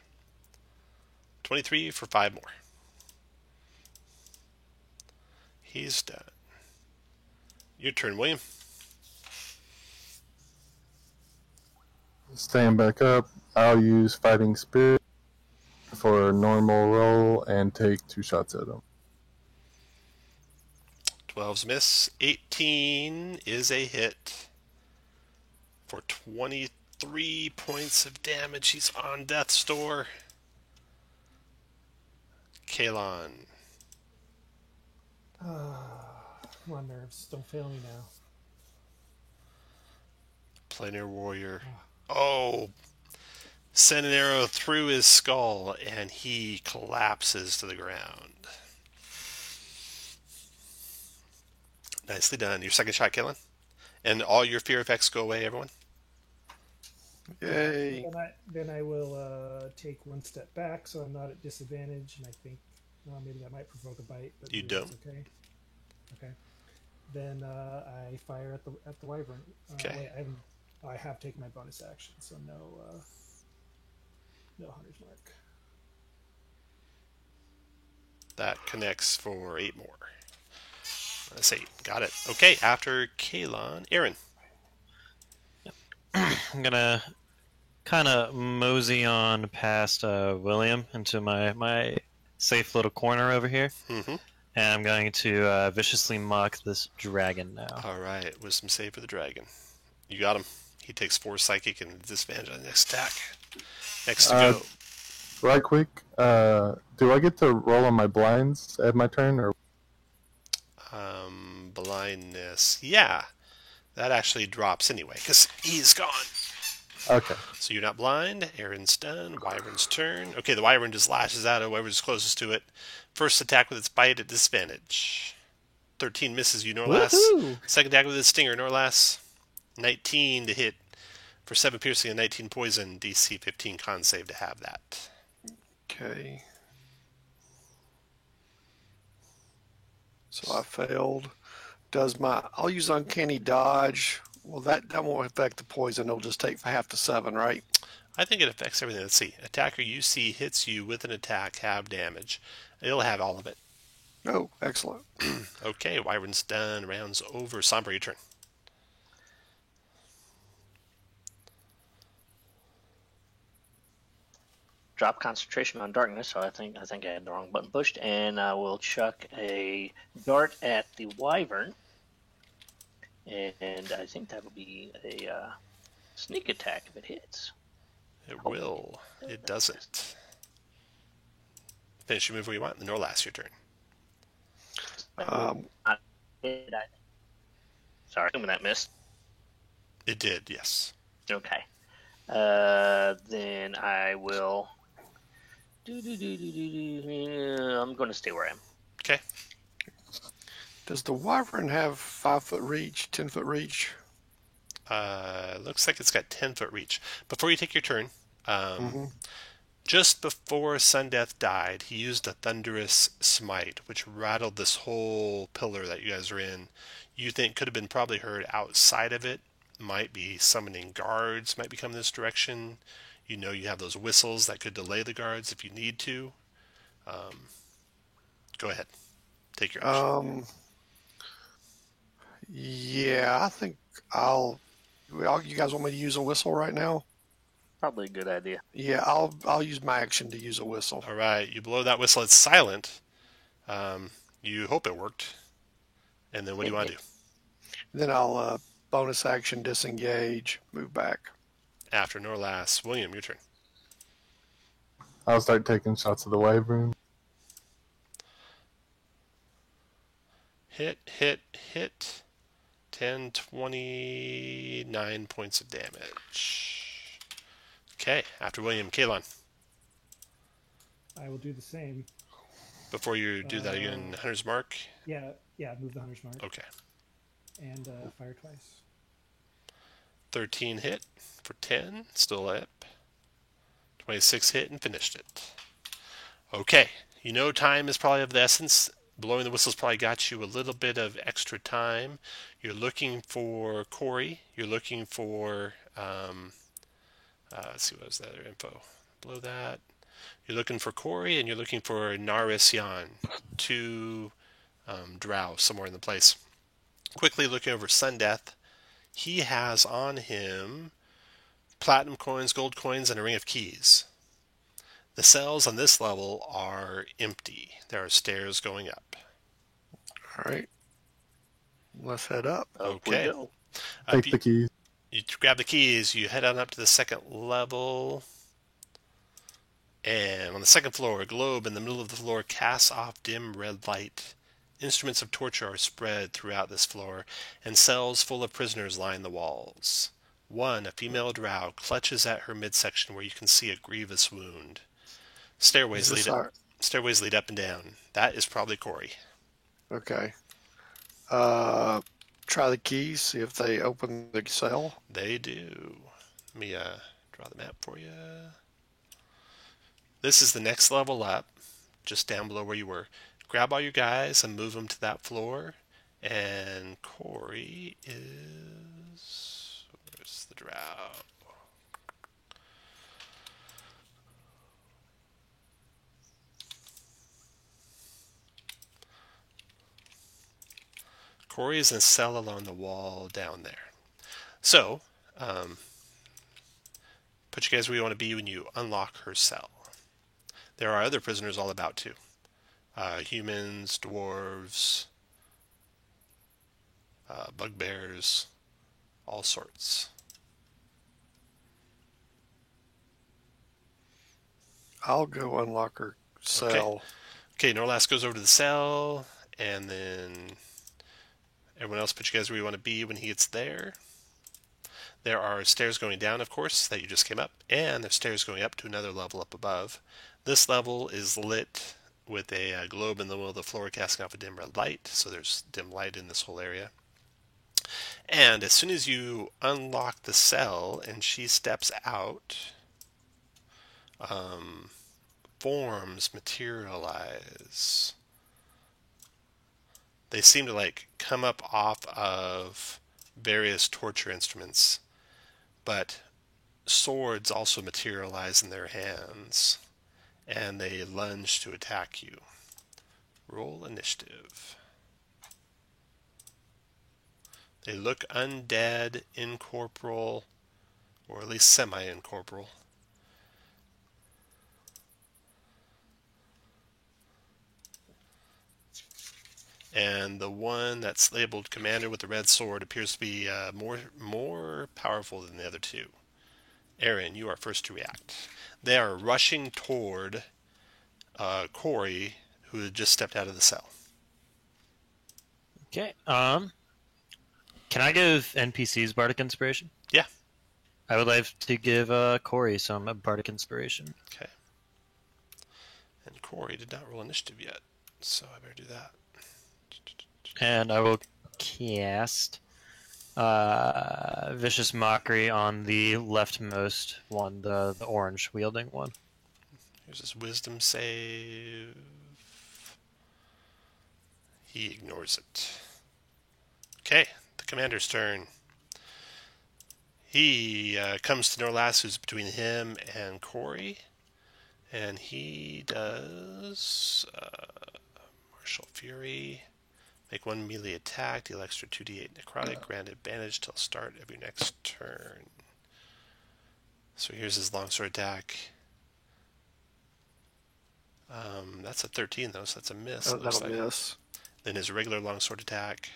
S2: 23 for 5 more. He's done. Your turn, William.
S6: Stand back up. I'll use Fighting Spirit for a normal roll and take 2 shots at him.
S2: 12's miss. 18 is a hit for 23 points of damage. He's on death's door. Kalon.
S3: Come on, nerves. Don't fail me now.
S2: Planar warrior. Oh! Send an arrow through his skull and he collapses to the ground. Nicely done. Your second shot, Kalon. And all your fear effects go away, everyone.
S4: Yay!
S3: Then I will take 1 step back, so I'm not at disadvantage. And I think, well, maybe that might provoke a bite, but
S2: You
S3: maybe that's
S2: don't.
S3: okay. Okay. Then I fire at the wyvern.
S2: Okay.
S3: Wait, I have taken my bonus action, so no hunter's mark.
S2: That connects for 8 more. That's 8. Got it. Okay, after Kalon, Aaron.
S1: I'm gonna kind of mosey on past William into my safe little corner over here,
S2: Mm-hmm.
S1: and I'm going to viciously mock this dragon now.
S2: All right, wisdom save for the dragon. You got him. He takes 4 psychic and disadvantage on the next attack. Next to go.
S6: Right quick, do I get to roll on my blinds at my turn, or
S2: Blindness. Yeah, that actually drops anyway because he's gone.
S6: okay?
S2: So you're not blind. Aaron's done. Wyvern's turn. Okay, the wyvern just lashes out at whoever's closest to it. First attack with its bite at disadvantage. 13 misses you, Norlas.
S1: Woohoo!
S2: Second attack with its stinger, Norlas. 19 to hit for 7 piercing and 19 poison. DC 15 con save to have that.
S4: Okay. So I failed. I'll use uncanny dodge. Well, that won't affect the poison. It'll just take half the 7, right?
S2: I think it affects everything. Let's see. Attacker you see hits you with an attack, have damage. It'll have all of it.
S4: Oh, excellent.
S2: Okay, Wyvern's done. Round's over. Sombra, your turn.
S5: drop concentration on darkness. So I think I had the wrong button pushed, and I will chuck a dart at the wyvern, and I think that'll be a sneak attack if it hits.
S2: It will. It doesn't. Finish your move where you want. Norlass, your turn.
S5: Sorry, assuming that missed.
S2: It did, yes.
S5: Okay. Then I will. I'm going to stay where I am.
S2: Okay.
S4: Does the wyvern have 5-foot reach, 10-foot reach?
S2: Looks like it's got 10-foot reach. Before you take your turn, just before Sundeath died, he used a thunderous smite, which rattled this whole pillar that you guys are in. You think could have been probably heard outside of it. Might be summoning guards, might be coming this direction. You know you have those whistles that could delay the guards if you need to. Go ahead. Take your action.
S4: Yeah, I think you guys want me to use a whistle right now?
S5: Probably a good idea.
S4: Yeah, I'll use my action to use a whistle.
S2: All right, you blow that whistle. It's silent. You hope it worked. And then what do you want to do?
S4: Then I'll bonus action disengage, move back.
S2: After Norlass, William, your turn.
S6: I'll start taking shots of the wyvern.
S2: Hit. 10, 29 points of damage. Okay, after William, Kalon.
S3: I will do the same.
S2: Before you do that, are you in Hunter's Mark?
S3: Yeah, move the Hunter's Mark.
S2: Okay.
S3: And fire twice.
S2: 13 hit for 10, still up. 26 hit and finished it. Okay, you know time is probably of the essence. Blowing the whistle's probably got you a little bit of extra time. You're looking for Corey. You're looking for, let's see, what was that other info? Below that. You're looking for Corey and you're looking for Narisyan, 2 drow somewhere in the place. Quickly looking over Sundeath. He has on him platinum coins, gold coins, and a ring of keys. The cells on this level are empty. There are stairs going up.
S4: All right. Let's head up.
S2: Okay.
S6: Take the keys.
S2: You grab the keys, you head on up to the second level. And on the second floor, a globe in the middle of the floor casts off dim red light. Instruments of torture are spread throughout this floor, and cells full of prisoners line the walls. One, a female drow, clutches at her midsection where you can see a grievous wound. Stairways lead up and down. That is probably Corey.
S4: Okay. Try the keys, see if they open the cell.
S2: They do. Let me draw the map for you. This is the next level up, just down below where you were. Grab all your guys and move them to that floor. And Corey is... Where's the drow? Corey is in a cell along the wall down there. So, put you guys where you want to be when you unlock her cell. There are other prisoners all about too. Humans, dwarves, bugbears, all sorts.
S4: I'll go unlock her cell.
S2: Okay, Norlass goes over to the cell, and then everyone else put you guys where you want to be when he gets there. There are stairs going down, of course, that you just came up, and there's stairs going up to another level up above. This level is lit with a globe in the middle of the floor casting off a dim red light, so there's dim light in this whole area. And as soon as you unlock the cell and she steps out, forms materialize. They seem to like come up off of various torture instruments, but swords also materialize in their hands, and they lunge to attack you. Roll initiative. They look undead, incorporeal, or at least semi-incorporeal. And the one that's labeled Commander with the red sword appears to be more powerful than the other two. Aaron, you are first to react. They are rushing toward Corey, who had just stepped out of the cell.
S1: Okay. Can I give NPCs bardic inspiration?
S2: Yeah.
S1: I would like to give Corey some bardic inspiration.
S2: Okay. And Corey did not roll initiative yet, so I better do that.
S1: And I will cast Vicious Mockery on the leftmost one, the orange wielding one.
S2: Here's his wisdom save. He ignores it. Okay, the commander's turn. He comes to Norlas, who's between him and Corey, and he does Martial Fury. Make one melee attack, deal extra 2d8 necrotic, grant advantage till start of your next turn. So here's his longsword attack. That's a 13 though, so that's a miss.
S4: That'll miss.
S2: Then his regular longsword attack,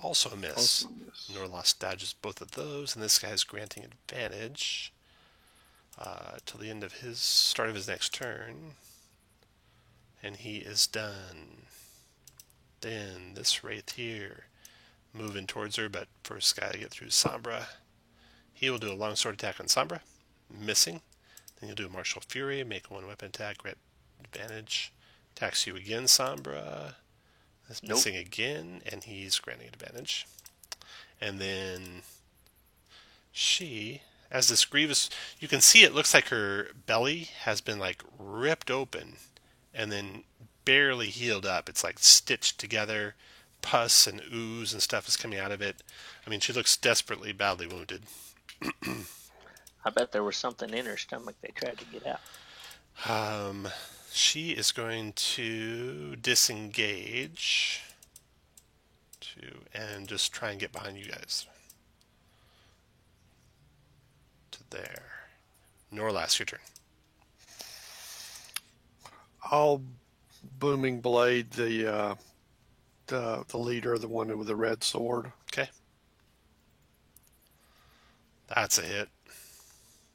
S2: also a miss. Norlas dodges both of those, and this guy's granting advantage till the end of his start of his next turn, and he is done. Then this wraith here, moving towards her, but first guy to get through Sombra. He will do a longsword attack on Sombra, missing. Then you'll do a martial fury, make one weapon attack, grant advantage. Attacks you again, Sombra. That's missing again, and he's granting advantage. And then she, as this Grievous, you can see it looks like her belly has been like ripped open and then barely healed up. It's like stitched together. Pus and ooze and stuff is coming out of it. I mean, she looks desperately badly wounded.
S5: I bet there was something in her stomach they tried to get out.
S2: She is going to disengage and just try and get behind you guys. To there. Norlas, your turn.
S4: I'll booming blade the leader, the one with the red sword.
S2: Okay. That's a hit.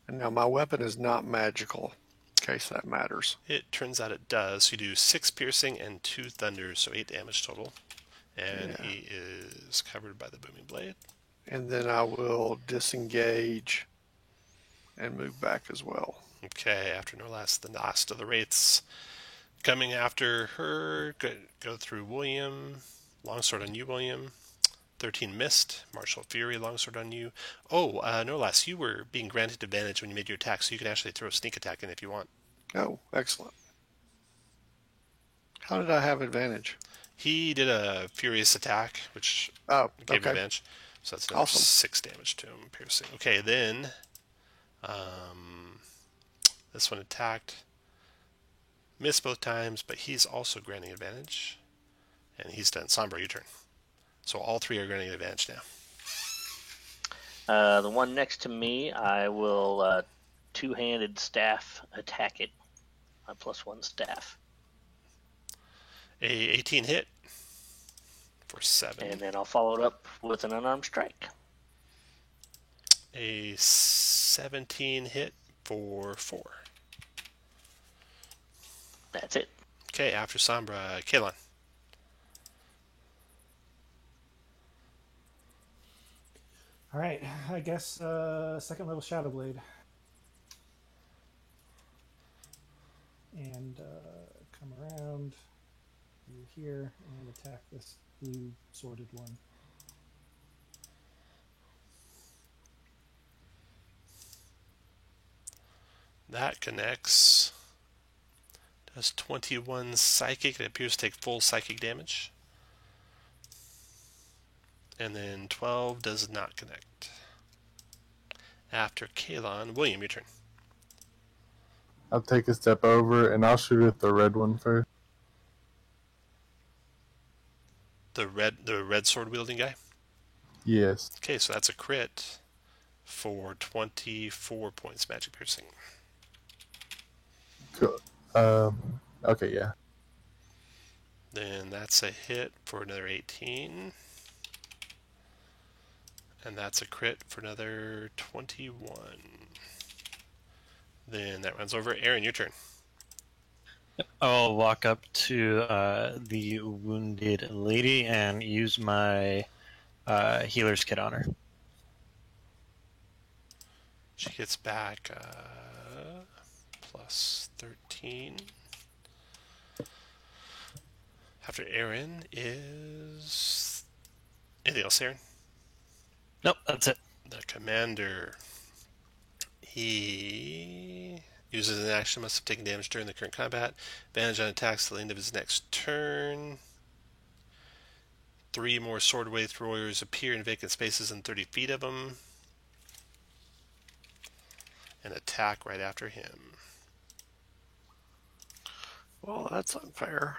S4: And now my weapon is not magical, in case that matters.
S2: It turns out it does. You do 6 piercing and 2 thunders, so 8 damage total. And he is covered by the booming blade.
S4: And then I will disengage and move back as well.
S2: Okay, after Norlas, the last of the wraiths coming after her. Go through William. Longsword on you, William. 13 missed. Martial Fury, longsword on you. Oh, Norlas, you were being granted advantage when you made your attack, so you can actually throw a sneak attack in if you want.
S4: Oh, excellent. How did I have advantage?
S2: He did a furious attack, which gave him advantage. So that's another 6 damage to him, piercing. Okay, then this one attacked. Missed both times, but he's also granting advantage. And he's done. Sombra, your turn. So all 3 are granting advantage now.
S5: The one next to me, I will two-handed staff attack it. My +1 staff.
S2: A 18 hit for 7.
S5: And then I'll follow it up with an unarmed strike.
S2: A 17 hit for 4.
S5: That's it.
S2: Okay, after Sombra, Kalon.
S3: All right, I guess second level Shadow Blade. And come around through here and attack this blue sworded one.
S2: That connects. Does 21 psychic. It appears to take full psychic damage. And then 12 does not connect. After Kalon, William, your turn.
S6: I'll take a step over and I'll shoot at the red one first.
S2: The red sword wielding guy?
S6: Yes.
S2: Okay, so that's a crit for 24 points magic piercing.
S6: Cool. Okay, yeah.
S2: Then that's a hit for another 18. And that's a crit for another 21. Then that runs over. Aaron, your turn.
S1: I'll walk up to the wounded lady and use my healer's kit on her.
S2: She gets back plus 13. After Aaron is... Anything else, Aaron?
S1: Nope, that's it.
S2: The commander. He uses an action, must have taken damage during the current combat. Advantage on attacks till the end of his next turn. 3 more sword-wielding warriors appear in vacant spaces in 30 feet of him. And attack right after him.
S4: Well, that's unfair.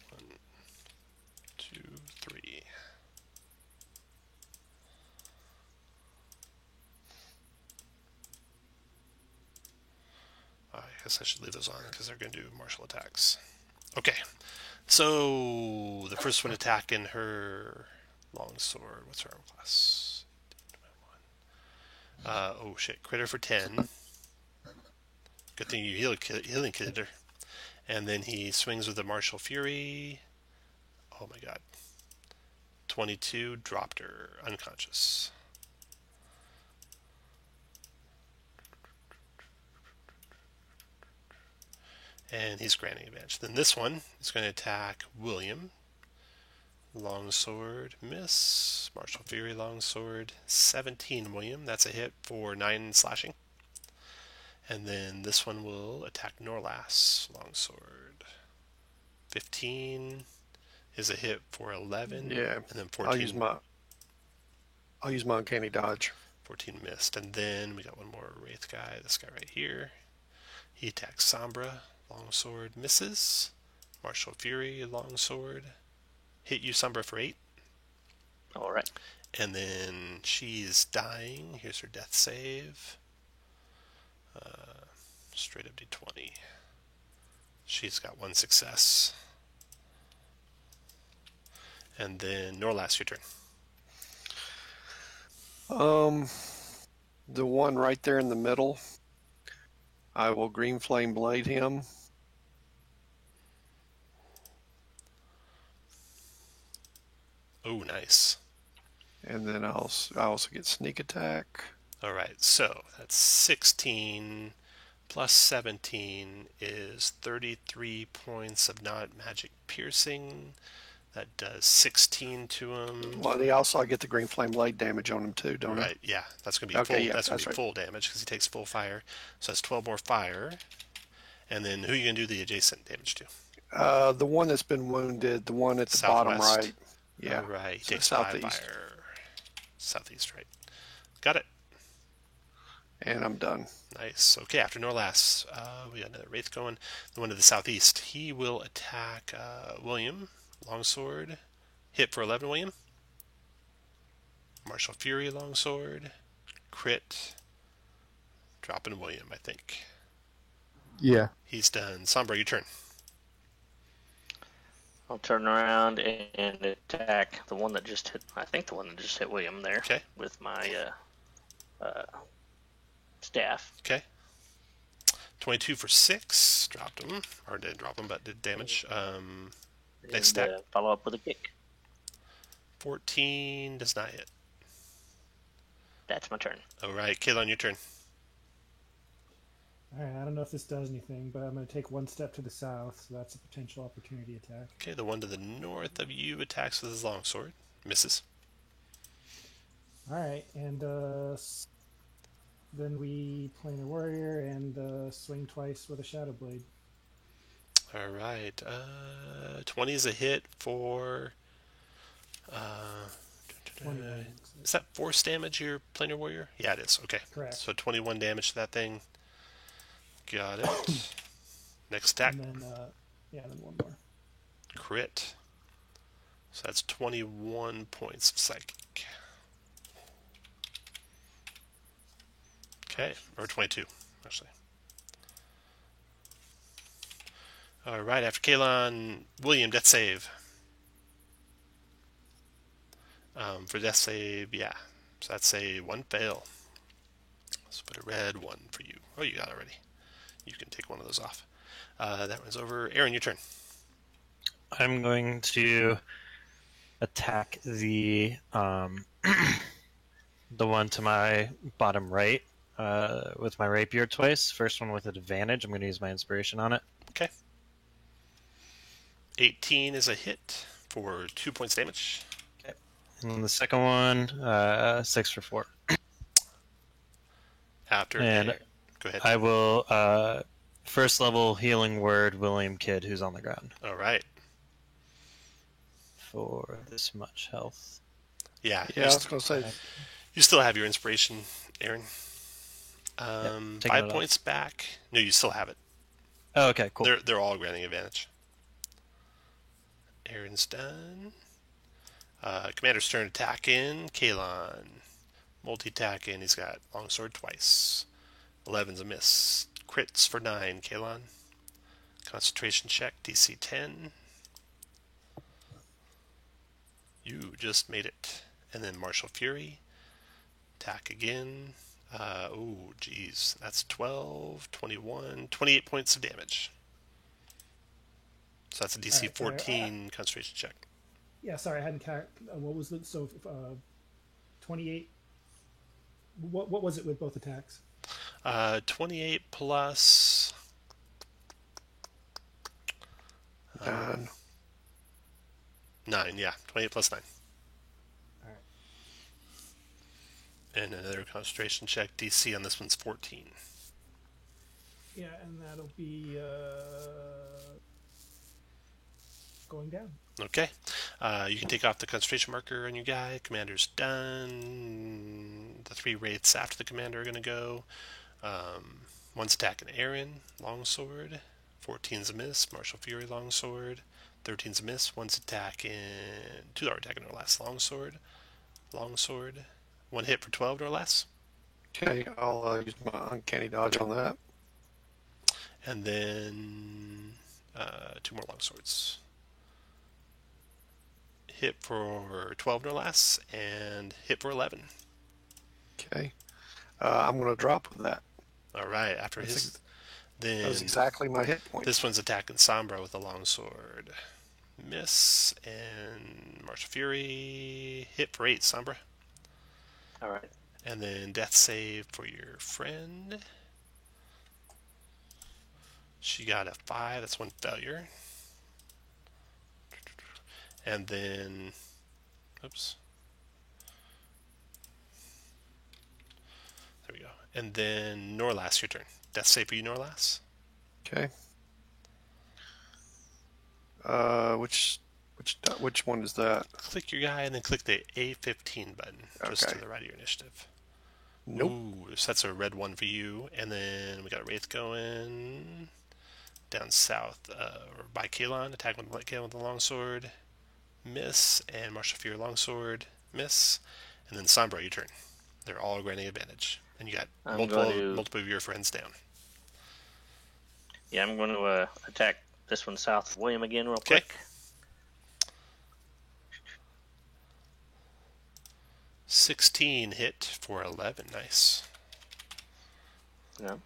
S2: One, two, three. I guess I should leave those on because they're going to do martial attacks. Okay, so the first one attacking her longsword. What's her armor class? Oh shit, critter for 10. Good thing you healing kitted her. And then he swings with a martial fury. Oh my god. 22, dropped her, unconscious. And he's granting advantage. Then this one is going to attack William. Longsword, miss. Martial Fury, longsword, 17, William. That's a hit for 9 slashing. And then this one will attack Norlas, longsword. 15 is a hit for 11.
S4: Yeah.
S2: And then 14.
S4: I'll use my uncanny dodge.
S2: 14 missed. And then we got one more Wraith guy. This guy right here. He attacks Sombra, longsword, misses. Martial Fury, longsword. Hit you, Sombra, for 8.
S5: All right.
S2: And then she's dying. Here's her death save. Straight up D20. She's got 1 success. And then Norlas, your turn.
S4: The one right there in the middle, I will green flame blade him.
S2: Oh, nice.
S4: And then I also get sneak attack.
S2: All right, so that's 16 plus 17 is 33 points of not magic piercing. That does 16 to him.
S4: Well, I get the green flame blade damage on him too, don't I?
S2: Right, yeah, that's gonna be
S4: Okay,
S2: full.
S4: yeah,
S2: that's gonna
S4: that's
S2: be
S4: right.
S2: full damage because he takes full fire. So that's 12 more fire. And then who are you gonna do the adjacent damage to?
S4: The one that's been wounded, the one at the bottom
S2: Southwest.
S4: right. Yeah.
S2: All right, he
S4: So
S2: takes 5
S4: southeast.
S2: fire. Southeast, right? Got it.
S4: And I'm done.
S2: Nice. Okay, after Norlas, we got another Wraith going. The one to the southeast. He will attack William. Longsword. Hit for 11, William. Martial Fury, longsword. Crit. Dropping William, I think.
S6: Yeah.
S2: He's done. Sombra, your turn.
S5: I'll turn around and attack the one that just hit. I think the one that just hit William there.
S2: Okay.
S5: With my staff.
S2: Okay. 22 for 6. Dropped him. Or didn't drop him, but did damage. Next stack.
S5: Follow up with a kick.
S2: 14 does not hit.
S5: That's my turn.
S2: All right, Kaelon, your turn.
S3: All right, I don't know if this does anything, but I'm going to take 1 step to the south, so that's a potential opportunity attack.
S2: Okay, the one to the north of you attacks with his longsword. Misses.
S3: All right, and then we planar warrior and swing twice with a shadow blade.
S2: All right. 20 is a hit for...
S3: 21.
S2: Is that force damage, your planar warrior? Yeah, it is. Okay.
S3: Correct.
S2: So 21 damage to that thing. Got it. Next attack.
S3: And then, then one more.
S2: Crit. So that's 21 points of psychic. Okay. Or 22, actually. All right, after Kalon, William, death save. For death save, yeah. So that's a 1 fail. Let's put a red 1 for you. Oh, you got it already. You can take one of those off. That one's over. Aaron, your turn.
S1: I'm going to attack the the one to my bottom right with my rapier twice. First one with advantage. I'm going to use my inspiration on it.
S2: Okay. 18 is a hit for 2 points damage.
S1: Okay. And then the second one, 6 for 4.
S2: After
S1: And
S2: go ahead.
S1: I will first level healing word William Kidd, who's on the ground,
S2: All right.
S1: for this much health.
S2: Yeah.
S4: Yeah, I was going to say,
S2: You still have your inspiration, Aaron.
S1: taking
S2: 5
S1: it off.
S2: points back. No, you still have it.
S1: Oh, okay, cool.
S2: They're all granting advantage. Aaron's done. Commander's turn attack in. Kalon. Multi-attack in. He's got longsword twice. 11's a miss. Crits for 9, Kalon. Concentration check, DC 10. You just made it. And then Martial Fury. Attack again. Oh, geez. That's 12, 21, 28 points of damage. So that's a DC
S3: All right, sorry.
S2: 14 concentration check.
S3: Yeah, sorry, I hadn't what was the 28? What was it with both attacks?
S2: 28 plus
S4: 9.
S2: 9, yeah. 28 plus 9.
S3: All right.
S2: And another concentration check. DC on this one's 14.
S3: Yeah, and that'll be going down.
S2: Okay. You can take off the concentration marker on your guy. Commander's done. The 3 wraiths after the commander are going to go. One's attacking Aaron, longsword. 14's a miss. Martial Fury, longsword. 13's a miss. One's attacking... 2 are attacking or less. Longsword. 1 hit for 12 or less.
S4: Okay, I'll use my uncanny dodge on that.
S2: And then 2 more longswords. Hit for 12 or less, and hit for 11.
S4: Okay. I'm going to drop with that.
S2: All right, after his... Then
S4: That was exactly my hit point.
S2: this one's attacking Sombra with a longsword. Miss, and Martial Fury. Hit for 8, Sombra.
S5: All right.
S2: And then death save for your friend. She got a 5, that's 1 failure. And then, oops. There we go. And then Norlas, your turn. Death save for you, Norlas.
S4: Okay. Which one is that?
S2: Click your guy and then click the A15 button, just
S4: Okay.
S2: to the right of your initiative.
S4: Nope.
S2: Ooh, so that's a red 1 for you. And then we got a Wraith going down south, or by Kalon. Attack with Kalon with the longsword. Miss. And Martial Fury longsword. Miss. And then Sombra, your turn. They're all granting advantage. And you got
S5: I'm
S2: multiple
S5: going to-
S2: multiple of your friends down.
S5: Yeah, I'm going to attack this one south of William again real
S2: Okay.
S5: quick.
S2: 16 hit for 11. Nice.
S5: Yeah.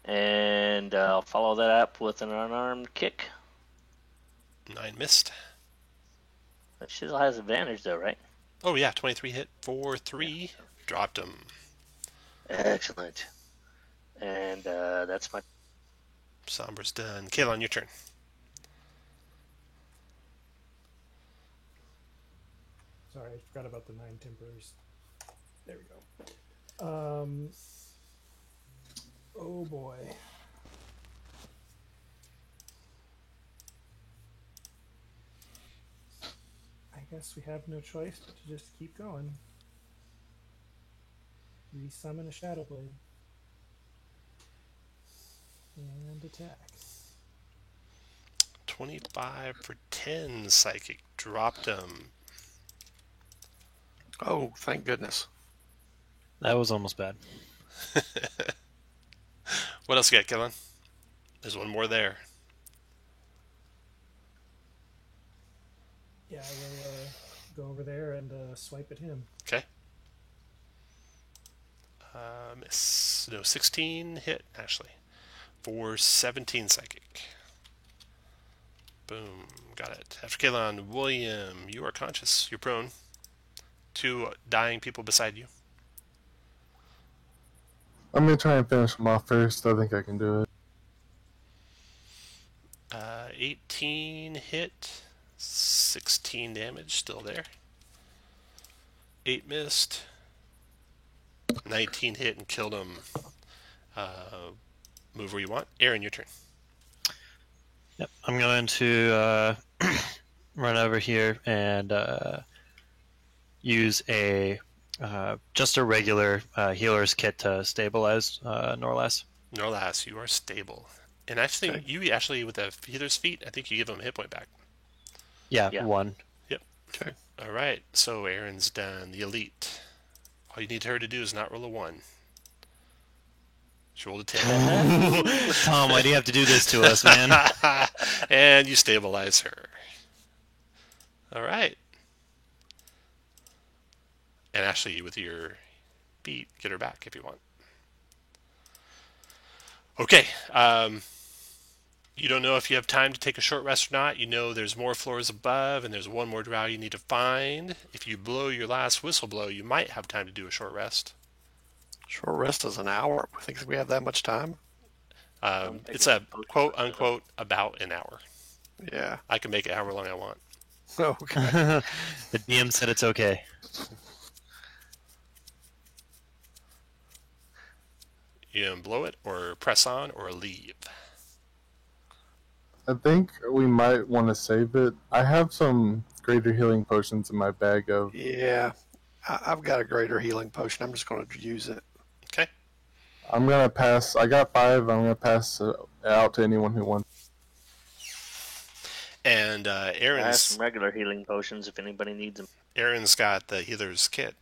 S5: And I'll follow that up with an unarmed kick.
S2: 9 missed.
S5: It still has advantage though, right?
S2: Oh yeah, 23 hit for 3. Dropped him.
S5: Excellent. And that's my...
S2: Sombra's done. Kalon, your turn.
S3: Sorry, I forgot about the 9 Templars. There we go. Oh boy. I guess we have no choice but to just keep going. Resummon a Shadow Blade. And attack.
S2: 25 for 10 psychic. Dropped him.
S4: Oh, thank goodness.
S1: That was almost bad.
S2: What else you got, Kalon? There's one more there.
S3: Yeah, I will go over there and swipe at him.
S2: Okay. Miss. No, 16 hit, actually. For 17 psychic. Boom. Got it. After Kalon, William, you are conscious. You're prone. Two dying people beside you.
S6: I'm gonna try and finish him off first. I think I can do it.
S2: 18 hit. 16 damage. Still there. 8 missed. 19 hit and killed him. Move where you want. Aaron, your turn.
S1: Yep, I'm going to run over here and use just a regular healer's kit to stabilize Norlas.
S2: Norlas, you are stable. And actually,
S4: Okay.
S2: you actually, with the healer's feat, I think you give him a hit point back.
S1: Yeah,
S5: Yeah.
S1: 1.
S2: Yep.
S4: Okay.
S2: All right, so Aaron's done. The elite. All you need her to do is not roll a 1. She rolled a 10.
S1: Tom, why do you have to do this to us, man?
S2: And you stabilize her. All right. And actually, with your beat, get her back if you want. Okay. You don't know if you have time to take a short rest or not. You know there's more floors above, and there's one more drow you need to find. If you blow your last whistle blow, you might have time to do a short rest.
S4: Short rest is an hour. I think we have that much time.
S2: It's a quote-unquote about an hour.
S4: Yeah.
S2: I can make it however long I want.
S4: Okay.
S1: The DM said it's okay.
S2: You can blow it, or press on, or leave.
S6: I think we might want to save it. I have some greater healing potions in my bag of.
S4: Yeah. I've got a greater healing potion. I'm just going to use it.
S2: Okay.
S6: I'm gonna pass. I got 5. I'm gonna pass it out to anyone who wants.
S2: And
S5: I have
S2: Aaron's
S5: some regular healing potions if anybody needs them.
S2: Aaron's got the healer's kit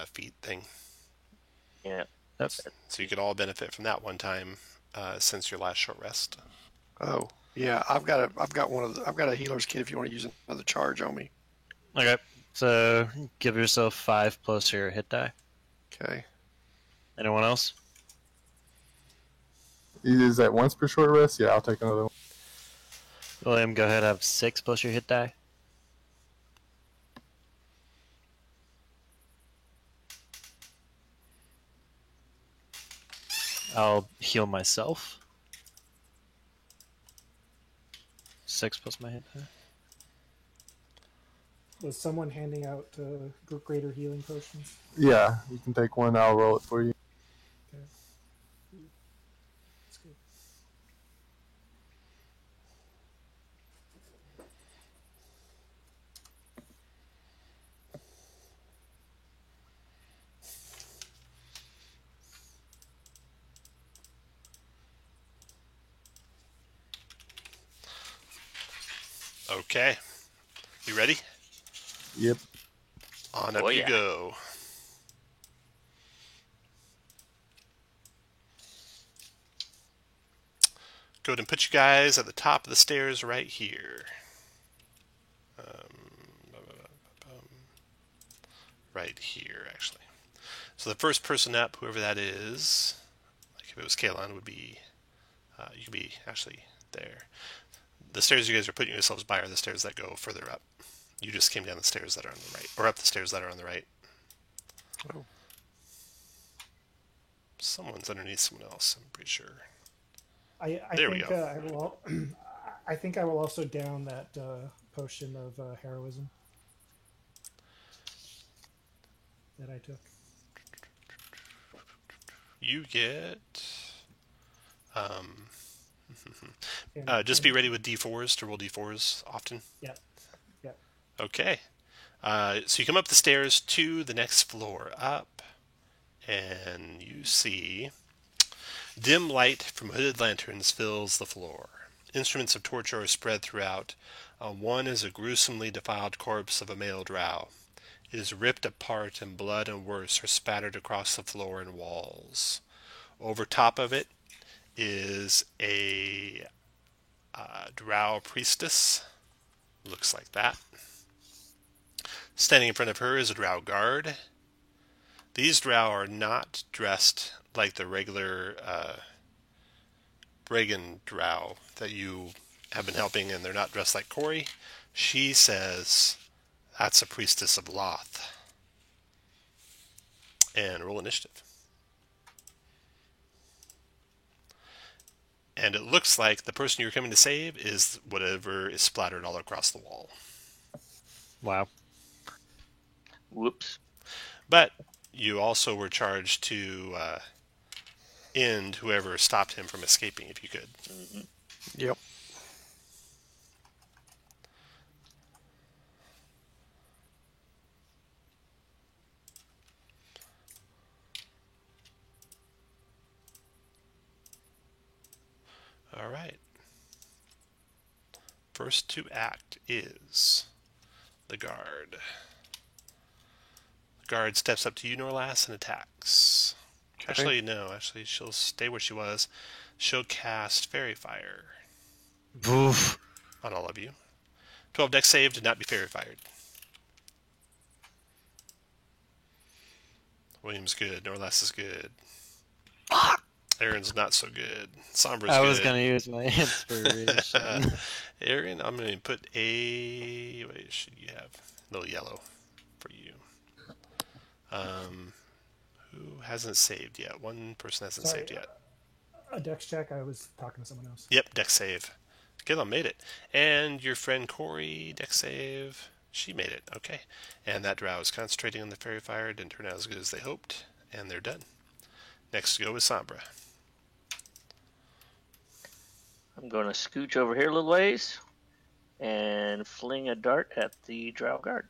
S2: feat thing,
S5: Yeah.
S1: Yep.
S2: so you could all benefit from that one time since your last short rest.
S4: Oh, yeah. I've got a healer's kit if you want to use another charge on me.
S1: Okay, so give yourself 5 plus your hit die.
S4: Okay.
S1: Anyone else?
S6: Is that once per short rest? Yeah, I'll take another one.
S1: William, go ahead, have 6 plus your hit die. I'll heal myself. 6 plus my hit die.
S3: Was someone handing out greater healing potions?
S6: Yeah, you can take one. I'll roll it for you.
S3: Okay. That's good.
S2: Okay. You ready?
S6: Yep.
S2: On up
S5: Oh,
S2: you
S5: yeah.
S2: go. Go ahead and put you guys at the top of the stairs right here. Right here, actually. So the first person up, whoever that is, like if it was Kalon, would be, you could be actually there. The stairs you guys are putting yourselves by are the stairs that go further up. You just came down the stairs that are on the right, or up the stairs that are on the right.
S4: Oh.
S2: Someone's underneath someone else, I'm pretty sure.
S3: I
S2: There we
S3: think
S2: go.
S3: I will. I think I will also down that potion of heroism that I took.
S2: You get.
S3: And,
S2: Just be ready with D4s to roll D4s often.
S3: Yeah. Yeah.
S2: Okay. So you come up the stairs to the next floor up, and you see dim light from hooded lanterns fills the floor. Instruments of torture are spread throughout. One is a gruesomely defiled corpse of a male drow. It is ripped apart, and blood and worse are spattered across the floor and walls. Over top of it is a drow priestess. Looks like that. Standing in front of her is a drow guard. These drow are not dressed like the regular Brigand drow that you have been helping, and they're not dressed like Corey. She says, that's a priestess of Loth. And roll initiative. And it looks like the person you're coming to save is whatever is splattered all across the wall.
S1: Wow.
S5: Whoops.
S2: But you also were charged to end whoever stopped him from escaping, if you could.
S4: Yep.
S2: All right. First to act is the guard. The guard steps up to you, Norlass, and attacks.
S4: Okay.
S2: Actually, no. Actually, she'll stay where she was. She'll cast Fairy Fire
S1: Oof.
S2: on all of you. 12 dex save to not be Fairy Fired. William's good. Norlass is good. Aaron's not so good. Sombra's
S1: I
S2: good.
S1: was gonna use my inspiration.
S2: Aaron, I'm going to put a... What should you have? A little yellow for you. Who hasn't saved yet? One person hasn't
S3: Sorry,
S2: saved yet.
S3: A dex check. I was talking to someone else.
S2: Yep, dex save. Gilliam made it. And your friend Corey, dex save. She made it. Okay. And that drow is concentrating on the fairy fire. Didn't turn out as good as they hoped. And they're done. Next to go is Sombra.
S5: I'm going to scooch over here a little ways and fling a dart at the drow guard.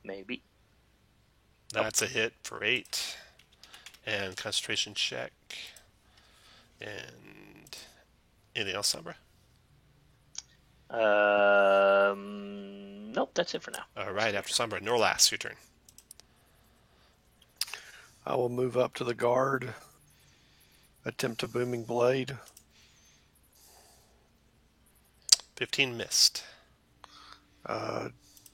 S5: Maybe.
S2: That's a hit for 8. And concentration check. And anything else, Sombra?
S5: Nope, that's it for now.
S2: All right, after Sombra, Norlass, your turn.
S4: I will move up to the guard. Attempt a booming blade.
S2: 15 missed.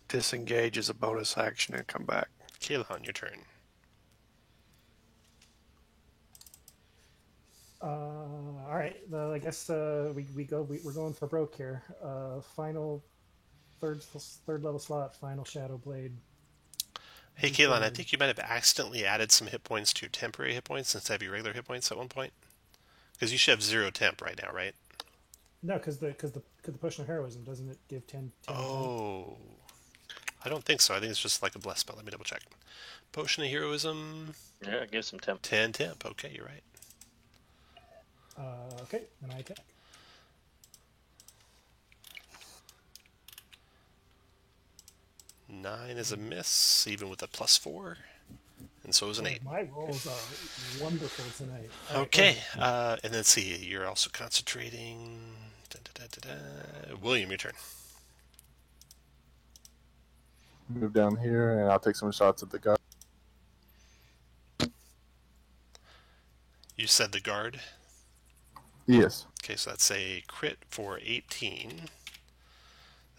S4: Disengage as a bonus action and come back.
S2: Kaelon, your turn.
S3: All right. I guess we're going for broke here. Final third level slot. Final Shadow Blade.
S2: Hey, Kaelon, I think you might have accidentally added some hit points to your temporary hit points instead of your regular hit points at one point. Because you should have 0 temp right now, right?
S3: No, because the potion of heroism doesn't it give 10?
S2: Oh, I don't think so. I think it's just like a bless spell. Let me double check. Potion of heroism.
S5: Yeah, give some temp.
S2: 10 temp. Okay, you're right.
S3: Okay, then I attack.
S2: Nine is a miss, even with a +4, and so is an 8.
S3: My rolls are wonderful tonight. All right,
S2: Okay,
S3: go ahead.
S2: and then see, you're also concentrating. William, your turn.
S6: Move down here, and I'll take some shots at the guard.
S2: You said the guard.
S6: Yes.
S2: Okay, so that's a crit for 18.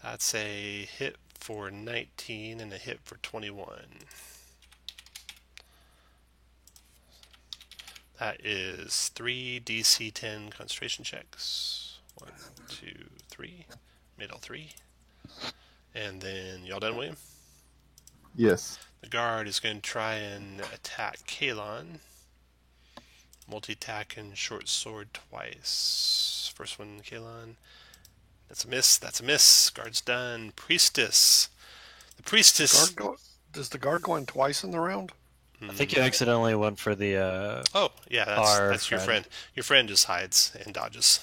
S2: That's a hit for 19 and a hit for 21. That is 3 DC 10 concentration checks. 1, 2, 3. Made all 3. And then, y'all done, William?
S6: Yes.
S2: The guard is going to try and attack Kaelon. Multi-attack and short sword twice. First one, Kaelon. That's a miss. That's a miss. Guard's done. Priestess. The priestess.
S4: Does the guard go in twice in the round?
S1: I think you accidentally went for the.
S2: Oh, yeah, that's your friend. Your friend just hides and dodges.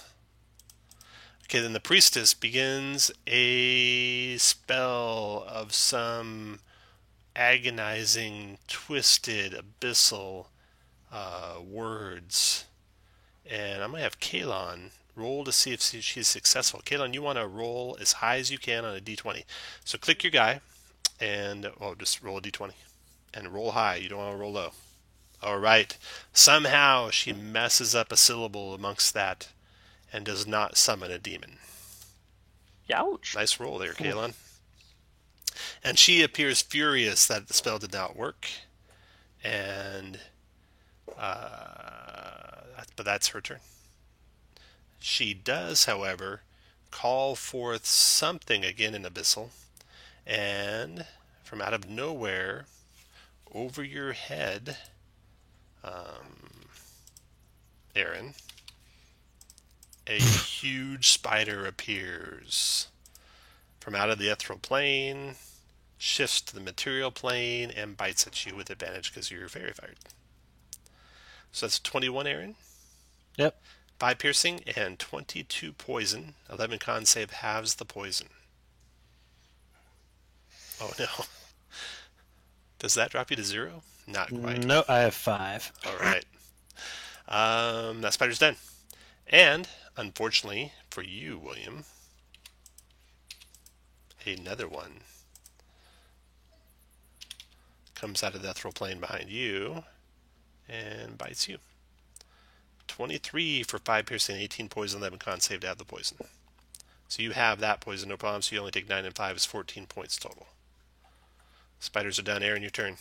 S2: Okay, then the priestess begins a spell of some agonizing, twisted, abyssal words. And I'm going to have Kaelon roll to see if she's successful. Kaelon, you want to roll as high as you can on a d20. So click your guy and just roll a d20. And roll high. You don't want to roll low. All right. Somehow she messes up a syllable amongst that. and does not summon a demon.
S5: Ouch.
S2: Nice roll there, Kalon. And she appears furious that the spell did not work. And but that's her turn. She does, however, call forth something again in Abyssal, and from out of nowhere, over your head, Aaron, a huge spider appears from out of the ethereal plane, shifts to the material plane, and bites at you with advantage because you're fairy fired. So that's 21, Aaron.
S1: Yep.
S2: 5 piercing and 22 poison. 11 con save halves the poison. Oh no. Does that drop you to 0? Not quite.
S1: No, I have 5.
S2: Alright. That spider's done. And, unfortunately for you, William, another one comes out of the ethereal plane behind you and bites you. 23 for 5 piercing, 18 poison, 11 con save to have the poison. So you have that poison, no problem. So you only take 9 and 5 is 14 points total. Spiders are done. Aaron, your turn.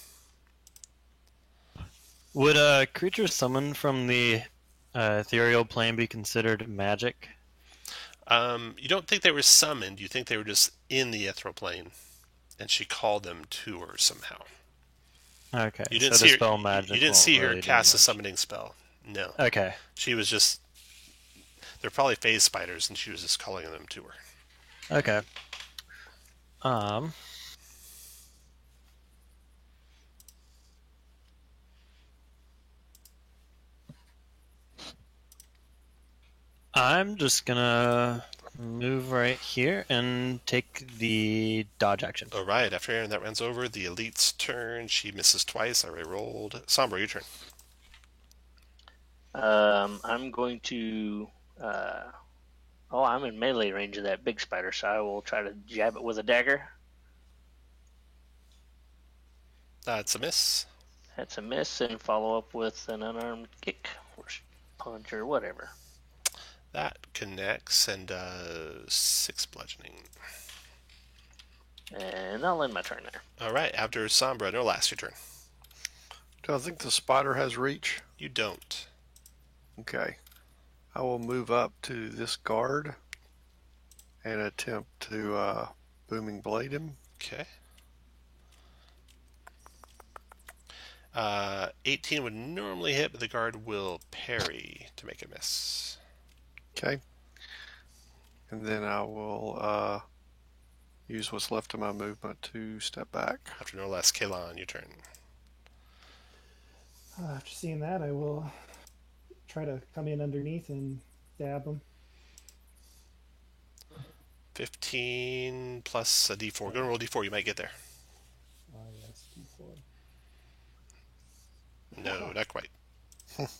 S1: Would a creature summoned from the ethereal plane be considered magic?
S2: You don't think they were summoned. You think they were just in the ethereal plane, and she called them to her somehow.
S1: Okay.
S2: You didn't
S1: so
S2: see
S1: the spell
S2: her.
S1: magic
S2: You didn't see her
S1: really do
S2: cast a
S1: much.
S2: summoning spell. No.
S1: Okay.
S2: She was just. They're probably phase spiders, and she was just calling them to her.
S1: Okay. I'm just gonna move right here and take the dodge action.
S2: All right. After Aaron, that runs over. The elite's turn. She misses twice. I already rolled. Sombra, your turn.
S5: I'm going to. I'm in melee range of that big spider, so I will try to jab it with a dagger.
S2: That's a miss.
S5: That's a miss, and follow up with an unarmed kick or punch or whatever.
S2: That connects and does 6 bludgeoning.
S5: And I'll end my turn there.
S2: All right. After Sombra, no last your turn.
S4: Do I think the spider has reach?
S2: You don't.
S4: Okay. I will move up to this guard and attempt to booming blade him.
S2: Okay. 18 would normally hit, but the guard will parry to make a miss.
S4: Okay. And then I will use what's left of my movement to step back.
S2: After no less, Kalon, your turn.
S3: After seeing that, I will try to come in underneath and stab him.
S2: 15 plus a d4. Go and roll d4. You might get there.
S3: Oh, yes, D4.
S2: No, not quite.
S3: Of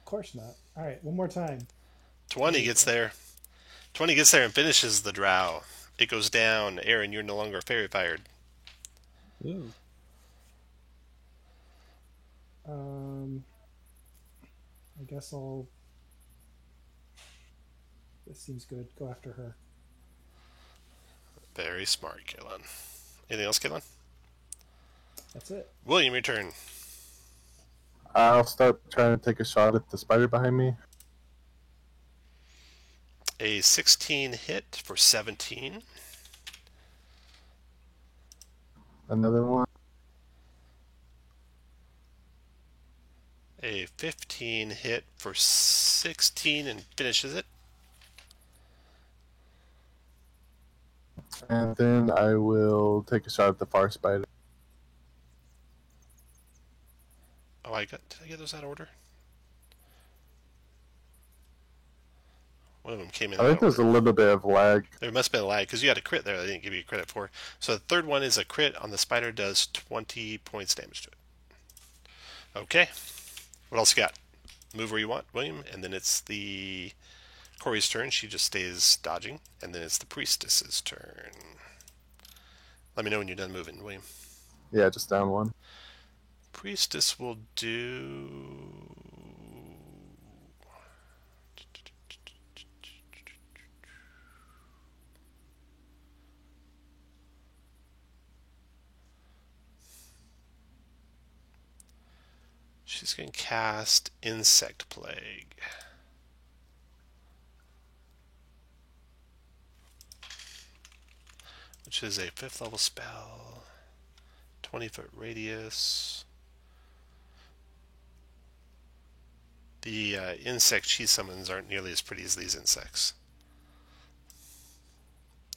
S3: course not. All right, one more time.
S2: 20 gets there. 20 gets there and finishes the drow. It goes down. Aaron, you're no longer fairy fired.
S1: Ooh.
S3: I guess I'll. This seems good. Go after her.
S2: Very smart, Kalon. Anything else, Kalon?
S3: That's it.
S2: William, your turn.
S6: I'll start trying to take a shot at the spider behind me.
S2: A 16 hit for 17.
S6: Another one.
S2: A 15 hit for 16 and finishes it.
S6: And then I will take a shot at the far spider.
S2: Oh, did I get those out of order? One of them came in.
S6: I think there's a little bit of lag.
S2: There must have been a lag because you had a crit there that I didn't give you credit for. So the third one is a crit on the spider, does 20 points damage to it. Okay. What else you got? Move where you want, William, and then it's the Corey's turn. She just stays dodging, and then it's the priestess's turn. Let me know when you're done moving, William.
S6: Yeah, just down one.
S2: Priestess will do she's going to cast Insect Plague. Which is a 5th level spell. 20-foot radius. The insects she summons aren't nearly as pretty as these insects.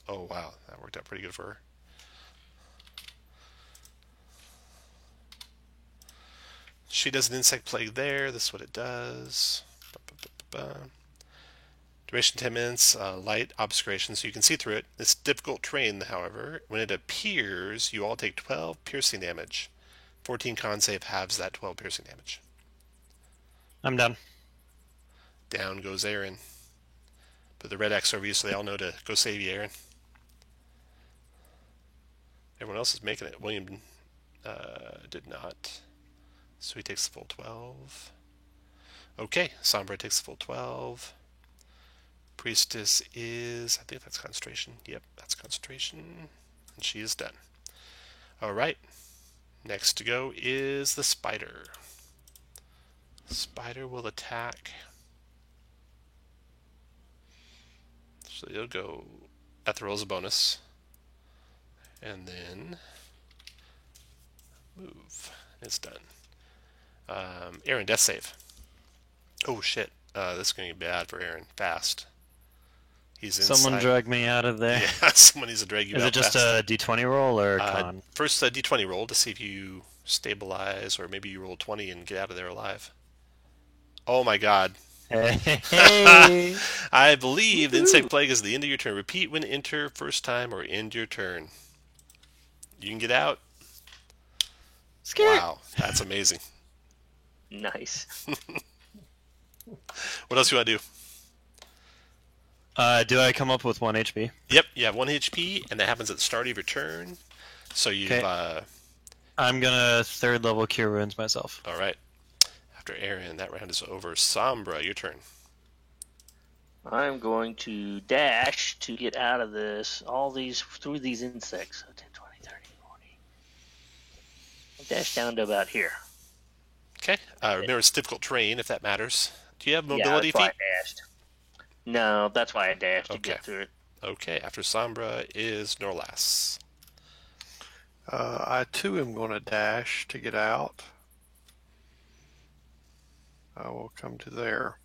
S2: Oh wow, that worked out pretty good for her. She does an insect plague there. This is what it does. Duration 10 minutes, light obscuration, so you can see through it. It's difficult terrain, however. When it appears, you all take 12 piercing damage. 14 con save halves that 12 piercing damage.
S1: I'm done.
S2: Down goes Aaron. Put the red X over you so they all know to go save you, Aaron. Everyone else is making it. William did not. So he takes the full 12. Okay, Sombra takes the full 12. Priestess is, I think that's concentration. Yep, that's concentration. And she is done. Alright. Next to go is the spider. Spider will attack. So it'll go at the roll as a bonus. And then move. It's done. Aaron, death save. Oh shit. This is going to be bad for Aaron. Fast. He's inside.
S1: Someone drag me out of there.
S2: Yeah, someone needs to drag you out.
S1: Is it just
S2: fast.
S1: a d20 roll or con?
S2: First a d20 roll to see if you stabilize, or maybe you roll 20 and get out of there alive. Oh my god.
S1: Hey.
S2: I believe the insect plague is the end of your turn. Repeat when enter first time or end your turn. You can get out.
S1: Scary.
S2: Wow, that's amazing.
S5: Nice.
S2: What else do you want to do?
S1: Do I come up with 1 HP?
S2: Yep, you have 1 HP, and that happens at the start of your turn. So you've...
S1: Okay. I'm gonna 3rd level Cure Wounds myself.
S2: Alright. After Aaron, that round is over. Sombra, your turn.
S5: I'm going to dash to get out of this, through these insects. So 10, 20, 30, 40. I'll dash down to about here.
S2: Okay. Remember, it's difficult terrain, if that matters. Do you have
S5: Yeah,
S2: mobility
S5: that's why
S2: feet?
S5: I dashed. No, that's why I dashed to
S2: Okay.
S5: get through it.
S2: Okay, after Sombra is Norlas.
S4: I too am going to dash to get out. I will come to there.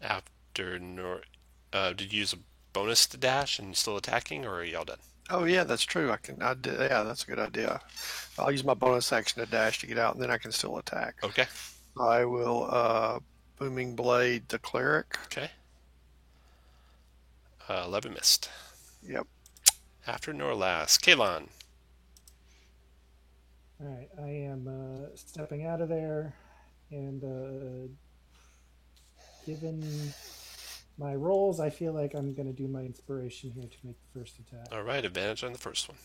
S2: After did you use a bonus to dash and still attacking, or are y'all done?
S4: Oh yeah, that's true. Yeah, that's a good idea. I'll use my bonus action to dash to get out, and then I can still attack.
S2: Okay.
S4: I will Booming Blade the cleric.
S2: Okay. 11 missed.
S4: Yep.
S2: After Norlas, Kalon.
S3: Alright, I am stepping out of there, and given my rolls, I feel like I'm going to do my inspiration here to make the first attack.
S2: All right, advantage on the first one.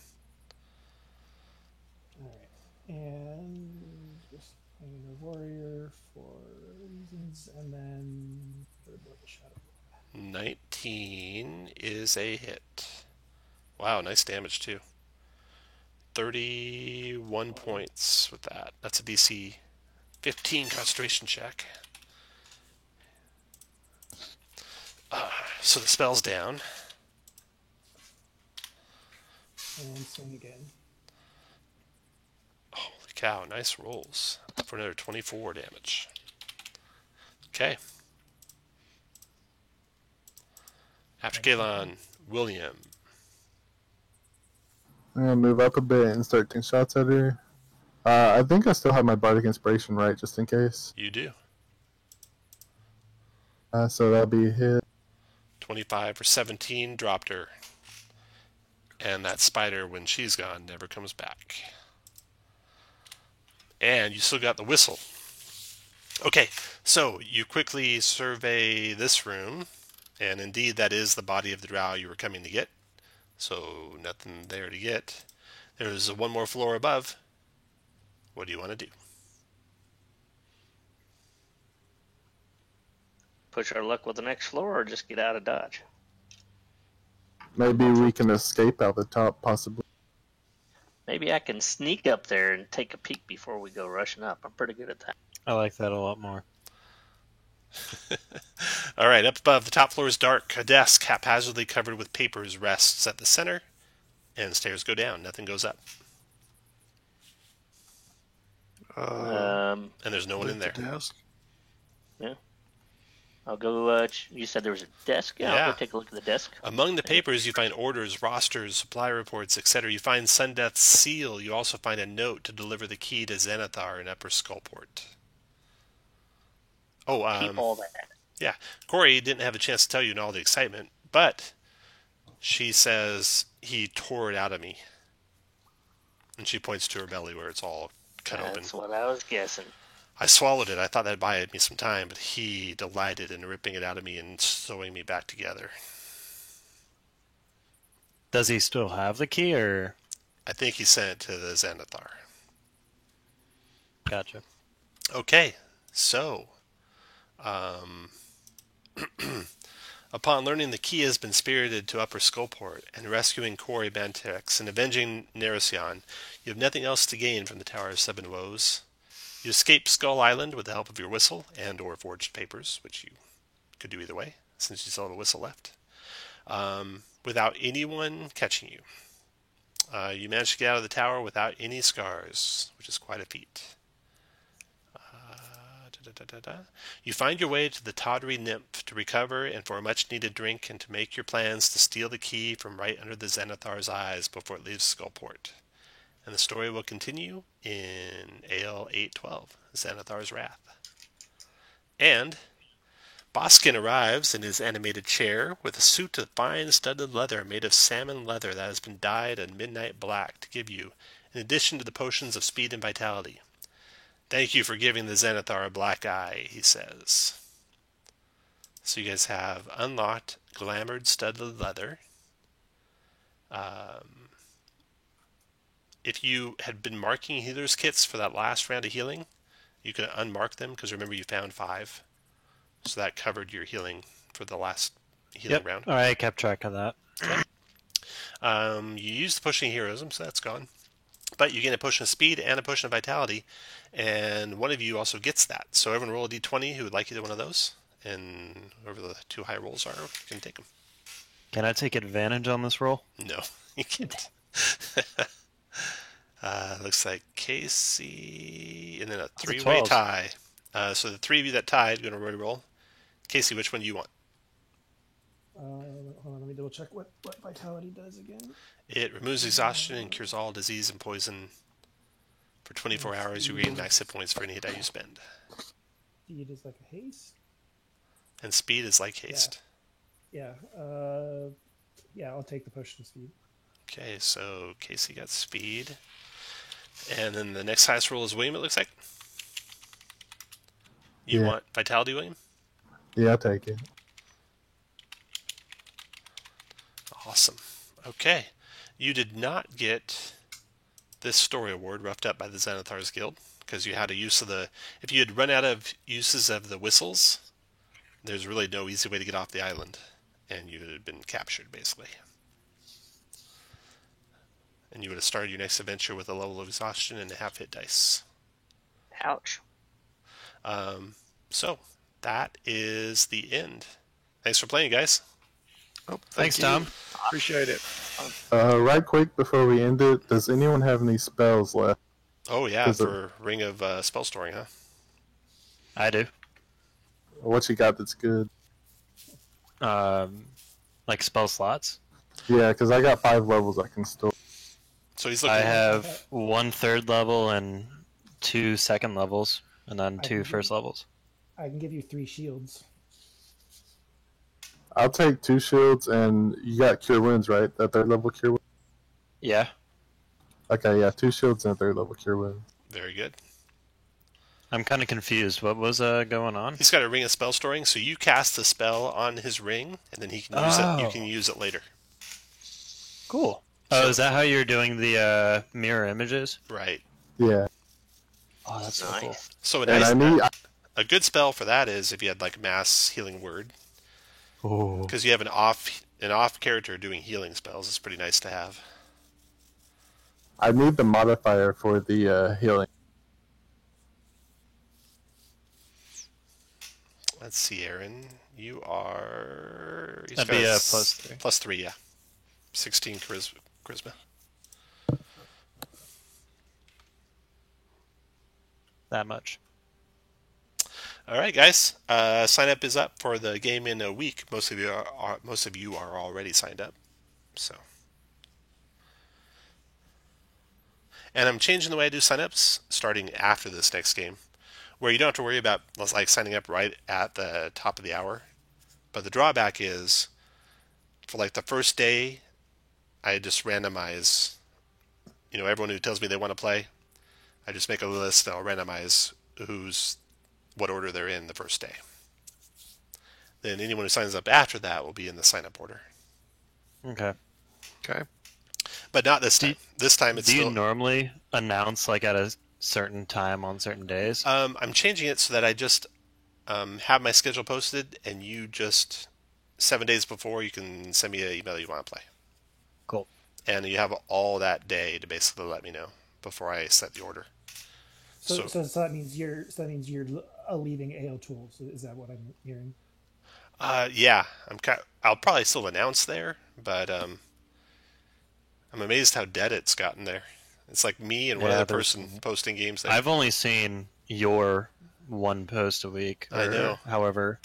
S3: Alright, and just playing a warrior for reasons, and then 3rd level shadow.
S2: 19 is a hit. Wow, nice damage too. 31 points with that. That's a DC 15 concentration check. So the spell's down.
S3: And swing again.
S2: Holy cow, nice rolls for another 24 damage. Okay. After Kalon, William.
S6: I'm gonna move up a bit and start taking shots at her. I think I still have my Bardic Inspiration, right, just in case.
S2: You do.
S6: So that'll be a hit.
S2: 25 for 17, dropped her. And that spider, when she's gone, never comes back. And you still got the whistle. Okay, so you quickly survey this room, and indeed that is the body of the drow you were coming to get. So nothing there to get. There's one more floor above. What do you want to do?
S5: Push our luck with the next floor, or just get out of Dodge?
S6: Maybe we can escape out the top, possibly.
S5: Maybe I can sneak up there and take a peek before we go rushing up. I'm pretty good at that.
S1: I like that a lot more.
S2: All right, up above, the top floor is dark. A desk, haphazardly covered with papers, rests at the center, and stairs go down. Nothing goes up. And there's no one in there.
S4: Desk.
S5: Yeah. I'll go. You said there was a desk? Yeah, I'll
S2: Yeah.
S5: go take a look at the desk.
S2: Among the papers, you find orders, rosters, supply reports, etc. You find Sundeath's seal. You also find a note to deliver the key to Xanathar in Upper Skullport. Oh,
S5: Keep all that.
S2: yeah. Corey didn't have a chance to tell you in all the excitement, but she says he tore it out of me. And she points to her belly where it's all cut open.
S5: That's what I was guessing.
S2: I swallowed it. I thought that'd buy me some time, but he delighted in ripping it out of me and sewing me back together.
S1: Does he still have the key, or?
S2: I think he sent it to the Xanathar.
S1: Gotcha.
S2: Okay, so upon learning the key has been spirited to Upper Skullport and rescuing Corey Bantex and avenging Nerocion, you have nothing else to gain from the Tower of Seven Woes. You escape Skull Island with the help of your whistle and or forged papers, which you could do either way, since you still have a whistle left, without anyone catching you. You managed to get out of the tower without any scars, which is quite a feat. You find your way to the tawdry nymph to recover and for a much-needed drink and to make your plans to steal the key from right under the Xanathar's eyes before it leaves Skullport. And the story will continue in AL 812, Xanathar's Wrath. And Boskin arrives in his animated chair with a suit of fine studded leather made of salmon leather that has been dyed a midnight black to give you, in addition to the potions of speed and vitality. Thank you for giving the Xanathar a black eye, he says. So you guys have unlocked glamored studded leather. If you had been marking healer's kits for that last round of healing, you could unmark them, because remember you found 5. So that covered your healing for the last healing round.
S1: All right, I kept track of that.
S2: You used the potion of heroism, so that's gone. But you get a potion of speed and a potion of vitality, and one of you also gets that. So everyone roll a d20 who would like either one of those, and whoever the 2 high rolls are, you can take them.
S1: Can I take advantage on this roll?
S2: No, you can't. Looks like Casey, and then a 3-way
S1: 12s.
S2: tie. So the 3 of you that tied, going to roll. Casey, which one do you want?
S3: Hold on, let me double check what vitality does again.
S2: It removes exhaustion and cures all disease and poison. For 24 hours, you gain max hit points for any hit die you spend.
S3: Speed is like a haste.
S2: And speed is like haste.
S3: Yeah, I'll take the potion of speed.
S2: Okay, so Casey got speed. And then the next highest roll is William, it looks like. You want vitality, William?
S6: Yeah, I'll take it.
S2: Awesome. Okay. You did not get this story award roughed up by the Xanathar's Guild, because you had a use of the... If you had run out of uses of the whistles, there's really no easy way to get off the island, and you would have been captured, basically. And you would have started your next adventure with a level of exhaustion and a half hit dice.
S5: Ouch.
S2: So, that is the end. Thanks for playing, guys.
S4: Oh,
S1: Thanks,
S4: you.
S1: Tom.
S4: Appreciate it.
S6: Right quick before we end it, does anyone have any spells left?
S2: Oh, yeah,
S6: Is it-
S2: for Ring of Spell Storing, huh?
S1: I do.
S6: What you got that's good?
S1: Like spell slots.
S6: Yeah, because I got 5 levels I can store.
S2: So he's looking...
S1: I have 1 third level and 2 second levels, and then 2 first levels.
S3: I can give you 3 shields.
S6: I'll take 2 shields, and you got Cure Wounds, right? That 3rd level Cure Wounds?
S1: Yeah.
S6: Okay, yeah, 2 shields and a 3rd level Cure Wounds.
S2: Very good.
S1: I'm kind of confused. What was going on?
S2: He's got a Ring of Spell Storing, so you cast the spell on his ring, and then he can use it. You
S1: Oh.
S2: can use it later.
S1: Cool. Oh, is that how you're doing the mirror images?
S2: Right.
S6: Yeah.
S1: Oh, that's so
S5: Nice.
S1: cool.
S2: So
S6: And I need...
S2: a good spell for that is if you had like Mass Healing Word,
S1: Oh.
S2: because you have an off character doing healing spells. It's pretty nice to have.
S6: I need the modifier for the healing.
S2: Let's see, Aaron. You are.
S1: That'd be a +3.
S2: +3, yeah. 16 charisma.
S1: That much.
S2: All right, guys. Sign up is up for the game in a week. Most of you are already signed up. So, and I'm changing the way I do signups starting after this next game, where you don't have to worry about like signing up right at the top of the hour. But the drawback is, for like the first day, I just randomize. Everyone who tells me they want to play, I just make a list and I'll randomize what order they're in the first day. Then anyone who signs up after that will be in the sign-up order.
S1: Okay.
S4: Okay.
S2: But not this time. This time it's
S1: Do you
S2: still...
S1: normally announce like at a certain time on certain days?
S2: I'm changing it so that I just have my schedule posted, and you just 7 days before you can send me an email you want to play.
S1: Cool.
S2: And you have all that day to basically let me know before I set the order.
S3: So that means you're leaving AO Tools. Is that what I'm hearing?
S2: Yeah, I'll probably still announce there, but I'm amazed how dead it's gotten there. It's like me and one other person posting games there.
S1: I've only seen your one post a week.
S2: I know.
S1: However,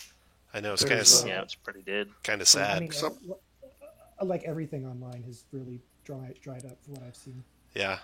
S2: I know, it's kind of
S5: Yeah, it's pretty dead.
S2: Kind of sad.
S3: I mean, like everything online has really dried up from what I've seen.
S2: Yeah.